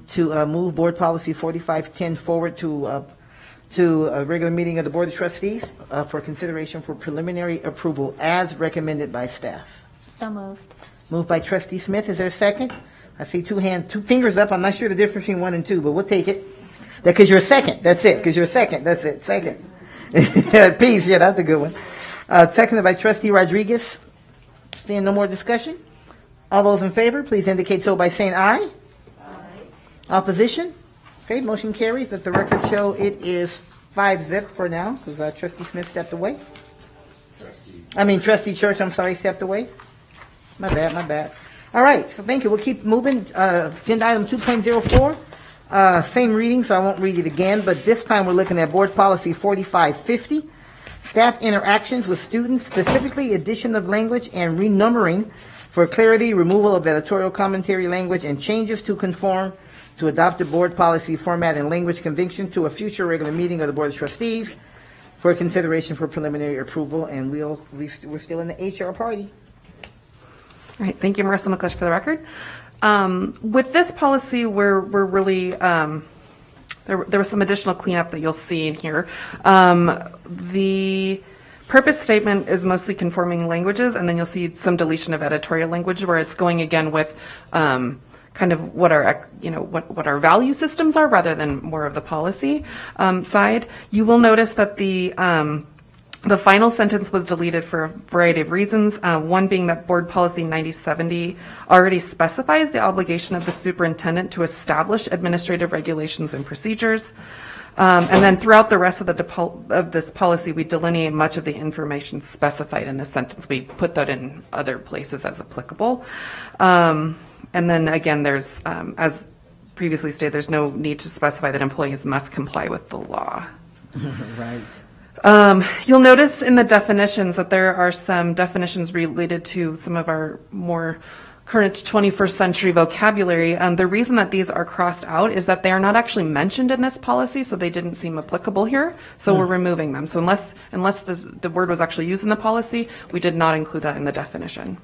to move board policy 4510 forward to a regular meeting of the Board of Trustees for consideration for preliminary approval as recommended by staff. So moved. Moved by Trustee Smith. Is there a second? I see two fingers up. I'm not sure the difference between 1 and 2, but we'll take it. Because you're a second. That's it. Because you're a second. That's it. Second. Peace. Yeah, that's a good one. Seconded by Trustee Rodriguez. Seeing no more discussion? All those in favor, please indicate so by saying aye. Aye. Opposition? Okay, motion carries. Let the record show it is 5-0 for now, because Trustee Smith stepped away. Trustee Church, stepped away. My bad. All right, so thank you. We'll keep moving. Agenda item 2.04. Same reading, so I won't read it again, but this time we're looking at Board Policy 4550, Staff interactions with students, specifically addition of language and renumbering for clarity, removal of editorial commentary language, and changes to conform to adopted board policy format and language convention to a future regular meeting of the Board of Trustees for consideration for preliminary approval, and we're still in the HR party. All right, thank you, Marissa McClish, for the record. With this policy, we're really, there was some additional cleanup that you'll see in here. The purpose statement is mostly conforming languages, and then you'll see some deletion of editorial language where it's going again with kind of what our, what our value systems are rather than more of the policy side. You will notice that the final sentence was deleted for a variety of reasons, one being that Board Policy 9070 already specifies the obligation of the superintendent to establish administrative regulations and procedures. And then throughout the rest of this policy, we delineate much of the information specified in this sentence. We put that in other places as applicable. And then again, there's, as previously stated, there's no need to specify that employees must comply with the law. Right. You'll notice in the definitions that there are some definitions related to some of our more current 21st century vocabulary. The reason that these are crossed out is that they are not actually mentioned in this policy, so they didn't seem applicable here, so we're removing them. So unless the word was actually used in the policy, we did not include that in the definition.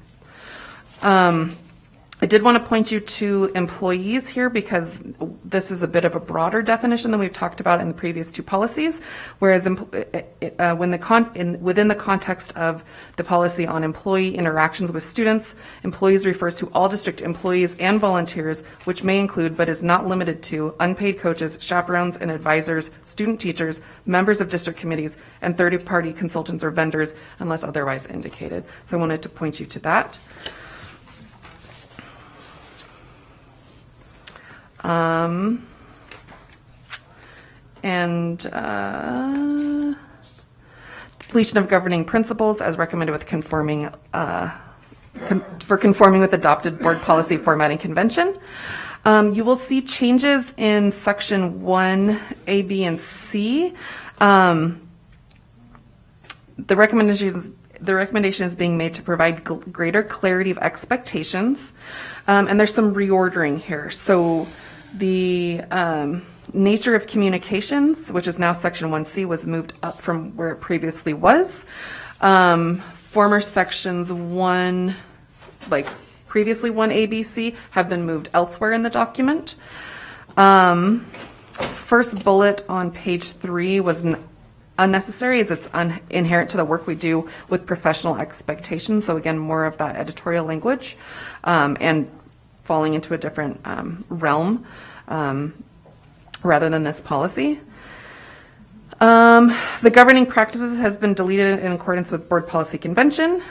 I did want to point you to employees here because this is a bit of a broader definition than we've talked about in the previous two policies, whereas within the context of the policy on employee interactions with students, employees refers to all district employees and volunteers, which may include but is not limited to unpaid coaches, chaperones, and advisors, student teachers, members of district committees, and third-party consultants or vendors, unless otherwise indicated. So I wanted to point you to that. Deletion of governing principles as recommended with conforming with adopted board policy formatting convention. You will see changes in section 1, A, B, and C. The recommendation is being made to provide greater clarity of expectations, and there's some reordering here. So the nature of communications, which is now section 1C, was moved up from where it previously was. Former sections 1, like previously 1A, B, C, have been moved elsewhere in the document. First bullet on page 3 was unnecessary as it's inherent to the work we do with professional expectations. So again, more of that editorial language and falling into a different realm rather than this policy. The governing practices has been deleted in accordance with board policy convention.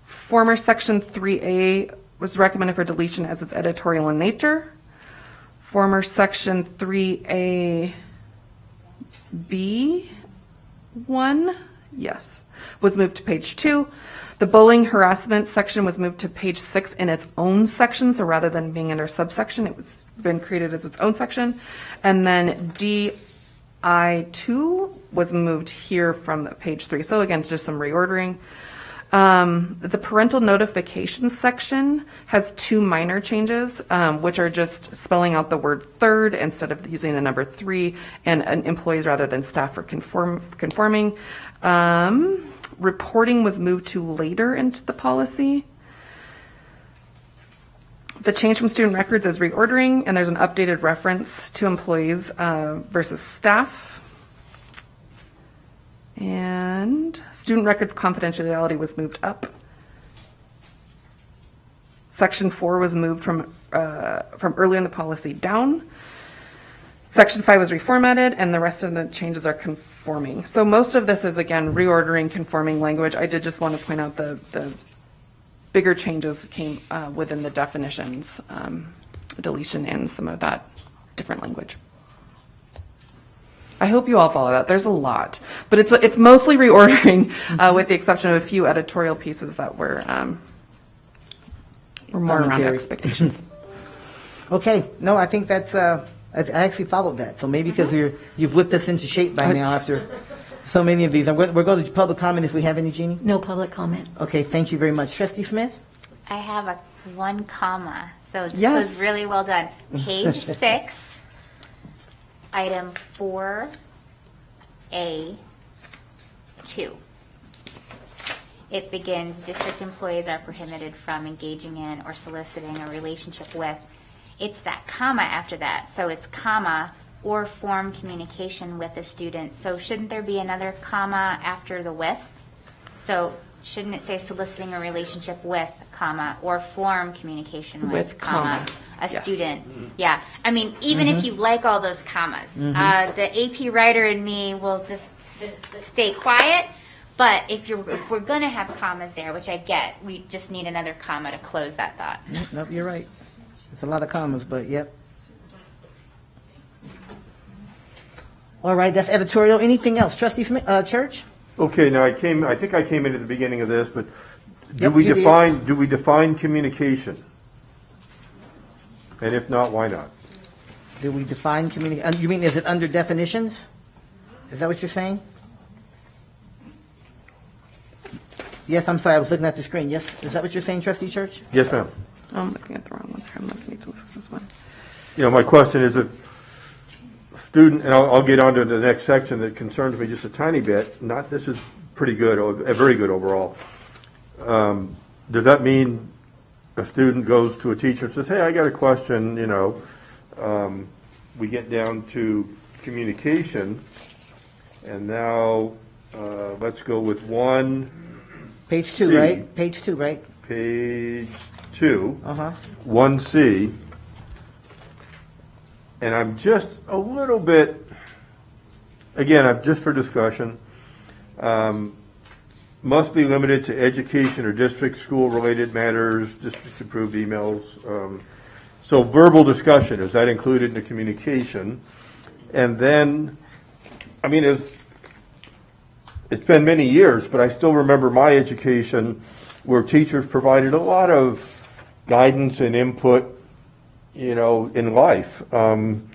Former section 3A was recommended for deletion as it's editorial in nature. Former section 3A B1, yes, was moved to page 2. The bullying harassment section was moved to page 6 in its own section, so rather than being under subsection, it was been created as its own section. And then DI2 was moved here from the page 3. So again, just some reordering. The parental notification section has 2 minor changes, which are just spelling out the word third instead of using the number 3, and employees rather than staff for conforming. Reporting was moved to later into the policy. The change from student records is reordering, and there's an updated reference to employees versus staff. And student records confidentiality was moved up. Section 4 was moved from earlier in the policy down. Section 5 was reformatted, and the rest of the changes are conforming. So most of this is, again, reordering, conforming language. I did just want to point out the bigger changes came within the definitions, deletion, and some of that different language. I hope you all follow that. There's a lot, but it's mostly reordering, with the exception of a few editorial pieces that were more around expectations. Okay, no, I think that's, I actually followed that. So maybe because you've whipped us into shape by now after So many of these. We're going to public comment if we have any, Jeannie. No public comment. Okay, thank you very much. Trustee Smith? I have one comma, so this Yes. was really well done. Page 6, item 4A2. It begins, district employees are prohibited from engaging in or soliciting a relationship with. It's that comma after that, so it's comma or form communication with a student. So shouldn't there be another comma after the with? So shouldn't it say soliciting a relationship with, comma, or form communication with, comma, a student? Yeah. I mean, even if you like all those commas, the AP writer in me will just stay quiet. But if we're going to have commas there, which I get, we just need another comma to close that thought. Nope, you're right. It's a lot of commas, but yep. All right, that's editorial. Anything else? Trustee Smith, Church? Okay, now I think I came in at the beginning of this, but do Yep, we you did. define communication? And if not, why not? Do we define communication? You mean, is it under definitions? Is that what you're saying? Yes, I'm sorry, I was looking at the screen. Yes, is that what you're saying, Trustee Church? Yes, ma'am. Oh, I'm looking at the wrong one. I'm looking at this one. You know, my question is, if student, and I'll get on to the next section that concerns me just a tiny bit. This is pretty good, very good overall. Does that mean a student goes to a teacher and says, hey, I got a question, we get down to communication, and now let's go with Page 2, C. right? Page 2, right? Page 2, Uh-huh. 1C. And I'm just a little bit, again, I'm just for discussion, must be limited to education or district school-related matters, district-approved emails. So verbal discussion, is that included in the communication? And then, I mean, it's been many years, but I still remember my education where teachers provided a lot of guidance and input in life. And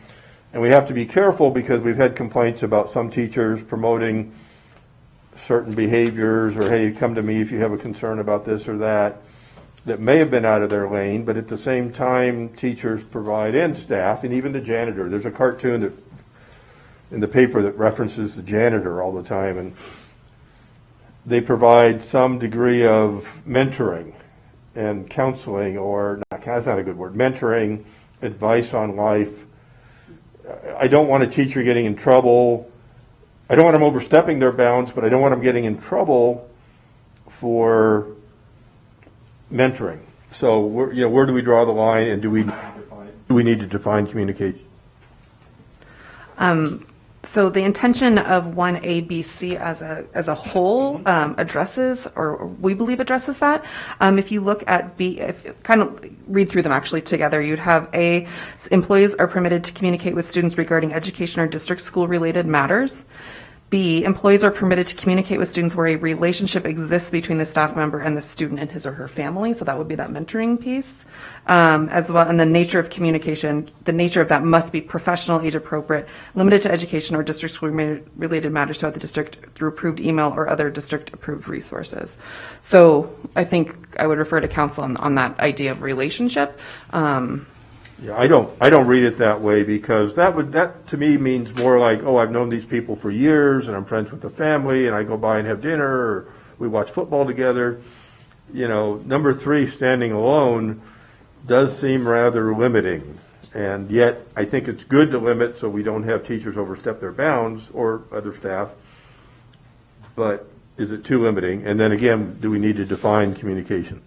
we have to be careful because we've had complaints about some teachers promoting certain behaviors or, hey, come to me if you have a concern about this or that may have been out of their lane, but at the same time, teachers provide, and staff, and even the janitor. There's a cartoon in the paper that references the janitor all the time, and they provide some degree of mentoring and counseling, or that's not a good word, mentoring, advice on life. I don't want a teacher getting in trouble. I don't want them overstepping their bounds, but I don't want them getting in trouble for mentoring. So where do we draw the line, and do we need to define communication? So the intention of 1ABC as a whole addresses, or we believe addresses that. If you look at B, kind of read through them actually together, you'd have A, employees are permitted to communicate with students regarding education or district school related matters. B, employees are permitted to communicate with students where a relationship exists between the staff member and the student and his or her family. So that would be that mentoring piece as well. And the nature of communication, the nature of that must be professional, age appropriate, limited to education or district school related matters throughout the district through approved email or other district approved resources. So I think I would refer to council on that idea of relationship. Yeah, I don't read it that way, because that to me means more like, oh, I've known these people for years and I'm friends with the family and I go by and have dinner or we watch football together. Number 3, standing alone, does seem rather limiting, and yet I think it's good to limit so we don't have teachers overstep their bounds or other staff. But is it too limiting? And then again, do we need to define communication?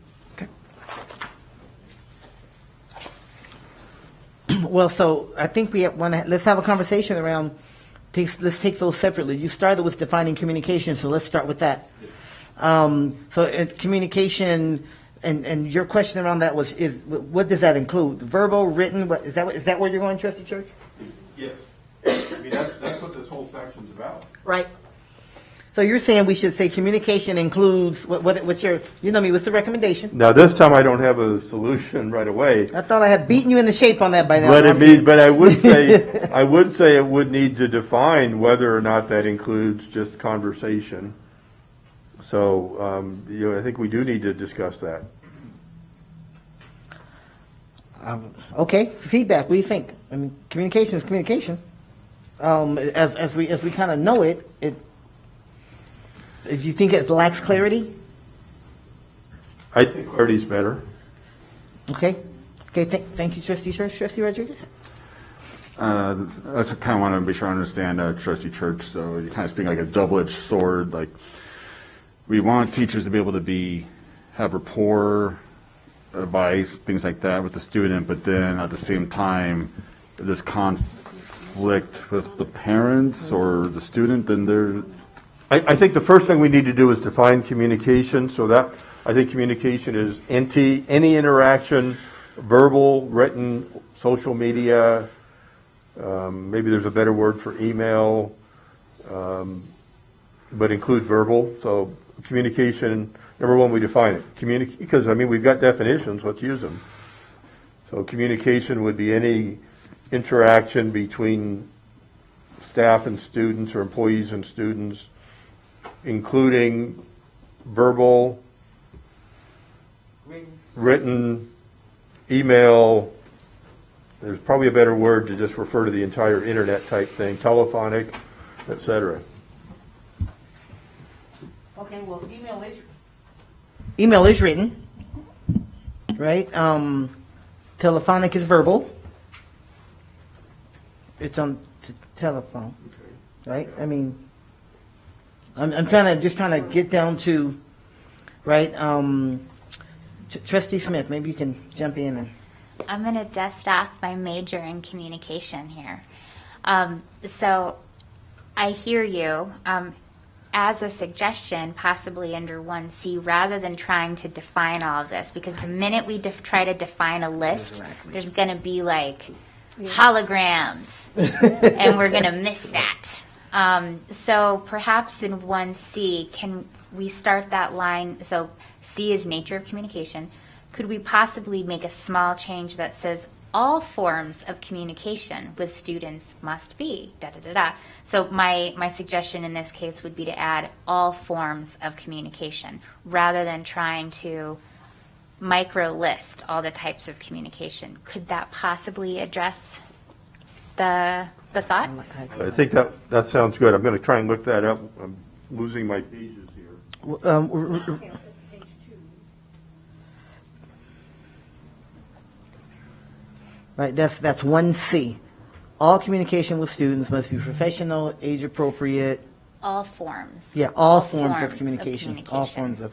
Well, so I think let's have a conversation around, let's take those separately. You started with defining communication, so let's start with that. Communication, and your question around that is what does that include? Verbal, written, is that where you're going, Trustee Church? Yes. I mean, that's what this whole section's about. Right. So you're saying we should say communication includes, what's your, you know me, what's the recommendation? Now, this time I don't have a solution right away. I thought I had beaten you into shape on that by now. But I would say, I would say it would need to define whether or not that includes just conversation. So, I think we do need to discuss that. Okay, feedback, what do you think? I mean, communication is communication. As we kind of know it, do you think it lacks clarity? I think clarity's better. Okay. Okay, thank you, Trustee Church. Trustee Rodriguez? I just kind of want to be sure I understand Trustee Church. So you kind of speak like a double-edged sword. Like, we want teachers to be able to have rapport, advice, things like that with the student, but then at the same time, if there's conflict with the parents or the student, then they're... I think the first thing we need to do is define communication, so that, I think communication is any interaction, verbal, written, social media, maybe there's a better word for email, but include verbal. So communication, number one, we define it. Because, I mean, we've got definitions, let's use them. So communication would be any interaction between staff and students or employees and students, including verbal, written, email. There's probably a better word to just refer to the entire internet type thing, telephonic, etc. Okay, well, email is written, right? Telephonic is verbal. It's on telephone, right? I mean, I'm trying to get down to, right? Trustee Smith, maybe you can jump in. And I'm going to dust off my major in communication here. So I hear you. As a suggestion, possibly under 1C, rather than trying to define all of this, because the minute we try to define a list, there's going to be like holograms, and we're going to miss that. So perhaps in 1C, can we start that line? So C is nature of communication. Could we possibly make a small change that says all forms of communication with students must be da-da-da-da? So my suggestion in this case would be to add all forms of communication rather than trying to micro list all the types of communication. Could that possibly address the thought? I think that sounds good. I'm going to try and look that up. I'm losing my pages here. Right, that's 1C. All communication with students must be professional, age appropriate. All forms. Yeah, all forms of communication. All forms of.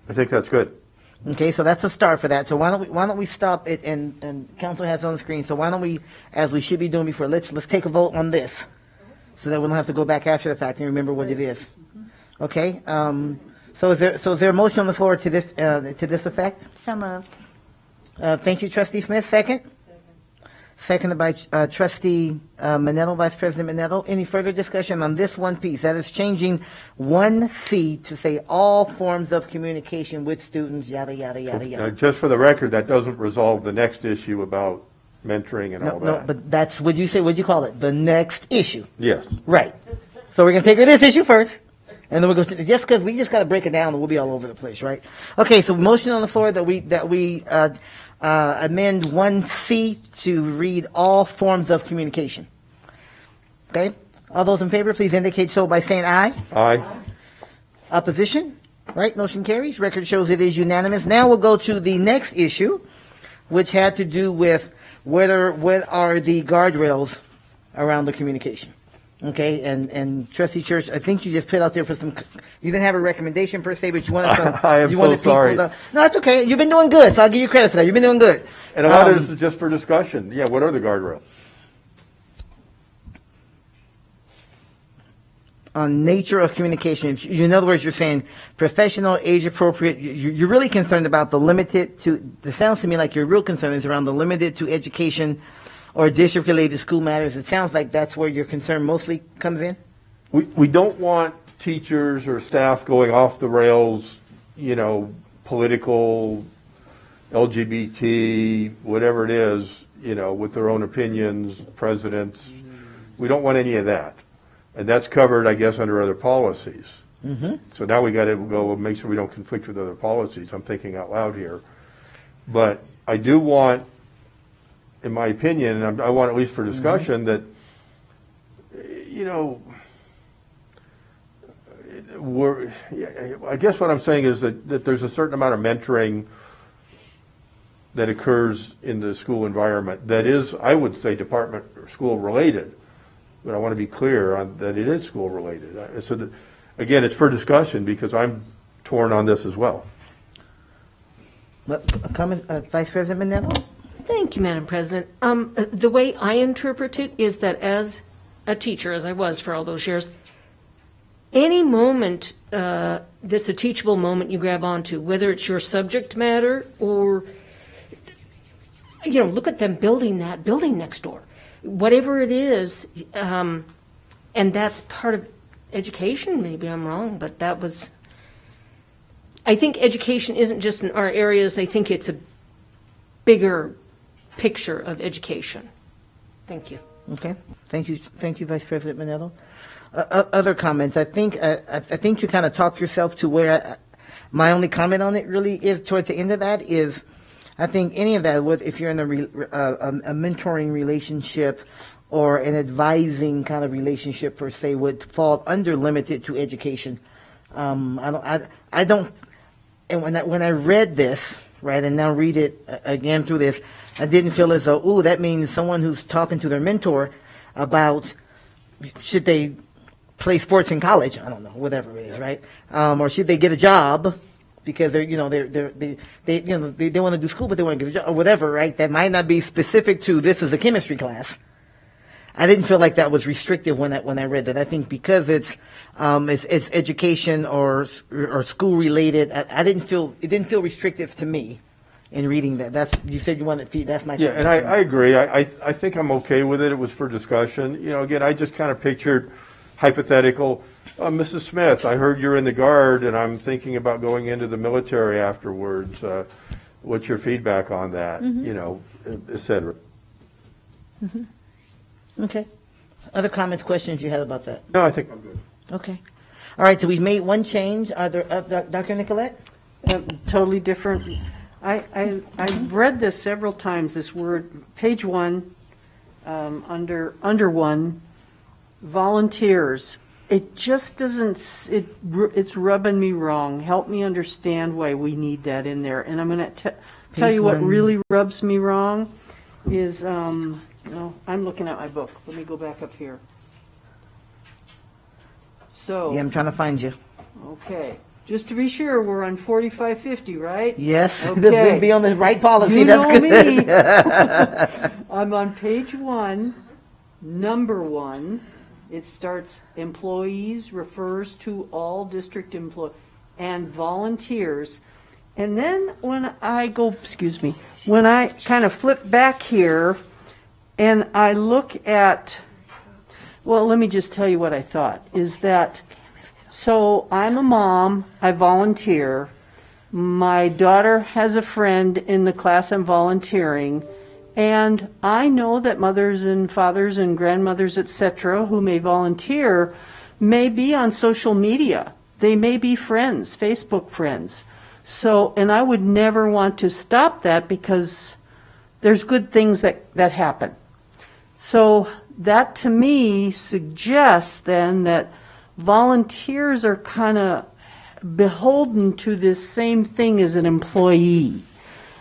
I think that's good. Okay, so that's a start for that. So why don't we stop it, and council has it on the screen. So why don't we, as we should be doing before, let's take a vote on this, so that we don't have to go back after the fact and remember what it is. Okay. So is there a motion on the floor to this effect? So moved. Thank you, Trustee Smith. Second? Seconded by Trustee Minetto, Vice President Minetto. Any further discussion on this one piece? That is changing 1C to say all forms of communication with students, yada, yada, yada, yada. Just for the record, that doesn't resolve the next issue about mentoring and all that. No, but that's, what'd you call it? The next issue. Yes. Right. So we're going to take this issue first. And then we're going to, just because we just got to break it down and we'll be all over the place, right? Okay, so motion on the floor that we amend 1C to read all forms of communication. Okay? All those in favor, please indicate so by saying aye. Aye. Opposition? Right, motion carries. Record shows it is unanimous. Now we'll go to the next issue, which had to do with what are the guardrails around the communication. Okay, and Trustee Church, I think you just put out there for some, you didn't have a recommendation per se, but you wanted some. I am you so wanted sorry. No, it's okay. You've been doing good, so I'll give you credit for that. You've been doing good. And a lot of this is just for discussion. Yeah, what are the guardrails? On nature of communication. In other words, you're saying professional, age appropriate. You're really concerned about the limited to, it sounds to me like your real concern is around the limited to education or district-related school matters. It sounds like that's where your concern mostly comes in? We don't want teachers or staff going off the rails, political, LGBT, whatever it is, with their own opinions, presidents. We don't want any of that. And that's covered, I guess, under other policies. Mm-hmm. So now we got to go make sure we don't conflict with other policies. I'm thinking out loud here. But I do want, in my opinion, and I want at least for discussion, that, I guess what I'm saying is that there's a certain amount of mentoring that occurs in the school environment that is, I would say, department or school related. But I want to be clear on that it is school related. So that, again, it's for discussion because I'm torn on this as well. Comment, Vice President Manello? Thank you, Madam President. The way I interpret it is that as a teacher, as I was for all those years, any moment that's a teachable moment you grab onto, whether it's your subject matter or, look at them building that building next door. Whatever it is, and that's part of education. Maybe I'm wrong, but I think education isn't just in our areas. I think it's a bigger picture of education. Thank you. Okay. Thank you, Vice President Manello. Other comments? I think you kind of talked yourself to where my only comment on it really is towards the end of that is, I think any of that, if you're in a mentoring relationship or an advising kind of relationship per se, would fall under limited to education. I don't. And when I read this, right, and now read it again through this, I didn't feel as though, that means someone who's talking to their mentor about should they play sports in college? I don't know, whatever it is, right? Or should they get a job because they want to do school, but they want to get a job or whatever, right? That might not be specific to this is a chemistry class. I didn't feel like that was restrictive when I read that. I think because it's education or school related, it didn't feel restrictive to me in reading that. You said you wanted to, that's my yeah, and I agree. I think I'm okay with it. It was for discussion. Again, I just kind of pictured hypothetical. Mrs. Smith, I heard you're in the Guard, and I'm thinking about going into the military afterwards. What's your feedback on that? Mm-hmm. Et cetera. Mm-hmm. Okay. Other comments, questions you had about that? No, I think I'm good. Okay. All right, so we've made one change. Are there, Dr. Nicolette? Totally different. I've read this several times, this word, page 1, under 1, volunteers. It just doesn't, it's rubbing me wrong. Help me understand why we need that in there. And I'm going to tell you what really rubs me wrong is, I'm looking at my book. Let me go back up here. So. Yeah, I'm trying to find you. Okay. Just to be sure, we're on 4550, right? Yes. Okay. This would be on the right policy. You That's know good. Me. I'm on page 1, number 1. It starts, employees refers to all district employees and volunteers. And then when I kind of flip back here and I look at, well, let me just tell you what I thought, is that, so I'm a mom, I volunteer, my daughter has a friend in the class I'm volunteering, and I know that mothers and fathers and grandmothers, etc., who may volunteer, may be on social media. They may be friends, Facebook friends. So, and I would never want to stop that because there's good things that happen. So that to me suggests then that volunteers are kind of beholden to this same thing as an employee.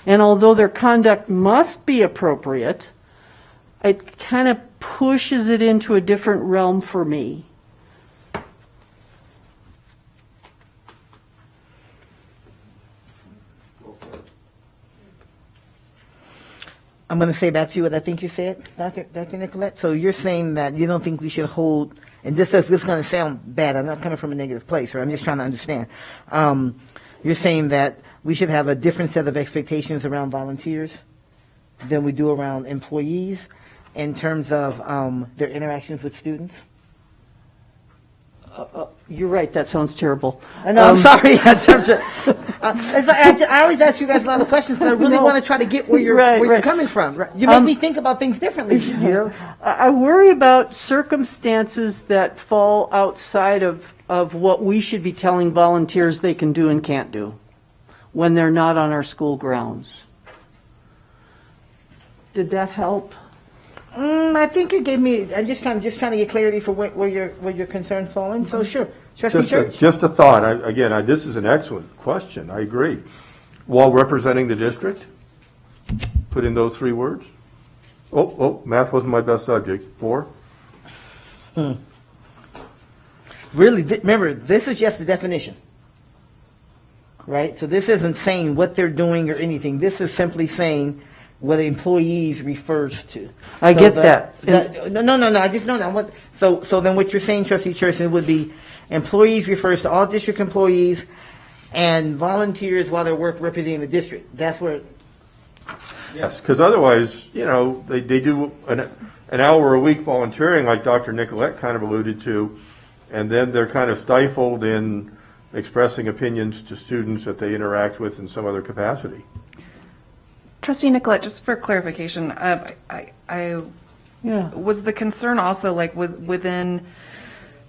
And although their conduct must be appropriate, it kind of pushes it into a different realm for me. I'm going to say back to you what I think you said, Dr. Nicolette. So you're saying that you don't think we should hold, and this is going to sound bad. I'm not coming from a negative place, right? I'm just trying to understand. You're saying that we should have a different set of expectations around volunteers than we do around employees in terms of their interactions with students? You're right, that sounds terrible. I know, I'm sorry. I always ask you guys a lot of questions because I really want to try to get where you're coming from. Right? You make me think about things differently. You know? I worry about circumstances that fall outside of what we should be telling volunteers they can do and can't do when they're not on our school grounds. Did that help? I think it gave me. I'm just trying to get clarity for where your concerns fall in. So sure, Trustee Church. Just a thought. This is an excellent question. I agree. While representing the district, put in those 3 words. Math wasn't my best subject. 4. Really, remember, this is just the definition, right? So this isn't saying what they're doing or anything. This is simply saying what employees refers to. I get that. No. I just know that. So then what you're saying, Trustee Churchman, would be employees refers to all district employees and volunteers while they work representing the district. That's where. Yes, because otherwise, they do an hour a week volunteering, like Dr. Nicolette kind of alluded to, and then they're kind of stifled in expressing opinions to students that they interact with in some other capacity. Trustee Nicolette, just for clarification, was the concern also like within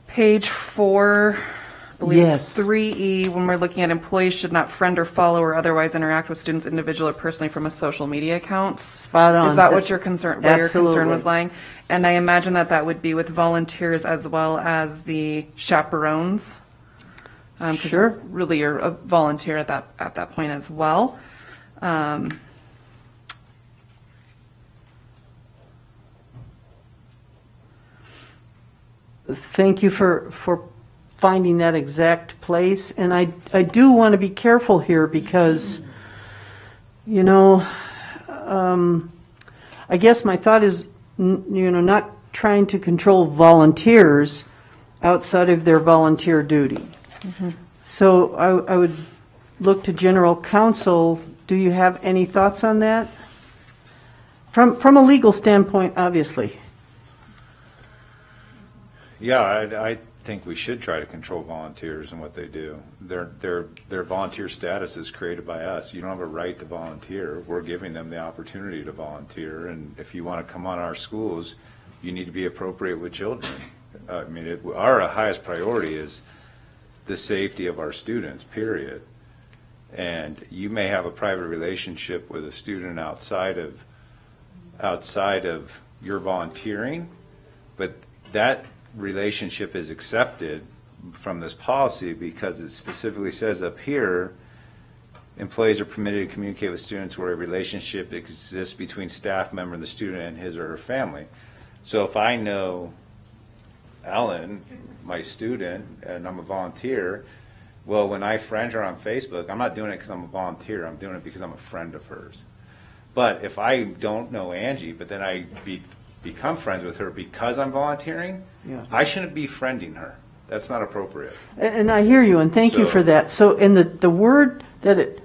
page 4, I believe it's 3E, when we're looking at employees should not friend or follow or otherwise interact with students individually or personally from a social media accounts? Spot on. Is that what your concern was lying? And I imagine that would be with volunteers as well as the chaperones. Sure. Really, you're a volunteer at that point as well. Thank you for finding that exact place. And I do want to be careful here because, I guess my thought is, not trying to control volunteers outside of their volunteer duty. Mm-hmm. So I would look to General Counsel. Do you have any thoughts on that? From a legal standpoint, obviously. Yeah, I think we should try to control volunteers and what they do. Their volunteer status is created by us. You don't have a right to volunteer. We're giving them the opportunity to volunteer, and if you want to come on our schools, you need to be appropriate with children. Our highest priority is the safety of our students, period. And you may have a private relationship with a student outside of your volunteering, but that relationship is accepted from this policy because it specifically says up here, employees are permitted to communicate with students where a relationship exists between staff member and the student and his or her family. So if I know Ellen, my student, and I'm a volunteer, well, when I friend her on Facebook, I'm not doing it because I'm a volunteer. I'm doing it because I'm a friend of hers. But if I don't know Angie, but then I become friends with her because I'm volunteering, I shouldn't be friending her. That's not appropriate. And I hear you, and thank you for that. So in the word that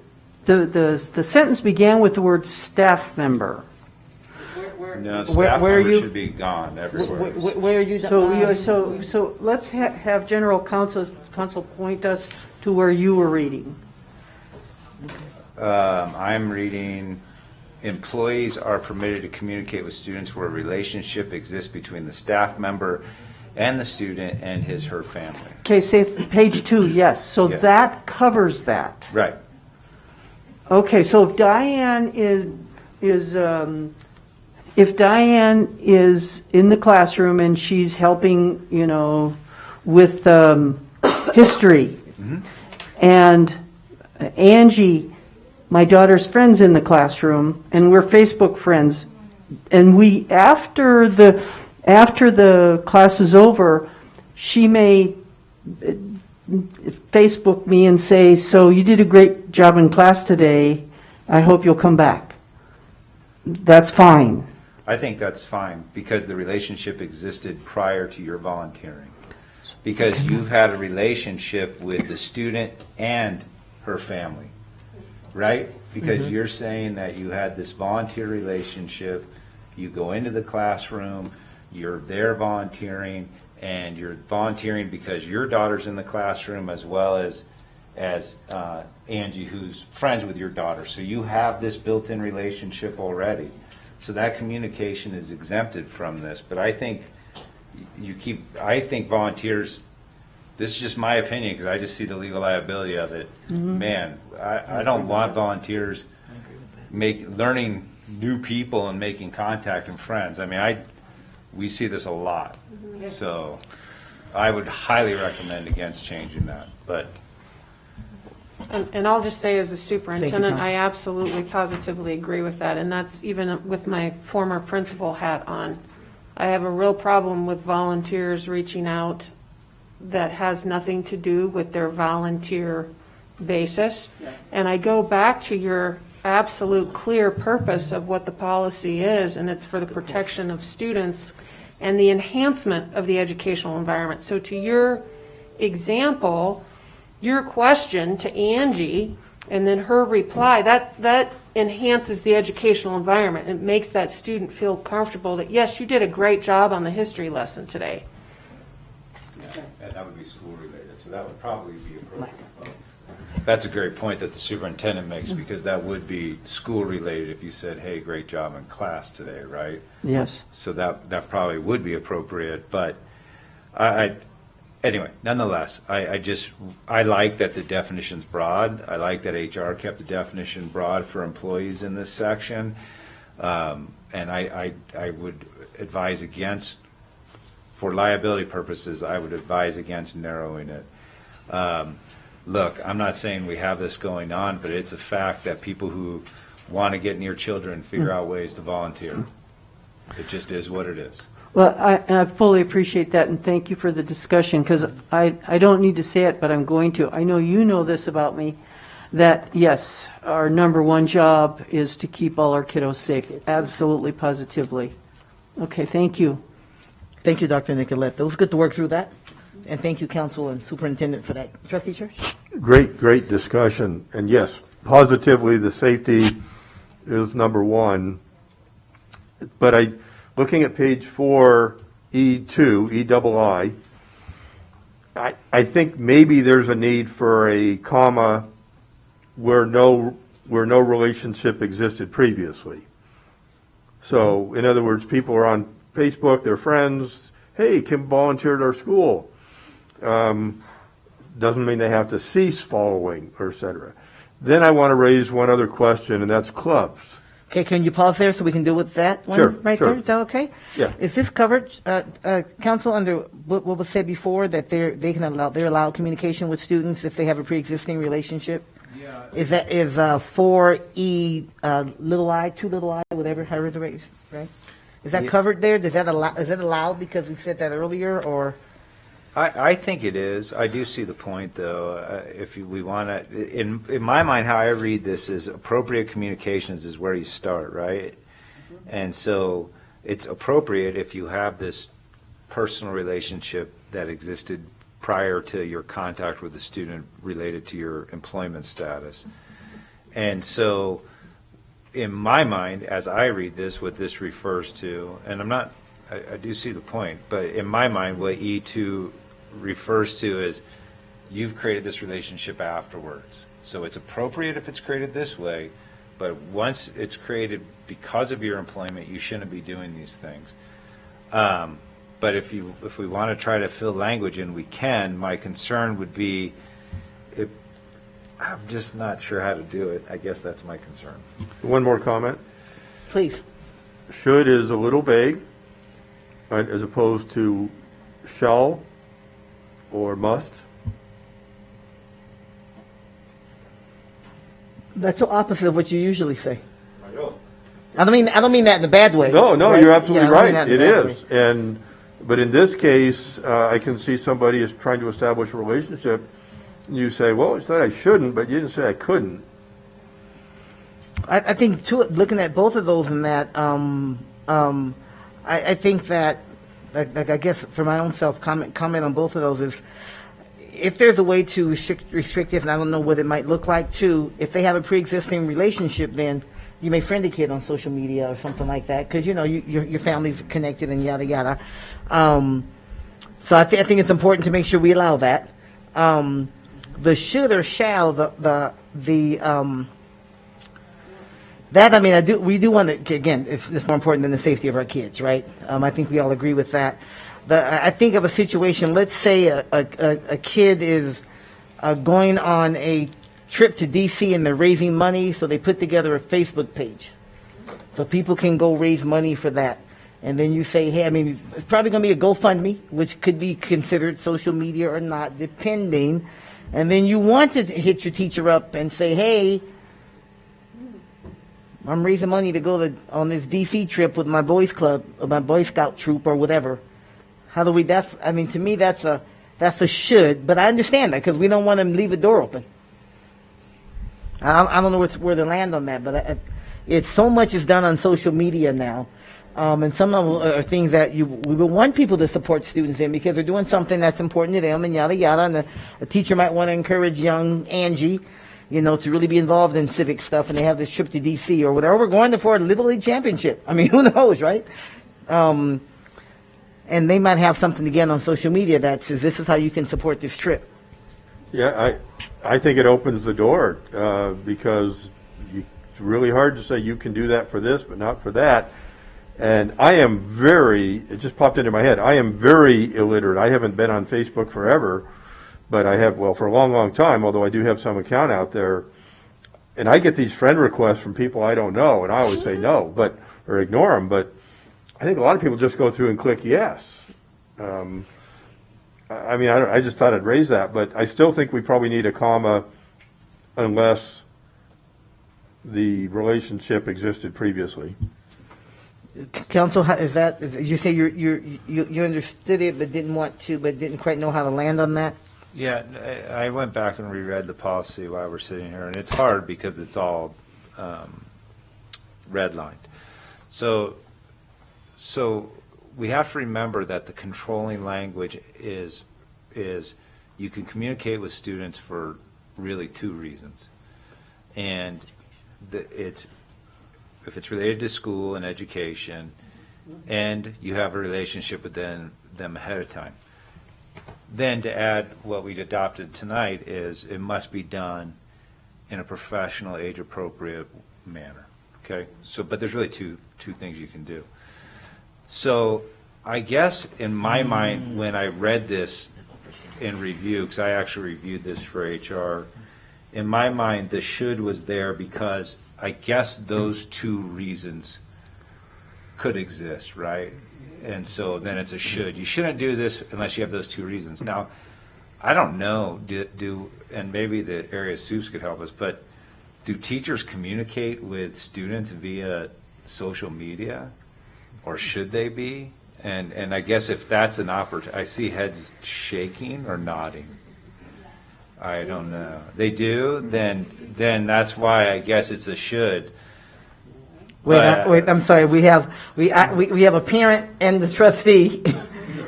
the sentence began with the word staff member. No, staff member should be gone everywhere. Where are you? So let's have General Counsel point us to where you were reading. I'm reading, employees are permitted to communicate with students where a relationship exists between the staff member and the student and his/her family. Okay, say page 2, yes. So that covers that. Right. Okay, so if Diane is in the classroom and she's helping, with history, mm-hmm. and Angie, my daughter's friend's in the classroom, and we're Facebook friends, and we after the class is over, she may Facebook me and say, "So you did a great job in class today. I hope you'll come back." That's fine. I think that's fine because the relationship existed prior to your volunteering. Because you've had a relationship with the student and her family, right? Because mm-hmm. you're saying that you had this volunteer relationship, you go into the classroom, you're there volunteering, and you're volunteering because your daughter's in the classroom as well as Angie, who's friends with your daughter. So you have this built-in relationship already. So that communication is exempted from this. But I think volunteers, this is just my opinion because I just see the legal liability of it. Man, I don't want volunteers learning new people and making contact and friends. I mean, we see this a lot. So I would highly recommend against changing that. But And I'll just say, as the superintendent, Council. I absolutely positively agree with that, and that's even with my former principal hat on. I have a real problem with volunteers reaching out that has nothing to do with their volunteer basis. And I go back to your absolute clear purpose of what the policy is, and it's for the protection of students and the enhancement of the educational environment. So to your example, your question to Angie and then her reply, that enhances the educational environment. It makes that student feel comfortable that, yes, you did a great job on the history lesson today. and that would be school related, so that would probably be appropriate. That's a great point that the superintendent makes, because that would be school related if you said, hey, great job in class today, right? Yes. So that probably would be appropriate, but anyway, nonetheless, I like that the definition's broad. I like that HR kept the definition broad for employees in this section. And I would advise against, for liability purposes, I would advise against narrowing it. Look, I'm not saying we have this going on, but it's a fact that people who want to get near children figure out ways to volunteer. It just is what it is. Well, I fully appreciate that, and thank you for the discussion, because I don't need to say it, but I'm going to. I know you know this about me, that, yes, our number one job is to keep all our kiddos safe. Absolutely, positively. Okay, thank you. Thank you, Dr. Nicolette. It was good to work through that. And thank you, Council and Superintendent, for that. Trustee Church? Great discussion. And yes, positively, the safety is number one. But looking at page 4, E2, I think maybe there's a need for a comma where no relationship existed previously. So, in other words, people are on Facebook, they're friends. Hey, Kim volunteered at our school. Doesn't mean they have to cease following, or et cetera. Then I want to raise one other question, and that's clubs. Okay, can you pause there so we can deal with that one Sure, right sure. there? Is that okay? Yeah. Is this covered, Council, under what was said before, that they're allowed communication with students if they have a pre-existing relationship? Yeah. Is 4E little I, 2 little I, whatever, however the raise, right? Is that covered there? Is that allowed because we've said that earlier, or? I think it is. I do see the point, though. If we want to, in my mind, how I read this is appropriate communications is where you start, right? And so it's appropriate if you have this personal relationship that existed prior to your contact with the student related to your employment status. And so in my mind, as I read this, what this refers to, and I do see the point, but in my mind, what E2 refers to is you've created this relationship afterwards. So it's appropriate if it's created this way, but once it's created because of your employment, you shouldn't be doing these things. But if we want to try to fill language in, we can. My concern would be, I'm just not sure how to do it. I guess that's my concern. One more comment. Please. Should is a little vague, right, as opposed to shall or must. That's the opposite of what you usually say. I know. I don't mean that in a bad way. No, right? you're absolutely Yeah, I don't mean right. that in It a bad is. way. But in this case, I can see somebody is trying to establish a relationship, and you say, well, you said I shouldn't, but you didn't say I couldn't. I think, too, looking at both of those in that, I think that, like I guess for my own self, comment on both of those is, if there's a way to restrict this, and I don't know what it might look like, too, if they have a pre-existing relationship, then you may friend a kid on social media or something like that, because, your family's connected and yada, yada. So I think it's important to make sure we allow that. The should or shall, that, I mean, we do want to, again, it's more important than the safety of our kids, right? I think we all agree with that. I think of a situation, let's say a kid is going on a trip to DC and they're raising money, so they put together a Facebook page. So people can go raise money for that. And then you say, hey, I mean, it's probably going to be a GoFundMe, which could be considered social media or not, depending. And then you want to hit your teacher up and say, hey, I'm raising money to go on this DC trip with my boys club or my Boy Scout troop or whatever. How do we, I mean, to me, that's a should, but I understand that because we don't want to leave the door open. I don't know where to land on that, but it's so much is done on social media now. And some of them are things that we would want people to support students in because they're doing something that's important to them and yada, yada. And a teacher might want to encourage young Angie, to really be involved in civic stuff, and they have this trip to D.C. or whatever. We're going for a Little League championship. I mean, who knows, right? And they might have something again on social media that says this is how you can support this trip. Yeah, I think it opens the door because it's really hard to say you can do that for this, but not for that. And it just popped into my head, I am very illiterate. I haven't been on Facebook forever, but I have, for a long, long time, although I do have some account out there. And I get these friend requests from people I don't know, and I always say no, or ignore them. But I think a lot of people just go through and click yes. I just thought I'd raise that, but I still think we probably need a comma unless the relationship existed previously. Counsel, you say you understood it but didn't quite know how to land on that? Yeah, I went back and reread the policy while we're sitting here, and it's hard because it's all redlined. So we have to remember that the controlling language is you can communicate with students for really two reasons, and if it's related to school and education, and you have a relationship with them ahead of time. Then to add what we adopted tonight is it must be done in a professional, age-appropriate manner. Okay. But there's really two things you can do. So I guess in my mind, when I read this in review, because I actually reviewed this for HR, in my mind the should was there because I guess those two reasons could exist, right? And so then it's a should. You shouldn't do this unless you have those two reasons. Now, I don't know, and maybe the area soups could help us, but do teachers communicate with students via social media? Or should they be? And I guess if that's an opportunity, I see heads shaking or nodding. I don't know. They do? Then that's why I guess it's a should. Wait, I'm sorry. We have a parent and the trustee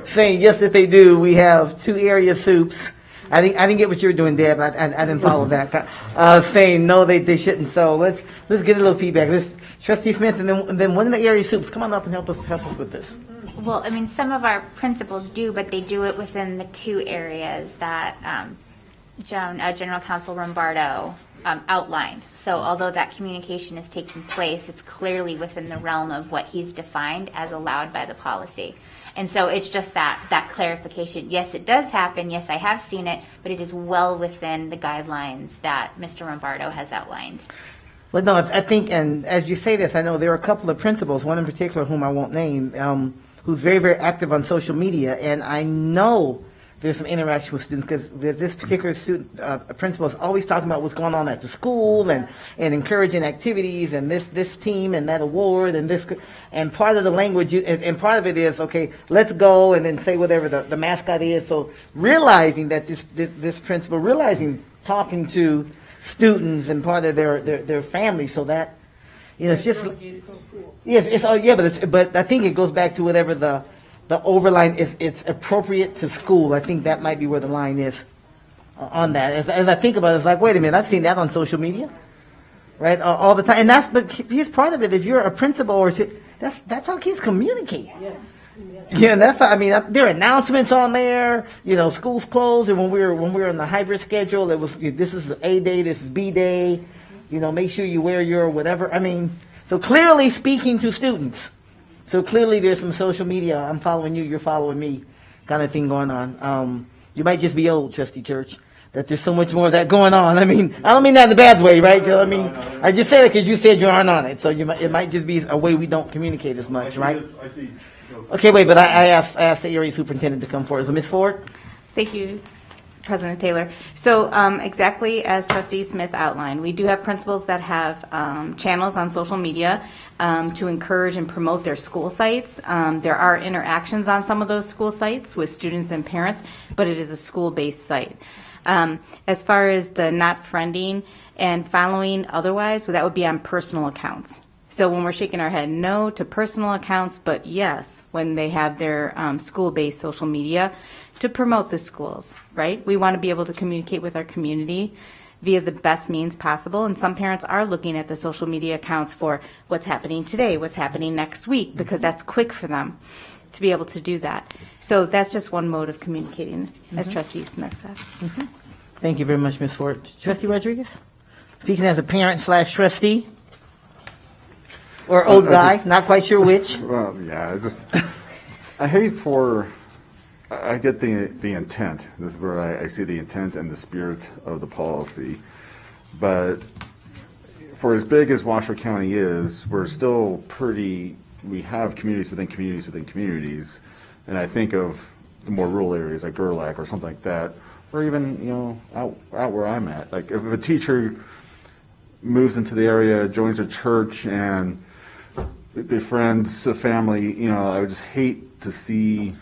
saying yes, if they do. We have two area soups. I didn't get what you were doing, Deb. I didn't follow that. Saying no, they shouldn't. So let's get a little feedback. Trustee Smith, and then one of the area soups. Come on up and help us with this. Well, I mean, some of our principals do, but they do it within the two areas that General Counsel Rombardo outlined. So although that communication is taking place, it's clearly within the realm of what he's defined as allowed by the policy. And so it's just that clarification. Yes, it does happen. Yes, I have seen it, but it is well within the guidelines that Mr. Rombardo has outlined. Well, no, I think, and as you say this, I know there are a couple of principals, one in particular whom I won't name, who's very, very active on social media, and I know there's some interaction with students because this particular student principal is always talking about what's going on at the school and encouraging activities and this team and that award and this, and part of the language and part of it is, okay, let's go and then say whatever the mascot is. So realizing that this principal, talking to students and part of their family, so that it's just but I think it goes back to whatever the overline is. It's appropriate to school. I think that might be where the line is on that. As I think about it, it's like, wait a minute, I've seen that on social media, right, all the time. And but here's part of it. If you're a principal that's how kids communicate. Yes. Yeah, and that's, I mean, there are announcements on there, schools closed, and when we were in the hybrid schedule, it was, this is A day, this is B day, make sure you wear your whatever. I mean, so clearly speaking to students. So clearly there's some social media, I'm following you, you're following me, kind of thing going on. You might just be old, Trustee Church, that there's so much more of that going on. I mean, I don't mean that in a bad way, right, Joe? I mean, I just say that because you said you aren't on it, so it might just be a way we don't communicate as much, right? I see. Okay, wait, but I asked the area superintendent to come forward. So Ms. Ford? Thank you, President Taylor. So exactly as Trustee Smith outlined, we do have principals that have channels on social media to encourage and promote their school sites. There are interactions on some of those school sites with students and parents, but it is a school-based site. As far as the not friending and following otherwise, well, that would be on personal accounts. So when we're shaking our head no to personal accounts, but yes, when they have their school-based social media to promote the schools, right? We want to be able to communicate with our community via the best means possible. And some parents are looking at the social media accounts for what's happening today, what's happening next week, because that's quick for them to be able to do that. So that's just one mode of communicating, as Trustee Smith said. Thank you very much, Ms. Ford. Trustee Rodriguez? Speaking as a parent/trustee? Or old guy, not quite sure which. Well, yeah, I get the intent. This is where I see the intent and the spirit of the policy. But for as big as Washoe County is, we're still we have communities within communities within communities. And I think of the more rural areas like Gerlach or something like that, or even, out where I'm at. Like if a teacher moves into the area, joins a church, and befriends a family, I would just hate to see,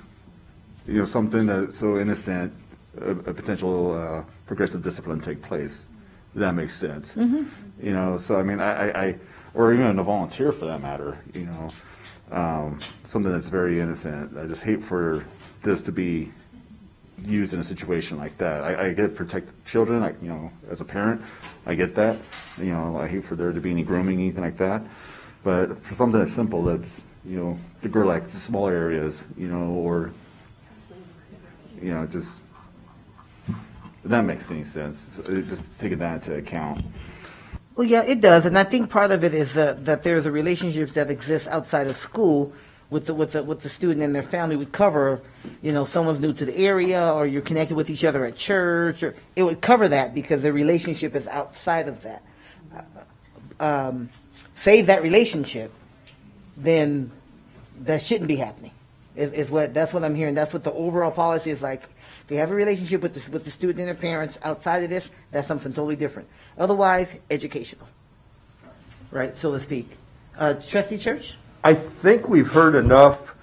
something that's so innocent, a potential progressive discipline take place. If that makes sense. So I mean, I or even a volunteer for that matter, something that's very innocent. I just hate for this to be used in a situation like that. I get protect children, as a parent, I get that. I hate for there to be any grooming, anything like that. But for something as simple that's, the Gerlach, the smaller areas, or, just, if that makes any sense. Just taking that into account. Well, yeah, it does. And I think part of it is that there's a relationship that exists outside of school with the student and their family would cover, someone's new to the area or you're connected with each other at church, or it would cover that because the relationship is outside of that. Save that relationship, then that shouldn't be happening. That's what I'm hearing. That's what the overall policy is like. If you have a relationship with the student and their parents outside of this, that's something totally different. Otherwise, educational, right, so to speak. Trustee Church? I think we've heard enough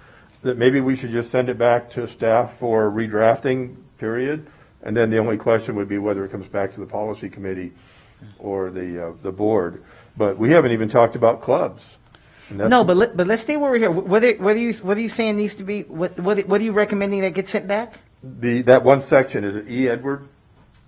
that maybe we should just send it back to staff for redrafting, period. And then the only question would be whether it comes back to the policy committee or the board. But we haven't even talked about clubs. No, but let's stay where we're here. What are you saying needs to be? What are you recommending that gets sent back? That one section, is it E. Edward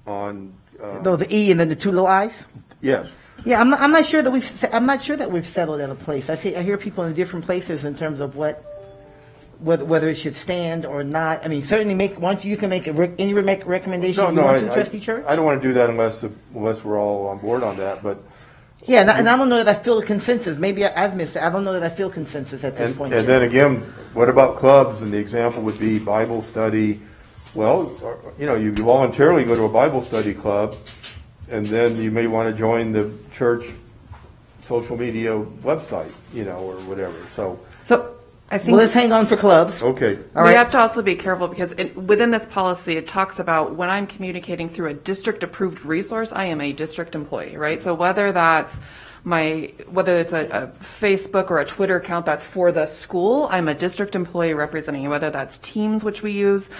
on? No, the E and then the two little I's. Yes. Yeah, I'm not sure that we've settled at a place. I hear people in different places in terms of whether it should stand or not. I mean, certainly you can make any recommendation you want to, Trustee Church. I don't want to do that unless we're all on board on that, but. Yeah, and I don't know that I feel a consensus. Maybe I've missed it. I don't know that I feel consensus at this point. And then again, what about clubs? And the example would be Bible study. Well, you voluntarily go to a Bible study club, and then you may want to join the church social media website, or whatever. So I think let's hang on for clubs. Okay. All right. We have to also be careful because within this policy, it talks about when I'm communicating through a district-approved resource, I am a district employee, right? So whether it's a Facebook or a Twitter account that's for the school, I'm a district employee representing, whether that's Teams, which we use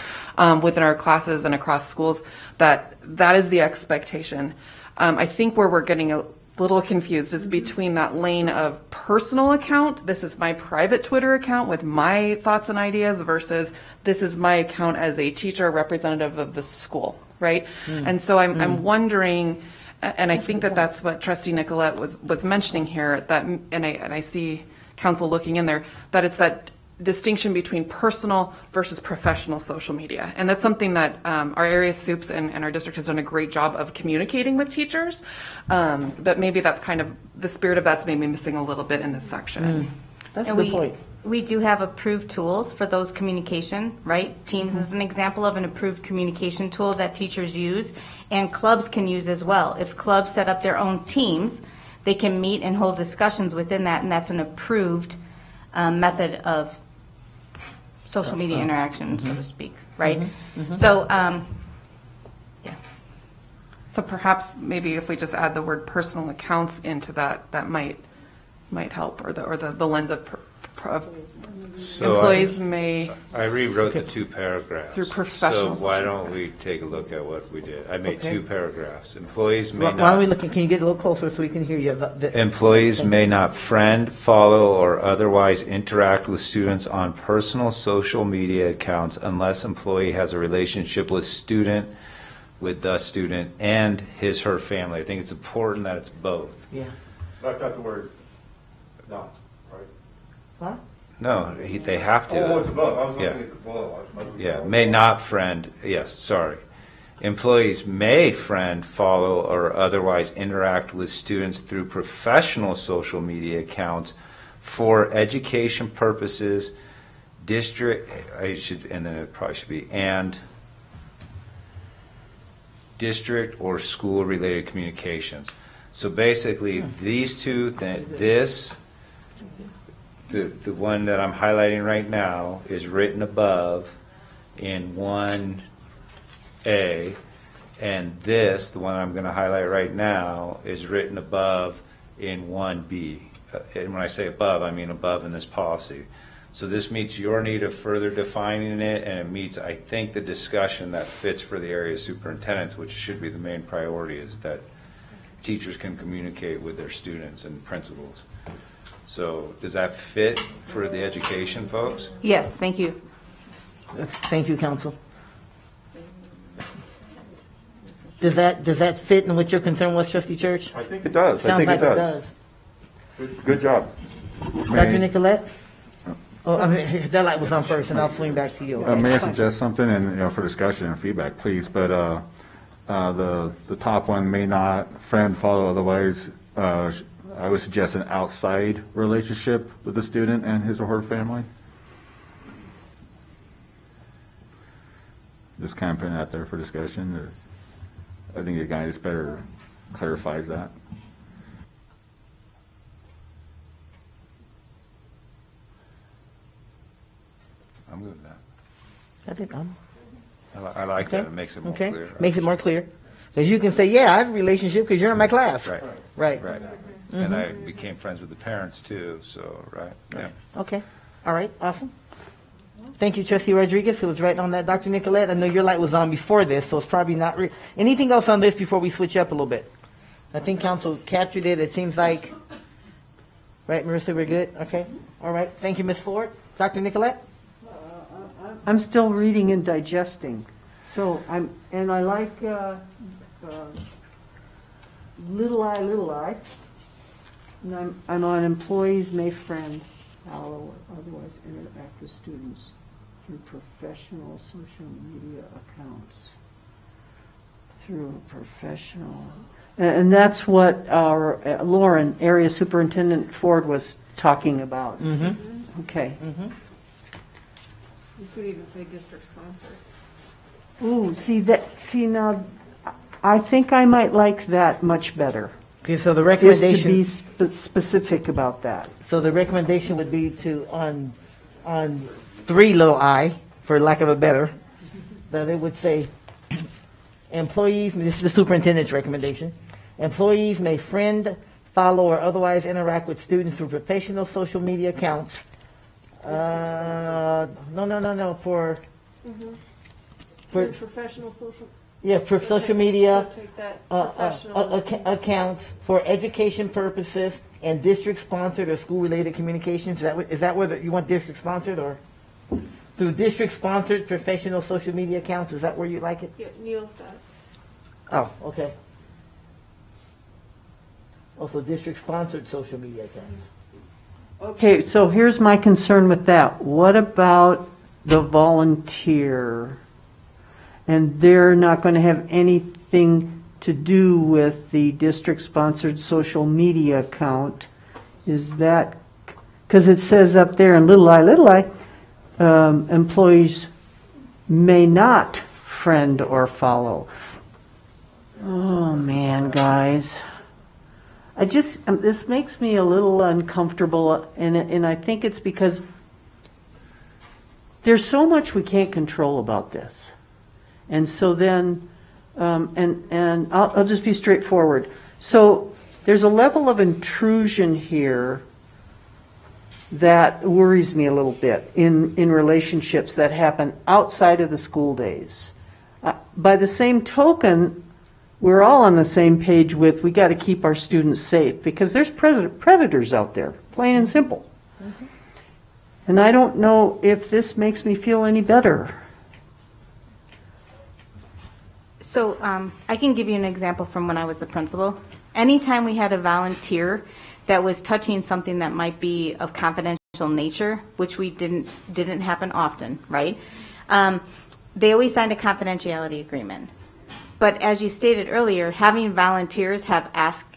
within our classes and across schools, that is the expectation. I think where we're getting a little confused is between that lane of personal account, this is my private Twitter account with my thoughts and ideas, versus this is my account as a teacher representative of the school, right? And so I'm wondering, and I think that's what Trustee Nicolette was mentioning here, that and I see council looking in there, that it's that distinction between personal versus professional social media. And that's something that our area soups and our district has done a great job of communicating with teachers. But maybe that's kind of, the spirit of that's maybe missing a little bit in this section. That's a And good point. we do have approved tools for those communication, right? Teams is an example of an approved communication tool that teachers use, and clubs can use as well. If clubs set up their own teams, they can meet and hold discussions within that, and that's an approved method of social media interaction, so to speak, right? So, yeah. So perhaps maybe if we just add the word personal accounts into that, that might help, or the lens of So employees may. I rewrote the two paragraphs. Through professional So why social don't we take a look at what we did? I made two paragraphs. Employees may Why don't we not, look, can you get a little closer so we can hear you? employees may not friend, follow, or otherwise interact with students on personal social media accounts unless employee has a relationship with the student and his/her family. I think it's important that it's both. Yeah. I've got the word not, right? What? No, they have to. Oh, it's above. I was Yeah. looking at the below. Yeah, may not friend, yes, sorry. Employees may friend, follow, or otherwise interact with students through professional social media accounts for education purposes, and then it probably should be, and district or school-related communications. So basically, these two, the one that I'm highlighting right now is written above in 1A, and this, the one I'm going to highlight right now, is written above in 1B. And when I say above, I mean above in this policy. So this meets your need of further defining it, and it meets, I think, the discussion that fits for the area superintendents, which should be the main priority, is that teachers can communicate with their students and principals. So does that fit for the education folks? Yes, thank you. Thank you, counsel. Does that fit in what your concern was, Trustee Church? I think it does. I Sounds think like it does. Good job. Dr. Nicolette? Oh, I mean, that light was on first, and I'll swing back to you. Okay. May I suggest something, and for discussion and feedback, please? But the top one, may not friend, follow, otherwise. I would suggest an outside relationship with the student and his or her family. Just kind of putting it out there for discussion. I think the guidance better clarifies that. I'm good with that. I think I like that. It makes it more okay. clear. Makes it more clear. Because you can say, yeah, I have a relationship because you're in my class. Right. Right. Right. And I became friends with the parents too, so, right, yeah. Okay. All right. Awesome. Thank you, Trustee Rodriguez, who was right on that. Dr. Nicolette, I know your light was on before this, so it's probably not anything else on this before we switch up a little bit? I think council captured it. It seems like, right, Marissa, we're good? Okay. All right. Thank you, Ms. Ford. Dr. Nicolette? I'm still reading and digesting. So I like little I. And I'm on employees may friend, follow, or otherwise interact with students through professional social media accounts. And that's what our Lauren, Area Superintendent Ford, was talking about. Mm-hmm. Okay. Mm-hmm. You could even say district sponsored. Ooh, see now, I think I might like that much better. Okay, so the Is recommendation. to be specific about that. So the recommendation would be to, on 3 little I, for lack of a better, that it would say, employees, this is the superintendent's recommendation, employees may friend, follow, or otherwise interact with students through professional social media accounts. For Professional social. yeah, for social media So take that professional. accounts for education purposes and district-sponsored or school-related communications. Is that where you want district-sponsored, or through district-sponsored professional social media accounts? Is that where you like it? Yeah, Neil's got it. Oh, okay. Also, district-sponsored social media accounts. Okay, so here's my concern with that. What about the volunteer? And they're not going to have anything to do with the district-sponsored social media account. Is that, because it says up there in little I, employees may not friend or follow. Oh, man, guys. This makes me a little uncomfortable, and I think it's because there's so much we can't control about this. And so then, and I'll just be straightforward. So there's a level of intrusion here that worries me a little bit in relationships that happen outside of the school days. By the same token, we're all on the same page with we got to keep our students safe because there's predators out there, plain and simple. Mm-hmm. And I don't know if this makes me feel any better. So I can give you an example from when I was the principal. Anytime we had a volunteer that was touching something that might be of confidential nature, which we didn't happen often, right? They always signed a confidentiality agreement. But as you stated earlier, having volunteers have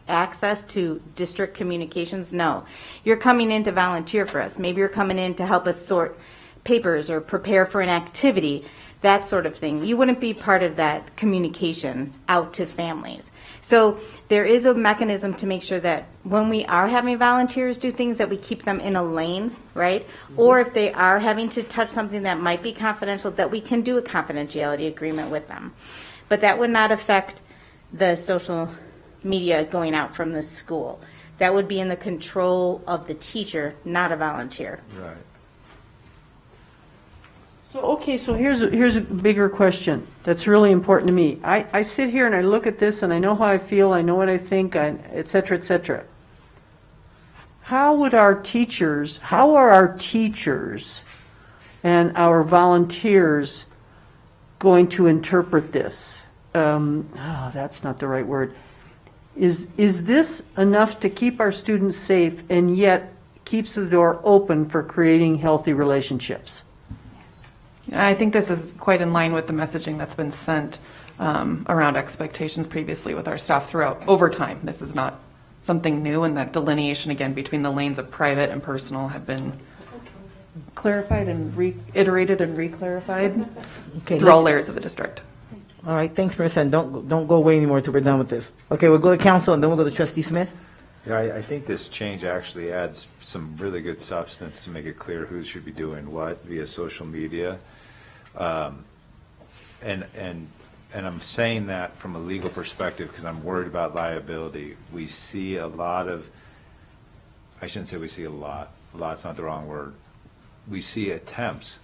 access to district communications, no. You're coming in to volunteer for us. Maybe you're coming in to help us sort papers or prepare for an activity, that sort of thing. You wouldn't be part of that communication out to families. So there is a mechanism to make sure that when we are having volunteers do things, that we keep them in a lane, right? Mm-hmm. Or if they are having to touch something that might be confidential, that we can do a confidentiality agreement with them. But that would not affect the social media going out from the school. That would be in the control of the teacher, not a volunteer. Right. So here's a bigger question that's really important to me. I sit here and I look at this and I know how I feel, I know what I think, et cetera, et cetera. How are our teachers and our volunteers going to interpret this? That's not the right word. Is this enough to keep our students safe and yet keeps the door open for creating healthy relationships? I think this is quite in line with the messaging that's been sent around expectations previously with our staff throughout over time. This is not something new, and that delineation again between the lanes of private and personal have been clarified and reiterated and reclarified through all layers of the district. All right, thanks, Marissa. And don't go away anymore until we're done with this. Okay, we'll go to council and then we'll go to Trustee Smith. Yeah, I think this change actually adds some really good substance to make it clear who should be doing what via social media. And I'm saying that from a legal perspective because I'm worried about liability. We see a lot of, I shouldn't say we see a lot's not the wrong word. We see attempts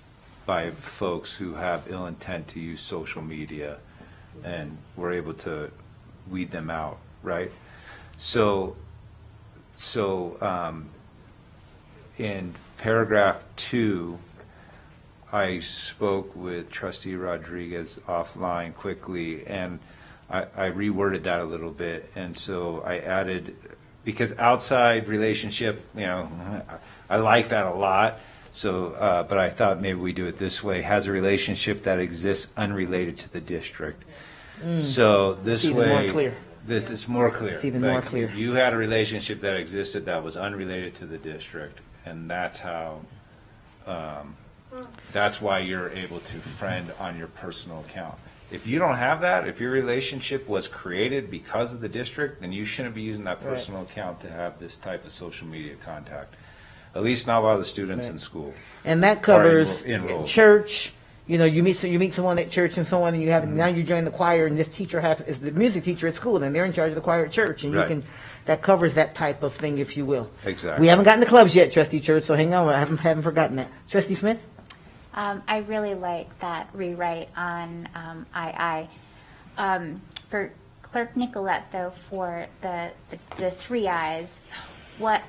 by folks who have ill intent to use social media, and we're able to weed them out, right? So in paragraph 2, I spoke with Trustee Rodriguez offline quickly, and I reworded that a little bit. And so I added, because outside relationship, I like that a lot. So, but I thought maybe we do it this way: has a relationship that exists unrelated to the district. So this way, more clear. This is more clear. It's even more clear. You had a relationship that existed that was unrelated to the district, and that's how. That's why you're able to friend on your personal account. If you don't have that, if your relationship was created because of the district, then you shouldn't be using that personal account to have this type of social media contact. At least not while the students in school. And that covers enrolled. Church. You meet someone at church and so on, and you have now you join the choir, and this teacher is the music teacher at school, and they're in charge of the choir at church, and that covers that type of thing, if you will. Exactly. We haven't gotten to clubs yet, Trustee Church, so hang on, I haven't forgotten that. Trustee Smith. I really like that rewrite on II. For Clerk Nicolette, though, for the 3 I's, what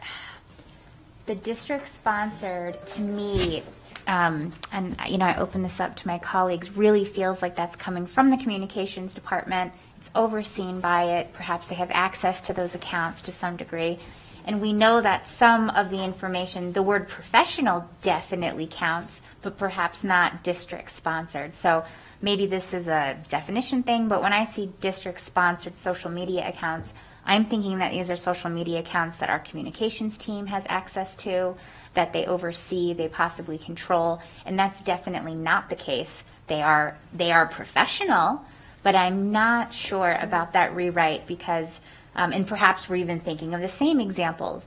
the district sponsored, to me, and I open this up to my colleagues, really feels like that's coming from the communications department. It's overseen by it. Perhaps they have access to those accounts to some degree. And we know that some of the information, the word professional definitely counts, but perhaps not district-sponsored. So maybe this is a definition thing, but when I see district-sponsored social media accounts, I'm thinking that these are social media accounts that our communications team has access to, that they oversee, they possibly control, and that's definitely not the case. They are professional, but I'm not sure about that rewrite because, and perhaps we're even thinking of the same example.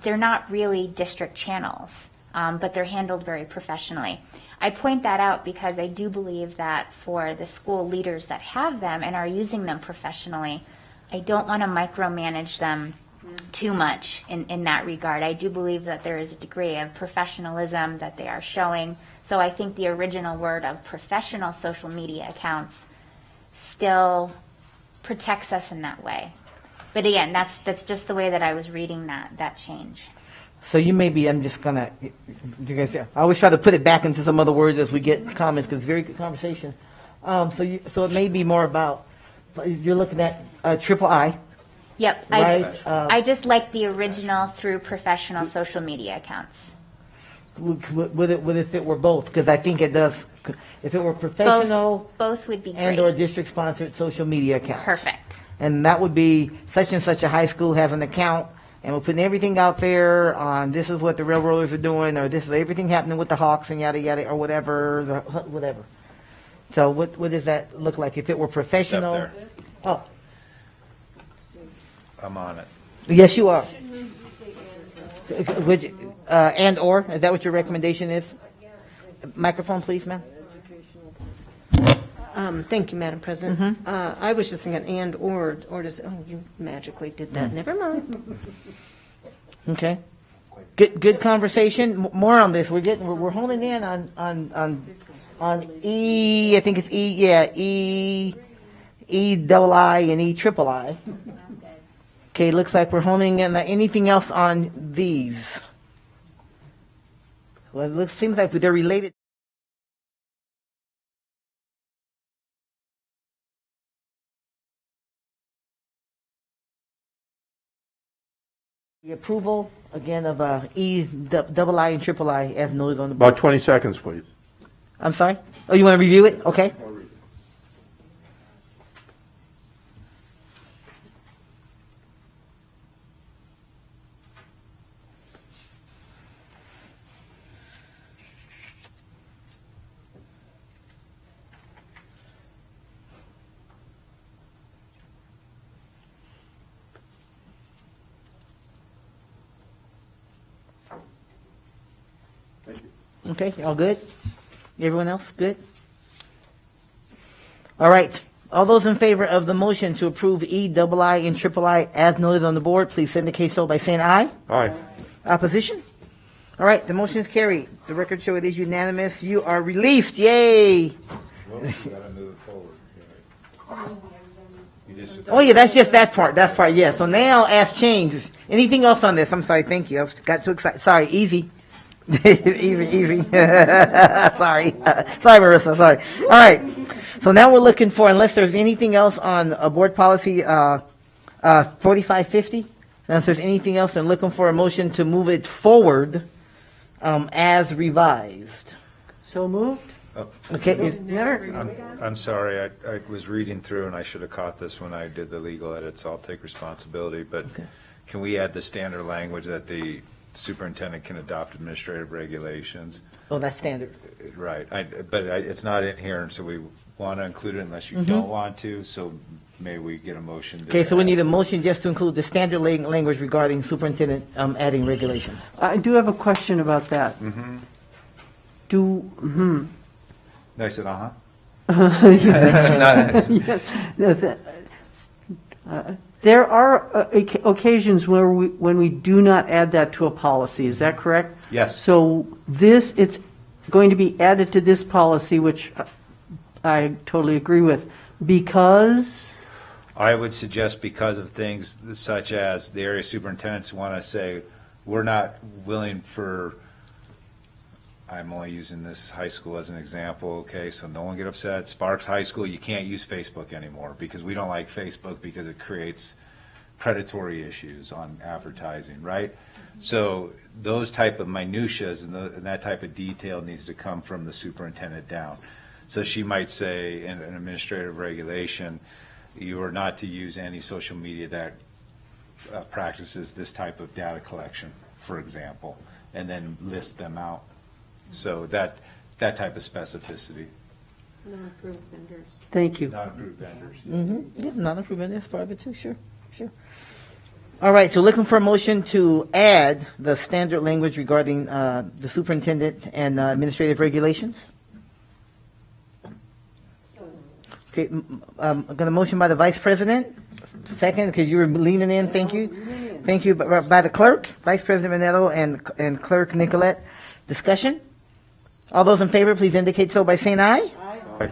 They're not really district channels, but they're handled very professionally. I point that out because I do believe that for the school leaders that have them and are using them professionally, I don't want to micromanage them too much in that regard. I do believe that there is a degree of professionalism that they are showing. So I think the original word of professional social media accounts still protects us in that way. But again, that's just the way that I was reading that change. So you may be, I'm just going to, I always try to put it back into some other words as we get comments because it's very good conversation. So it may be more about, you're looking at triple I. Yep. Right. I just like the original through professional social media accounts. Would it if it were both? Because I think it does. If it were professional Both would be great. and or district-sponsored social media accounts. Perfect. And that would be such and such a high school has an account, and we're putting everything out there on this is what the railroaders are doing, or this is everything happening with the Hawks and yada yada, or whatever, whatever. So what does that look like if it were professional? Up there. Oh, I'm on it. yes, you are. Which and or is that what your recommendation is? Microphone, please, ma'am. Thank you, Madam President. I was just thinking and or does, oh, you magically did that. Never mind. Okay. Good conversation. More on this. We're honing in on E. I think it's E. Yeah, E double I and E triple I. Okay, looks like we're honing in. Anything else on these? Well, it seems like they're related. The approval again of E double I and triple I as noted on the board. About 20 seconds, please. I'm sorry? Oh, you want to review it? Okay. Okay, all good? Everyone else good? All right. All those in favor of the motion to approve E double I and triple I as noted on the board, please indicate so by saying aye. Aye. Opposition? All right, the motion is carried. The record show it is unanimous. You are released. Yay! Oh yeah, that's just that part. That part, yeah. So now as changed. Anything else on this? I'm sorry, thank you. I got too excited. Sorry, easy. easy. Sorry. Sorry, Marissa, sorry. All right. So now we're looking for, unless there's anything else on board policy 4550, unless there's anything else, I'm looking for a motion to move it forward as revised. So moved? Okay. I'm sorry, I was reading through and I should have caught this when I did the legal edits. I'll take responsibility, but can we add the standard language that the superintendent can adopt administrative regulations? Oh, that's standard. Right, but it's not in here, and so we want to include it unless you don't want to, so may we get a motion to Okay, so we add- need a motion just to include the standard language regarding superintendent adding regulations. I do have a question about that. No, I said, There are occasions where when we do not add that to a policy, is that correct? Yes. So it's going to be added to this policy, which I totally agree with, because? I would suggest because of things such as the area superintendents want to say, we're not willing for, I'm only using this high school as an example, okay, so no one get upset. Sparks High School, you can't use Facebook anymore because we don't like Facebook because it creates predatory issues on advertising, right? So those type of minutiae and that type of detail needs to come from the superintendent down. So she might say in an administrative regulation, you are not to use any social media that practices this type of data collection, for example, and then list them out. So that type of specificity. Non-approved vendors. Thank you. Not approved vendors. Yeah, non-approved vendors, that's part of it too, sure. All right, so looking for a motion to add the standard language regarding the superintendent and administrative regulations. Okay, I got a motion by the vice president. Second, because you were leaning in, thank you. Thank you, by the clerk, Vice President Minetto and Clerk Nicolette. Discussion? All those in favor, please indicate so by saying aye. Aye.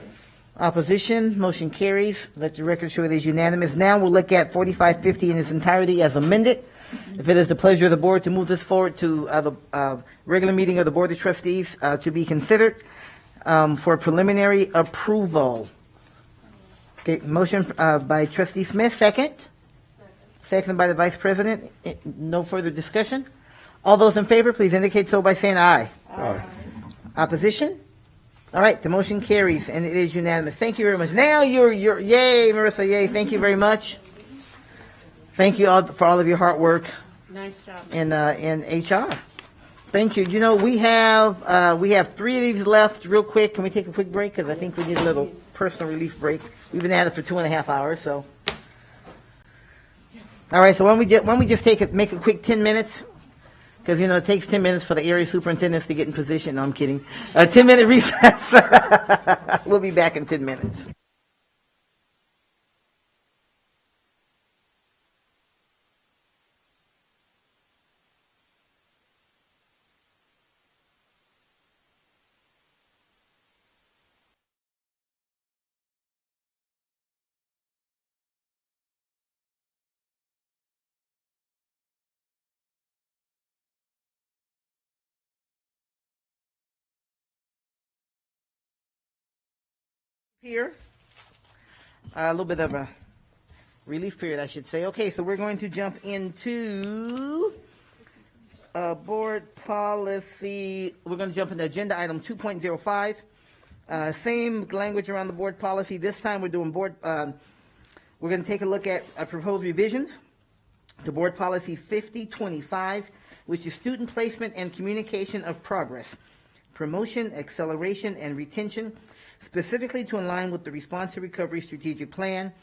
Opposition, motion carries. Let the record show it is unanimous. Now we'll look at 4550 in its entirety as amended. If it is the pleasure of the board to move this forward to the regular meeting of the Board of Trustees to be considered for preliminary approval. Okay, motion by Trustee Smith, second. Second by the Vice President. No further discussion. All those in favor, please indicate so by saying aye. Aye. Opposition? All right, the motion carries, and it is unanimous. Thank you very much. Now you're yay, Marissa, yay. Thank you very much. Thank you all for all of your hard work Nice job. in HR. Thank you. You know, we have 3 of these left. Real quick, can we take a quick break? Because I think we need a little personal relief break. We've been at it for 2.5 hours, so. All right, so why don't we just make a quick 10 minutes? Because, you know, it takes 10 minutes for the area superintendents to get in position. No, I'm kidding. 10-minute recess. We'll be back in 10 minutes. Here, a little bit of a relief period, I should say. Okay, so we're going to jump into board policy. We're going to jump into agenda item 2.05. Same language around the board policy. This time we're doing we're going to take a look at proposed revisions to board policy 5025, which is student placement and communication of progress, promotion, acceleration, and retention, specifically to align with the Response to Recovery Strategic Plan,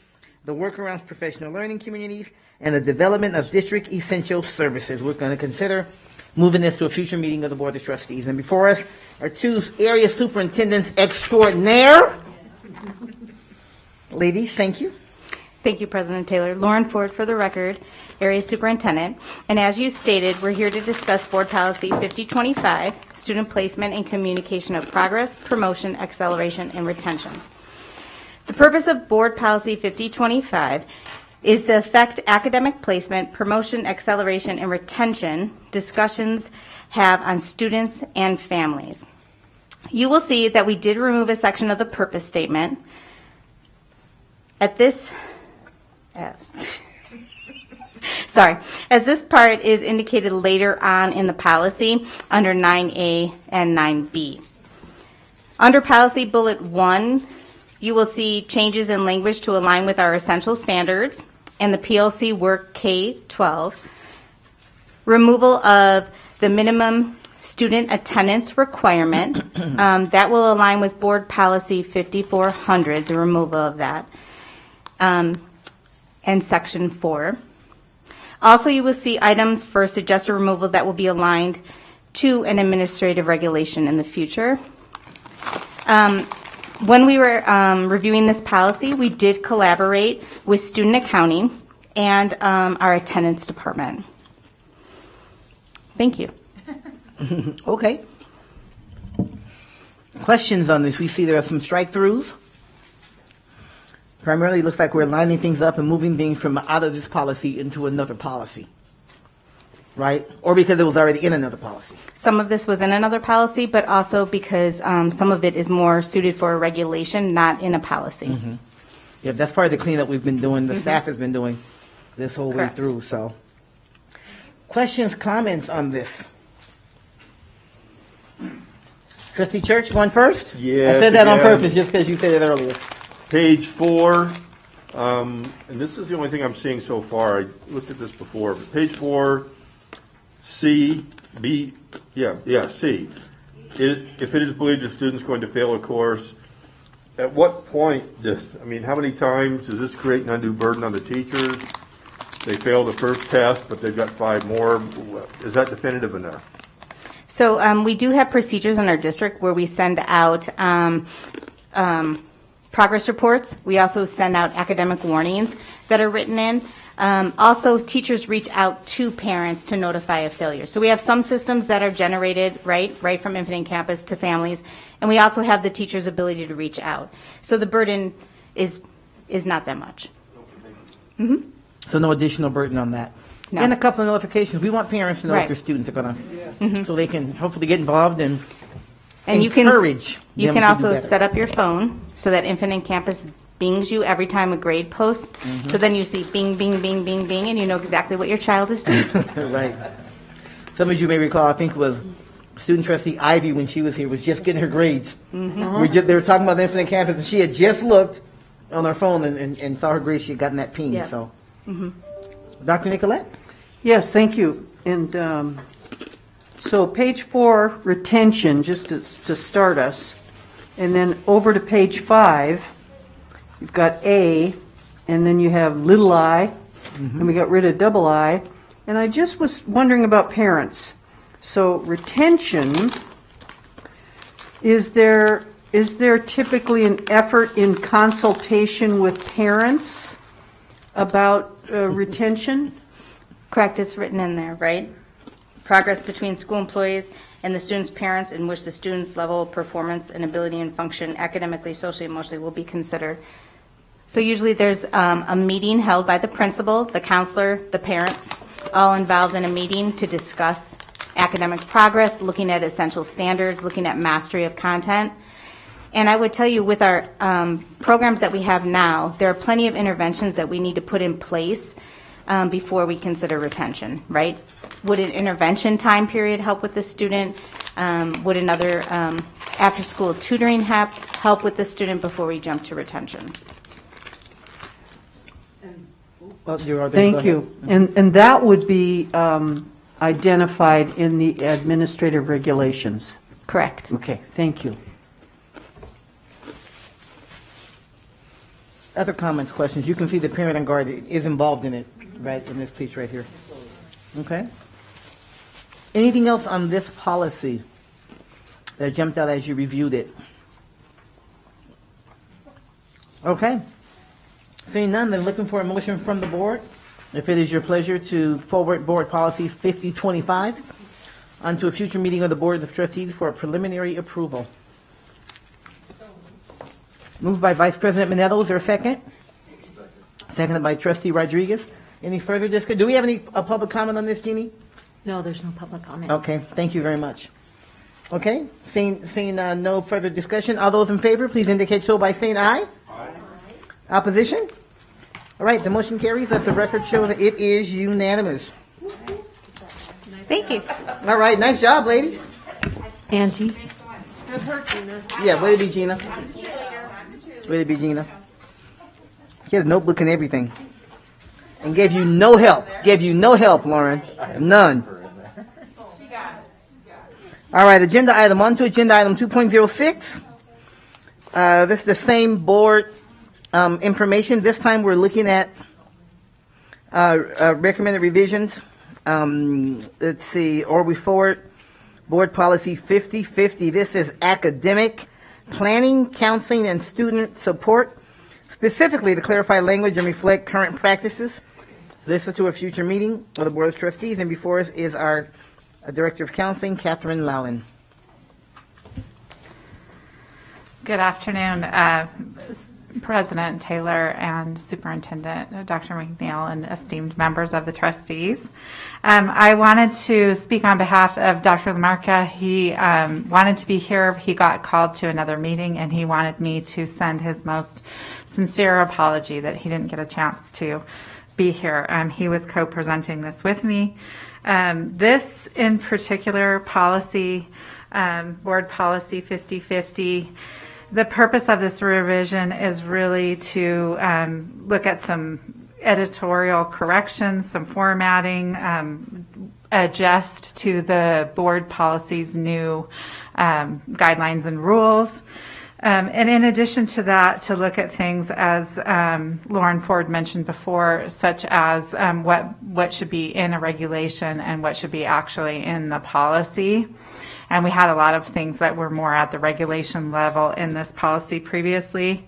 the workarounds professional learning communities, and the development of district essential services. We're going to consider moving this to a future meeting of the Board of Trustees. And before us are 2 area superintendents extraordinaire. Ladies, thank you. Thank you, President Taylor. Lauren Ford, for the record, Area Superintendent. And as you stated, we're here to discuss Board Policy 5025, Student Placement and Communication of Progress, Promotion, Acceleration, and Retention. The purpose of Board Policy 5025 is to affect academic placement, promotion, acceleration, and retention discussions have on students and families. You will see that we did remove a section of the purpose statement. As this part is indicated later on in the policy under 9A and 9B. Under policy bullet 1, you will see changes in language to align with our essential standards and the PLC work K-12, removal of the minimum student attendance requirement, that will align with board policy 5400, the removal of that. And section 4. Also, you will see items for suggested removal that will be aligned to an administrative regulation in the future. When we were reviewing this policy, we did collaborate with student accounting and our attendance department. Thank you. Okay. Questions on this? We see there are some strike-throughs. Primarily, it looks like we're lining things up and moving things from out of this policy into another policy, right? Or because it was already in another policy. Some of this was in another policy, but also because some of it is more suited for a regulation, not in a policy. Yeah, that's part of the cleanup we've been doing, the staff has been doing, this whole way Correct. through, so. Questions, comments on this? Trustee Church going first? Yes, I said that on again. purpose, just because you said it earlier. Page 4, and this is the only thing I'm seeing so far. I looked at this before. But page 4, C, B, C. If it is believed a student's going to fail a course, at what point how many times does this create an undue burden on the teachers? They fail the first test, but they've got 5 more. Is that definitive enough? So we do have procedures in our district where we send out progress reports. We also send out academic warnings that are written in. Also, teachers reach out to parents to notify a failure. So we have some systems that are generated right from Infinite Campus to families, and we also have the teacher's ability to reach out. So the burden is not that much. Mm-hmm. So no additional burden on that. No. And a couple of notifications. We want parents to know if Right. their students are going to, so they can hopefully get involved and And encourage you them can to do also better. set up your phone so that Infinite Campus bings you every time a grade posts. So then you see bing, bing, bing, bing, bing, and you know exactly what your child is doing. Right. Some of you may recall, I think it was student trustee Ivy when she was here, was just getting her grades. They were talking about the Infinite Campus, and she had just looked on her phone and saw her grades. She had gotten that ping. Yeah. So, Dr. Nicolette? Yes, thank you. And so page 4, retention, just to start us. And then over to page 5, you've got A, and then you have little I, and we got rid of double I. And I just was wondering about parents. So retention, is there typically an effort in consultation with parents about retention? Correct, it's written in there, right? Progress between school employees and the student's parents in which the student's level of performance and ability and function academically, socially, emotionally will be considered. So usually there's a meeting held by the principal, the counselor, the parents, all involved in a meeting to discuss academic progress, looking at essential standards, looking at mastery of content. And I would tell you with our programs that we have now, there are plenty of interventions that we need to put in place before we consider retention, right? Would an intervention time period help with the student? Would another after-school tutoring help with the student before we jump to retention? Thank you. And that would be identified in the administrative regulations. Correct. Okay, thank you. Other comments, questions? You can see the parent and guard is involved in it, right, in this piece right here. Okay. Anything else on this policy that jumped out as you reviewed it? Okay. Seeing none, then looking for a motion from the board. If it is your pleasure to forward board policy 5025 onto a future meeting of the Board of Trustees for a preliminary approval. Moved by Vice President Minetto. Is there a second? Seconded by Trustee Rodriguez. Any further discussion? Do we have any public comment on this, Jeannie? No, there's no public comment. Okay, thank you very much. Okay, seeing no further discussion, all those in favor, please indicate so by saying aye. Aye. Opposition? All right, the motion carries. Let the record show that it is unanimous. Thank you. All right, nice job, ladies. Auntie? Yeah, way to be, Gina. Way to be, Gina. She has a notebook and everything. And gave you no help. Gave you no help, Lauren. None. All right, agenda item. On to agenda item 2.06. This is the same board information. This time we're looking at recommended revisions. Let's see, or we forward board policy 5050. This is academic planning, counseling, and student support, specifically to clarify language and reflect current practices. This is to a future meeting of the Board of Trustees, and before us is our Director of Counseling, Catherine Lowland. Good afternoon, President Taylor and Superintendent Dr. McNeil and esteemed members of the trustees. I wanted to speak on behalf of Dr. Lamarca. He wanted to be here. He got called to another meeting, and he wanted me to send his most sincere apology that he didn't get a chance to be here. He was co-presenting this with me. This in particular policy, Board Policy 5050, the purpose of this revision is really to look at some editorial corrections, some formatting, adjust to the board policy's new guidelines and rules. And in addition to that, to look at things as Lauren Ford mentioned before, such as what should be in a regulation and what should be actually in the policy. And we had a lot of things that were more at the regulation level in this policy previously.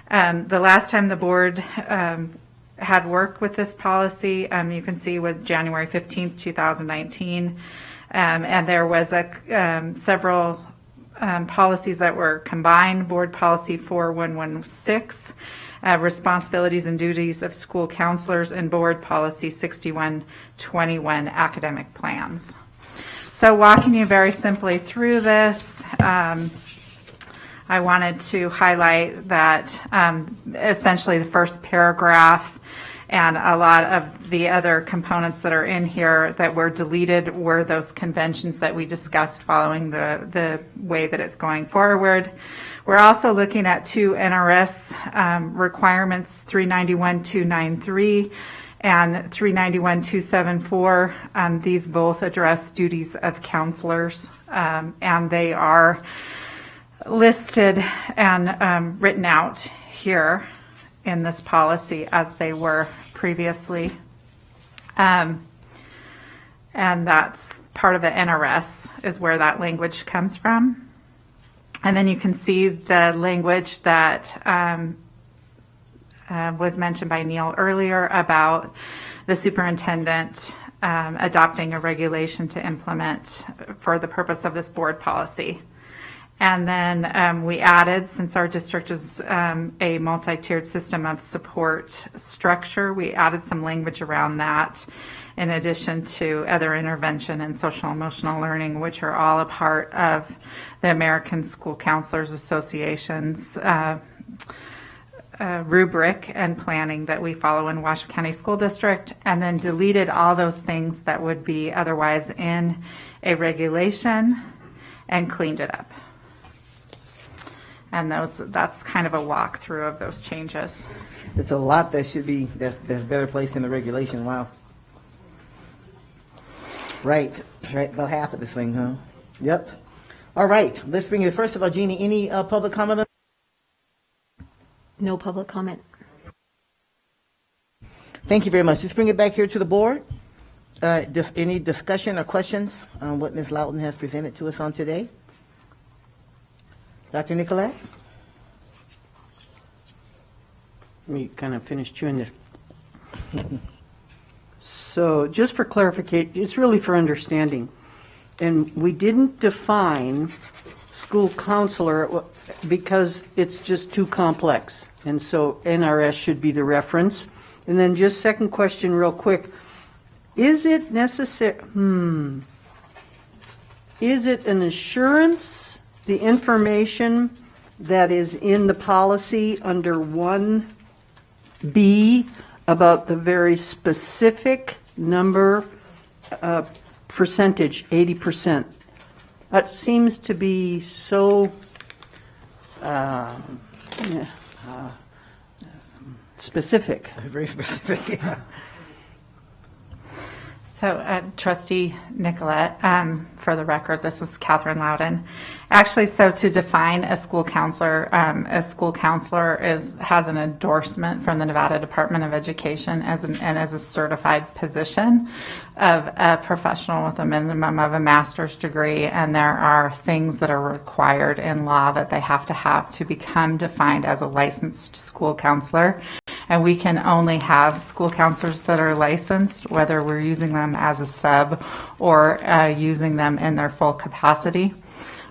The last time the board had worked with this policy, you can see was January 15th, 2019. And there was several policies that were combined. Board Policy 4116, Responsibilities and Duties of School Counselors, and Board Policy 6121, Academic Plans. So walking you very simply through this, I wanted to highlight that essentially the first paragraph and a lot of the other components that are in here that were deleted were those conventions that we discussed following the way that it's going forward. We're also looking at 2 NRS requirements, 391-293 and 391-274. These both address duties of counselors, and they are listed and written out here in this policy as they were previously. And that's part of the NRS is where that language comes from. And then you can see the language that was mentioned by Neil earlier about the superintendent adopting a regulation to implement for the purpose of this board policy. And then we added, since our district is a multi-tiered system of support structure, we added some language around that in addition to other intervention and social emotional learning, which are all a part of the American School Counselors Association's rubric and planning that we follow in Washoe County School District, and then deleted all those things that would be otherwise in a regulation and cleaned it up. And that's kind of a walkthrough of those changes. It's a lot that should be, that's better placed in the regulation. Wow. Right, about half of this thing, huh? Yep. All right, let's bring it. First of all, Jeannie, any public comment? No public comment. Thank you very much. Let's bring it back here to the board. Just any discussion or questions on what Ms. Loughton has presented to us on today? Dr. Nicolette? Let me kind of finish chewing this. So just for clarification, it's really for understanding. And we didn't define school counselor because it's just too complex. And so NRS should be the reference. And then just second question real quick. Is it necessary? Is it an assurance, the information that is in the policy under 1B about the very specific number, percentage, 80%? That seems to be so specific. Very specific. So, Trustee Nicolette, for the record, this is Catherine Loudon. Actually, so to define a school counselor has an endorsement from the Nevada Department of Education as a certified position of a professional with a minimum of a master's degree, and there are things that are required in law that they have to become defined as a licensed school counselor. And we can only have school counselors that are licensed, whether we're using them as a sub or using them in their full capacity.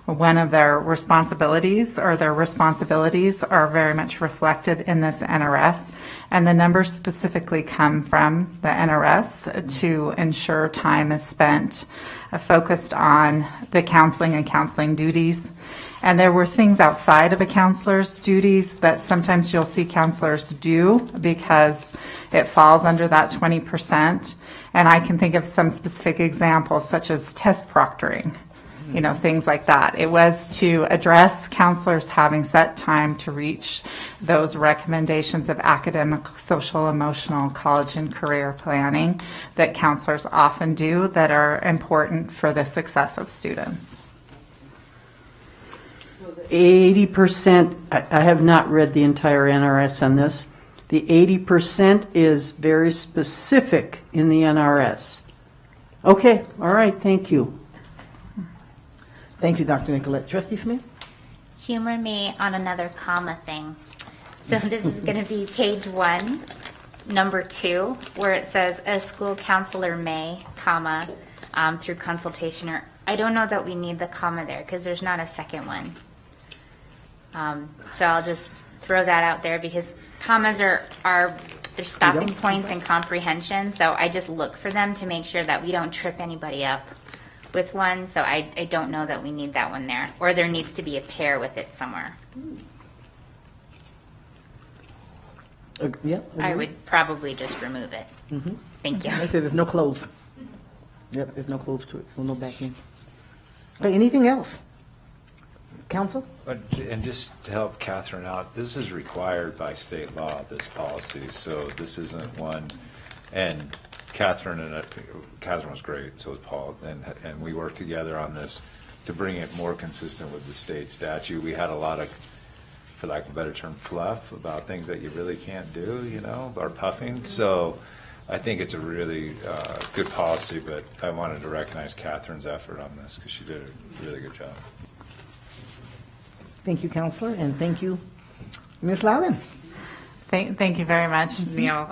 one of their responsibilities, or their responsibilities are very much reflected in this NRS. And the numbers specifically come from the NRS to ensure time is spent focused on the counseling and counseling duties. And there were things outside of a counselor's duties that sometimes you'll see counselors do because it falls under that 20%. And I can think of some specific examples such as test proctoring, things like that. It was to address counselors having set time to reach those recommendations of academic, social, emotional, college and career planning that counselors often do that are important for the success of students. 80%, I have not read the entire NRS on this. The 80% is very specific in the NRS. Okay, all right, thank you. Thank you, Dr. Nicolette. Trustee Smith? Humor me on another comma thing. So this is going to be page 1, number 2, where it says a school counselor may, comma, through consultation, or I don't know that we need the comma there because there's not a second one. So I'll just throw that out there because commas are they're stopping points in comprehension. So I just look for them to make sure that we don't trip anybody up with one. So I don't know that we need that one there, or there needs to be a pair with it somewhere. Yeah. I would probably just remove it. Mm-hmm. Thank you. I said there's no close. Yep, there's no close to it, so no back in. Okay, anything else? Counsel? And just to help Catherine out, this is required by state law, this policy, so this isn't one. And Catherine was great, so was Paul, and we worked together on this to bring it more consistent with the state statute. We had a lot of, for lack of a better term, fluff about things that you really can't do, or puffing. So I think it's a really good policy, but I wanted to recognize Catherine's effort on this because she did a really good job. Thank you, Counselor, and thank you, Ms. Loudon. Thank you very much, Neil.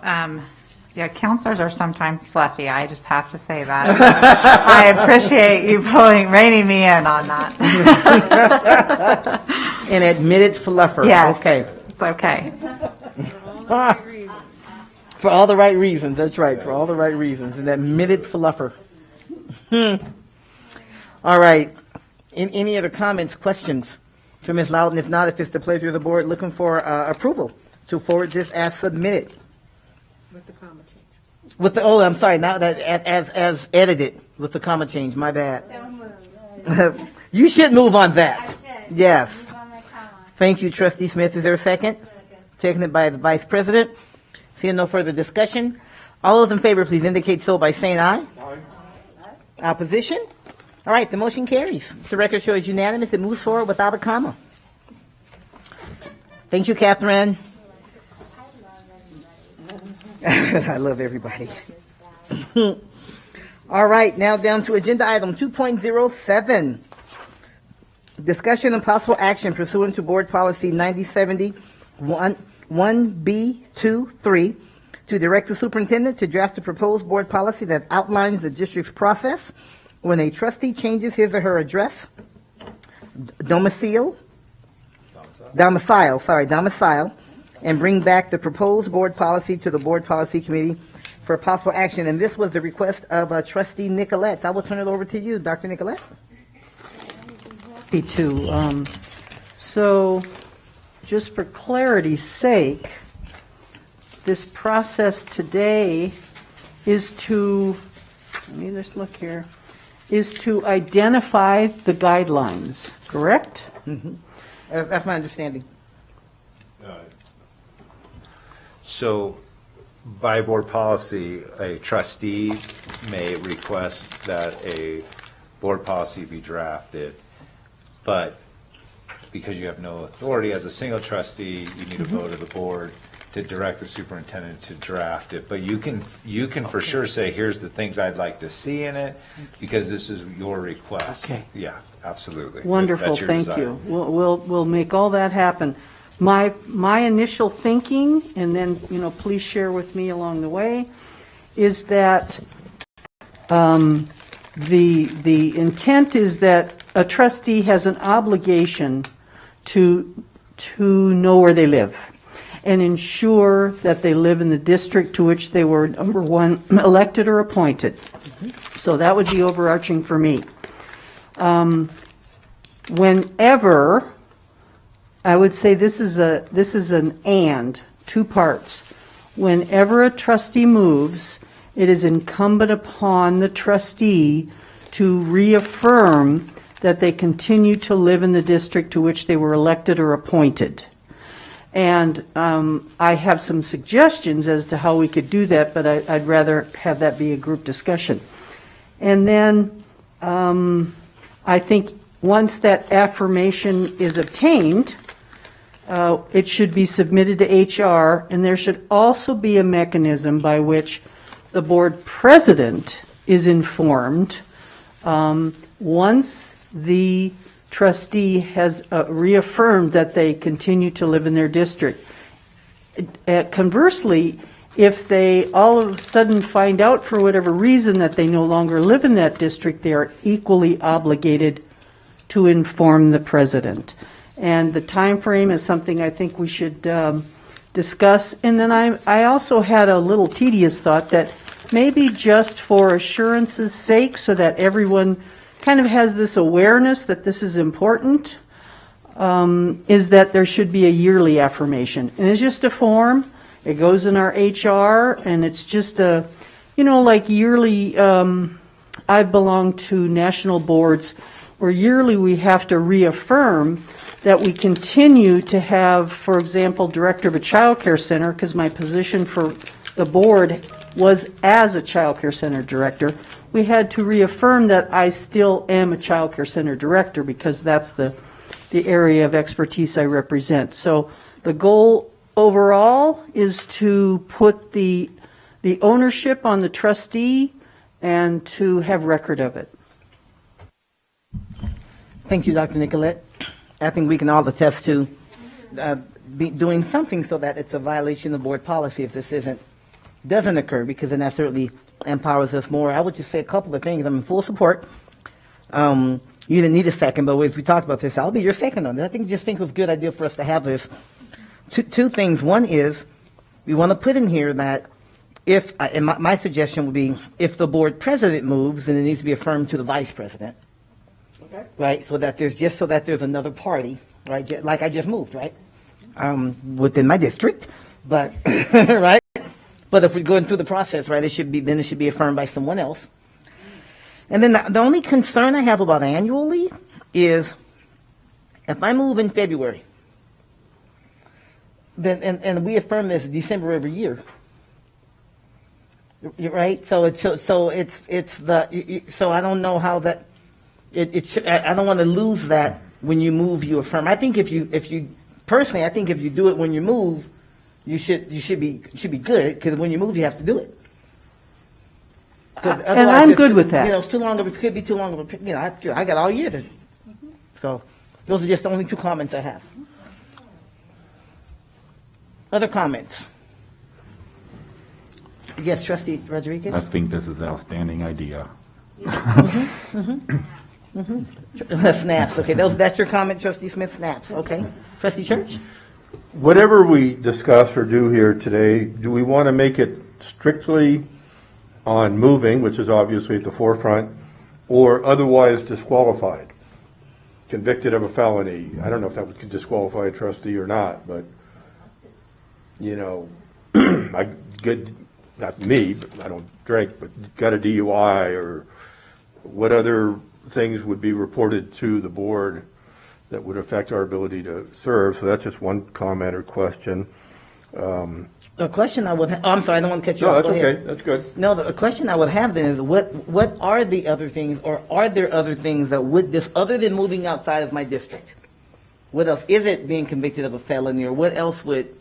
Yeah, counselors are sometimes fluffy. I just have to say that. I appreciate you reining me in on that. An admitted fluffer. Yes, okay. It's okay. For all the right reasons. That's right. For all the right reasons. An admitted fluffer. All right. Any other comments, questions for Ms. Loudon? If not, if it's the pleasure of the board, looking for approval to forward this as submitted. With the comma change. With the I'm sorry, now that as edited with the comma change. My bad. You should move on that. Yes. Thank you, Trustee Smith. Is there a second? Seconded by the Vice President. Seeing no further discussion, all those in favor, please indicate so by saying aye. Aye. Opposition? All right, the motion carries. The record shows unanimous. It moves forward without a comma. Thank you, Catherine. I love everybody. All right, now down to agenda item 2.07. Discussion and possible action pursuant to Board Policy 9070 1B23 to direct the superintendent to draft a proposed board policy that outlines the district's process when a trustee changes his or her address, domicile, and bring back the proposed board policy to the Board Policy Committee for possible action. And this was the request of Trustee Nicolette. I will turn it over to you, Dr. Nicolette. Happy to. So, just for clarity's sake, this process today is to, let me just look here, is to identify the guidelines, correct? Mm-hmm. That's my understanding. So, by board policy, a trustee may request that a board policy be drafted, but because you have no authority as a single trustee, you need a vote of the board to direct the superintendent to draft it. But you can for sure say, here's the things I'd like to see in it, because this is your request. Okay. Yeah, absolutely. Wonderful, That's your thank desire. you. We'll make all that happen. My initial thinking, and then please share with me along the way, is that the intent is that a trustee has an obligation to know where they live and ensure that they live in the district to which they were, number one, elected or appointed. So that would be overarching for me. Whenever, I would say this is an and, two parts. Whenever a trustee moves, it is incumbent upon the trustee to reaffirm that they continue to live in the district to which they were elected or appointed. And I have some suggestions as to how we could do that, but I'd rather have that be a group discussion. And then I think once that affirmation is obtained, it should be submitted to HR, and there should also be a mechanism by which the board president is informed once the trustee has reaffirmed that they continue to live in their district. Conversely, if they all of a sudden find out for whatever reason that they no longer live in that district, they are equally obligated to inform the president. And the time frame is something I think we should discuss. And then I also had a little tedious thought that maybe just for assurance's sake, so that everyone kind of has this awareness that this is important, is that there should be a yearly affirmation. And it's just a form. It goes in our HR, and it's just a, like yearly, I belong to national boards where yearly we have to reaffirm that we continue to have, for example, director of a child care center, because my position for the board was as a child care center director. We had to reaffirm that I still am a child care center director because that's the area of expertise I represent. So the goal overall is to put the ownership on the trustee and to have record of it. Thank you, Dr. Nicolette. I think we can all attest to be doing something so that it's a violation of board policy if this doesn't occur, because then that certainly empowers us more. I would just say a couple of things. I'm in full support. You didn't need a second, but as we talked about this, I'll be your second on this. I think it was a good idea for us to have this. Two things. One is we want to put in here that and my suggestion would be if the board president moves, then it needs to be affirmed to the vice president. Okay. Right, so that there's another party, right? Like I just moved, right? Within my district, but right. But if we're going through the process, right, it should be affirmed by someone else. And then the only concern I have about annually is if I move in February, then and we affirm this December every year, right? So I don't know how that. I don't want to lose that when you move, you affirm. I think if you personally, I think if you do it when you move, you should be good, because when you move, you have to do it. And I'm good with that. It's too long. It could be too long of a. I got all year to. So those are just the only two comments I have. Other comments? Yes, Trustee Rodriguez. I think this is an outstanding idea. Snaps. Okay, that's your comment, Trustee Smith. Snaps. Okay, Trustee Church. Whatever we discuss or do here today, do we want to make it strictly on moving, which is obviously at the forefront, or otherwise disqualified, convicted of a felony? I don't know if that would disqualify a trustee or not, but not me, but I don't drink, but got a DUI, or what other things would be reported to the board that would affect our ability to serve? So that's just one comment or question. A question I would I'm sorry, I don't want to cut you off. No, that's okay. That's good. No, the question I would have then is what are the other things, or are there other things that would other than moving outside of my district? What else? Is it being convicted of a felony, or what else would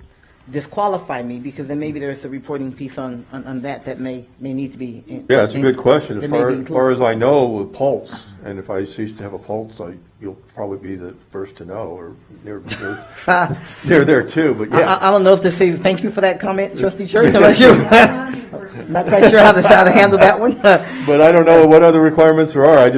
disqualify me? Because then maybe there's a reporting piece on that may need to be. Yeah, that's a good question. As far as I know, a pulse, and if I cease to have a pulse, you'll probably be the first to know, or near there too. But yeah, I don't know if to say thank you for that comment, Trustee Church. I'm not sure. Not quite sure how to handle that one. But I don't know what other requirements there are.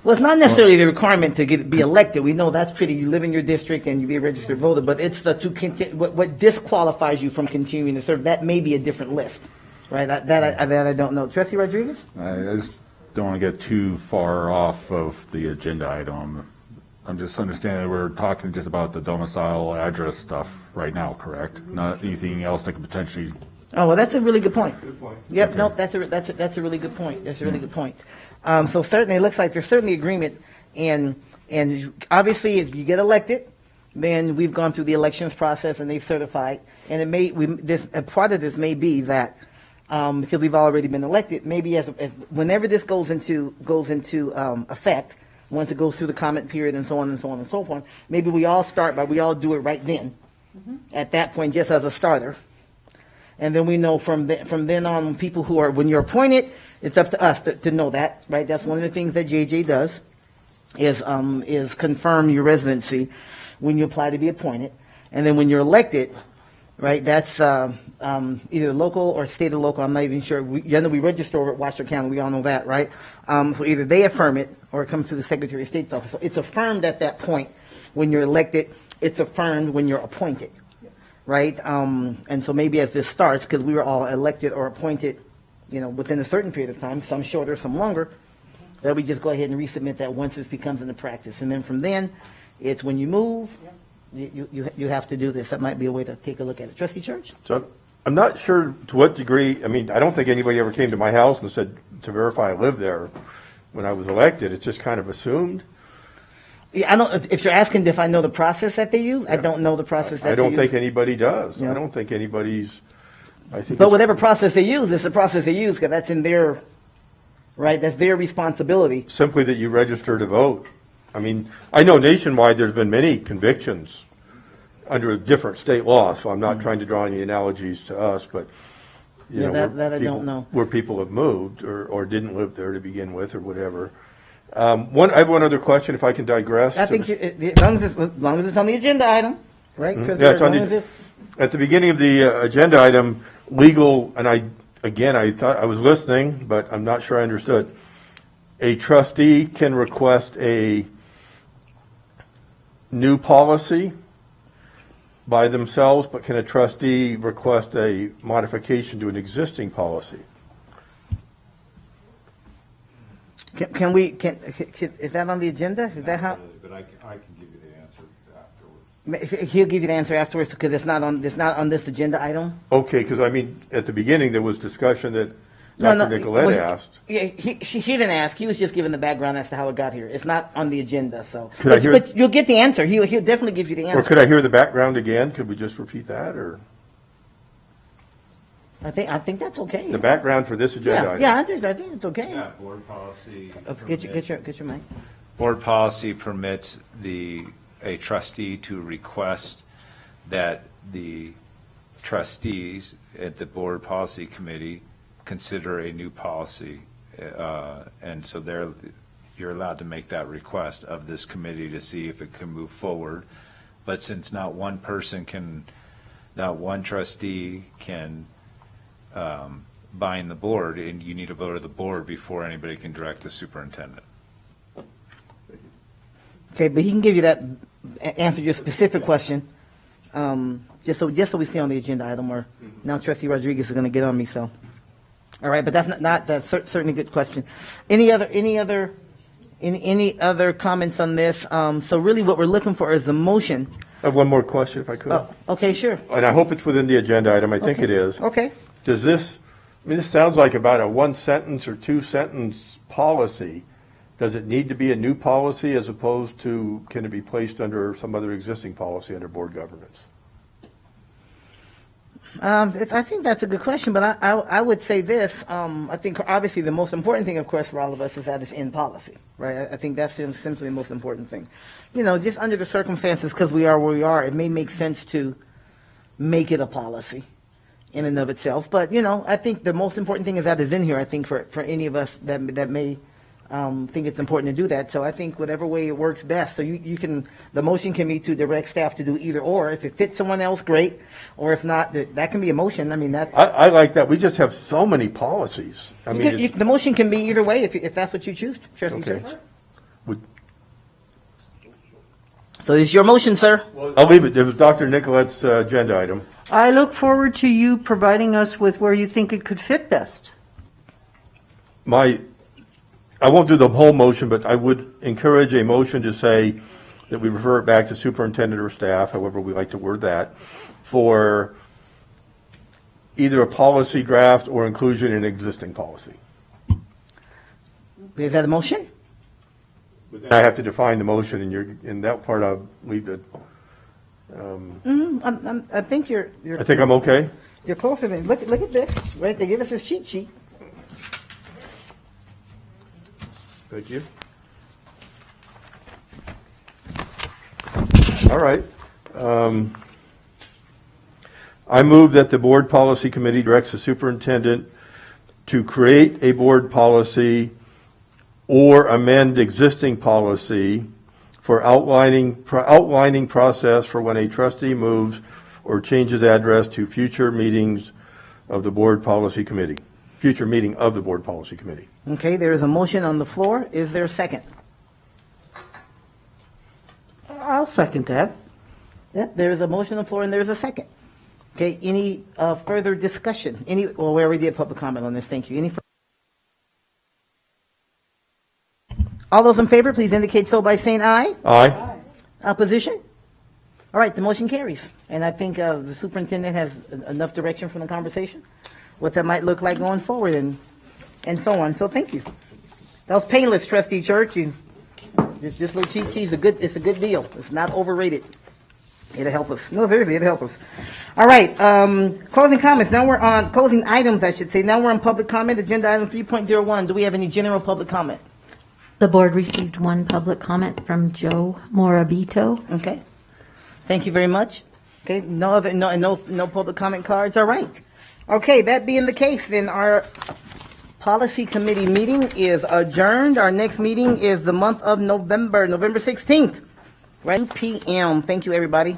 Well, it's not necessarily the requirement to be elected. We know that's pretty, you live in your district and you be a registered voter, but it's what disqualifies you from continuing to serve. That may be a different list, right? That I don't know. Trustee Rodriguez? I just don't want to get too far off of the agenda item. I'm just understanding we're talking just about the domicile address stuff right now, correct? Not anything else that could potentially. Oh, well, that's a really good point. Good point. Yep, Okay. nope, that's a really good point. That's a really good point. So certainly, it looks like there's certainly agreement, and obviously, if you get elected, then we've gone through the elections process and they've certified, and a part of this may be that because we've already been elected, maybe as whenever this goes into effect, once it goes through the comment period and so on and so on and so forth, maybe we all do it right then, at that point, just as a starter. And then we know from then on, people who are, when you're appointed, it's up to us to know that, right? That's one of the things that JJ does, is confirm your residency when you apply to be appointed. And then when you're elected, right, that's either local or state or local. I'm not even sure. We register over at Washoe County. We all know that, right? So either they affirm it or it comes to the Secretary of State's office. So it's affirmed at that point when you're elected. It's affirmed when you're appointed. Right, and so maybe as this starts, because we were all elected or appointed, within a certain period of time, some shorter, some longer, that we just go ahead and resubmit that once this becomes into practice, and then from then, it's when you move, you have to do this. That might be a way to take a look at it. Trustee Church? So I'm not sure to what degree, I mean, I don't think anybody ever came to my house and said to verify I lived there when I was elected. It's just kind of assumed. Yeah, I don't. If you're asking if I know the process that they use, I don't know the process that I don't they think use. anybody does. Yeah. I don't think anybody's, I think. But it's- whatever process they use, it's the process they use, because that's in their, right, that's their responsibility. Simply that you register to vote. I mean, I know nationwide there's been many convictions under different state laws, so I'm not trying to draw any analogies to us, but, Yeah, that I don't know. Where people have moved or didn't live there to begin with or whatever. I have one other question, if I can digress. I think as long as it's on the agenda item, right? Mhm. Because Yeah, it's on as long as it's- At the beginning of the agenda item, legal, and I thought I was listening, but I'm not sure I understood. A trustee can request a new policy by themselves, but can a trustee request a modification to an existing policy? Can is that on the agenda? Is that how? But I can give you the answer afterwards. He'll give you the answer afterwards because it's not on this agenda item. Okay, because I mean, at the beginning, there was discussion that Dr. Nicolette asked. Yeah, she didn't ask. He was just giving the background as to how it got here. It's not on the agenda, so. Could I hear- But you'll get the answer. He'll definitely give you the Or answer. could I hear the background again? Could we just repeat that, or I think that's okay. the background for this agenda item? Yeah, I think it's okay. Yeah, board policy. Get your mic. Board policy permits a trustee to request that the trustees at the board policy committee consider a new policy. And so you're allowed to make that request of this committee to see if it can move forward. But since not one trustee can bind the board, and you need a vote of the board before anybody can direct the superintendent. Okay, but he can give you that answer your specific question. Just so we stay on the agenda item. Or now Trustee Rodriguez is going to get on me. So, all right, but that's that's certainly a good question. Any other comments on this? So really, what we're looking for is a motion. I have one more question, if I could. Oh, okay, sure. And I hope it's within the agenda item. I think Okay. it is. Okay. Does this, I mean, this sounds like about a one-sentence or two-sentence policy. Does it need to be a new policy as opposed to, can it be placed under some other existing policy under board governance? I think that's a good question, but I would say this. I think obviously the most important thing, of course, for all of us is that it's in policy, right? I think that's essentially the most important thing. Just under the circumstances, because we are where we are, it may make sense to make it a policy in and of itself. But, I think the most important thing is that it's in here, I think, for any of us that may think it's important to do that. So I think whatever way it works best. So the motion can be to direct staff to do either or. If it fits someone else, great. Or if not, that can be a motion. I mean, that. I like that. We just have so many policies. I mean, The motion can be either way if that's what you choose, Trustee Okay. Church. So this is your motion, sir. I'll leave it. It was Dr. Nicolet's agenda item. I look forward to you providing us with where you think it could fit best. I won't do the whole motion, but I would encourage a motion to say that we refer it back to superintendent or staff, however we like to word that, for either a policy draft or inclusion in existing policy. Is that a motion? I have to define the motion, and in that part I'll leave it. I think you're I think I'm okay. you're closer than look at this. Right, they give us this cheat sheet. Thank you. All right. I move that the board policy committee directs the superintendent to create a board policy or amend existing policy for outlining process for when a trustee moves or changes address to future meetings of the board policy committee. Future meeting of the board policy committee. Okay, there is a motion on the floor. Is there a second? I'll second that. Yep, there is a motion on the floor and there's a second. Okay, any further discussion? Well, we already did public comment on this. Thank you. All those in favor, please indicate so by saying aye. Aye. Opposition? All right, the motion carries. And I think the superintendent has enough direction from the conversation, what that might look like going forward and so on. So thank you. That was painless, Trustee Church. This little cheat sheet it's a good deal. It's not overrated. It'll help us. No, seriously, it'll help us. All right, closing comments. Now we're on closing items, I should say. Now we're on public comment, agenda item 3.01. Do we have any general public comment? The board received one public comment from Joe Morabito. Okay. Thank you very much. Okay, no public comment cards. All right. Okay, that being the case, then our policy committee meeting is adjourned. Our next meeting is the month of November 16th, right? 2 p.m. Thank you, everybody.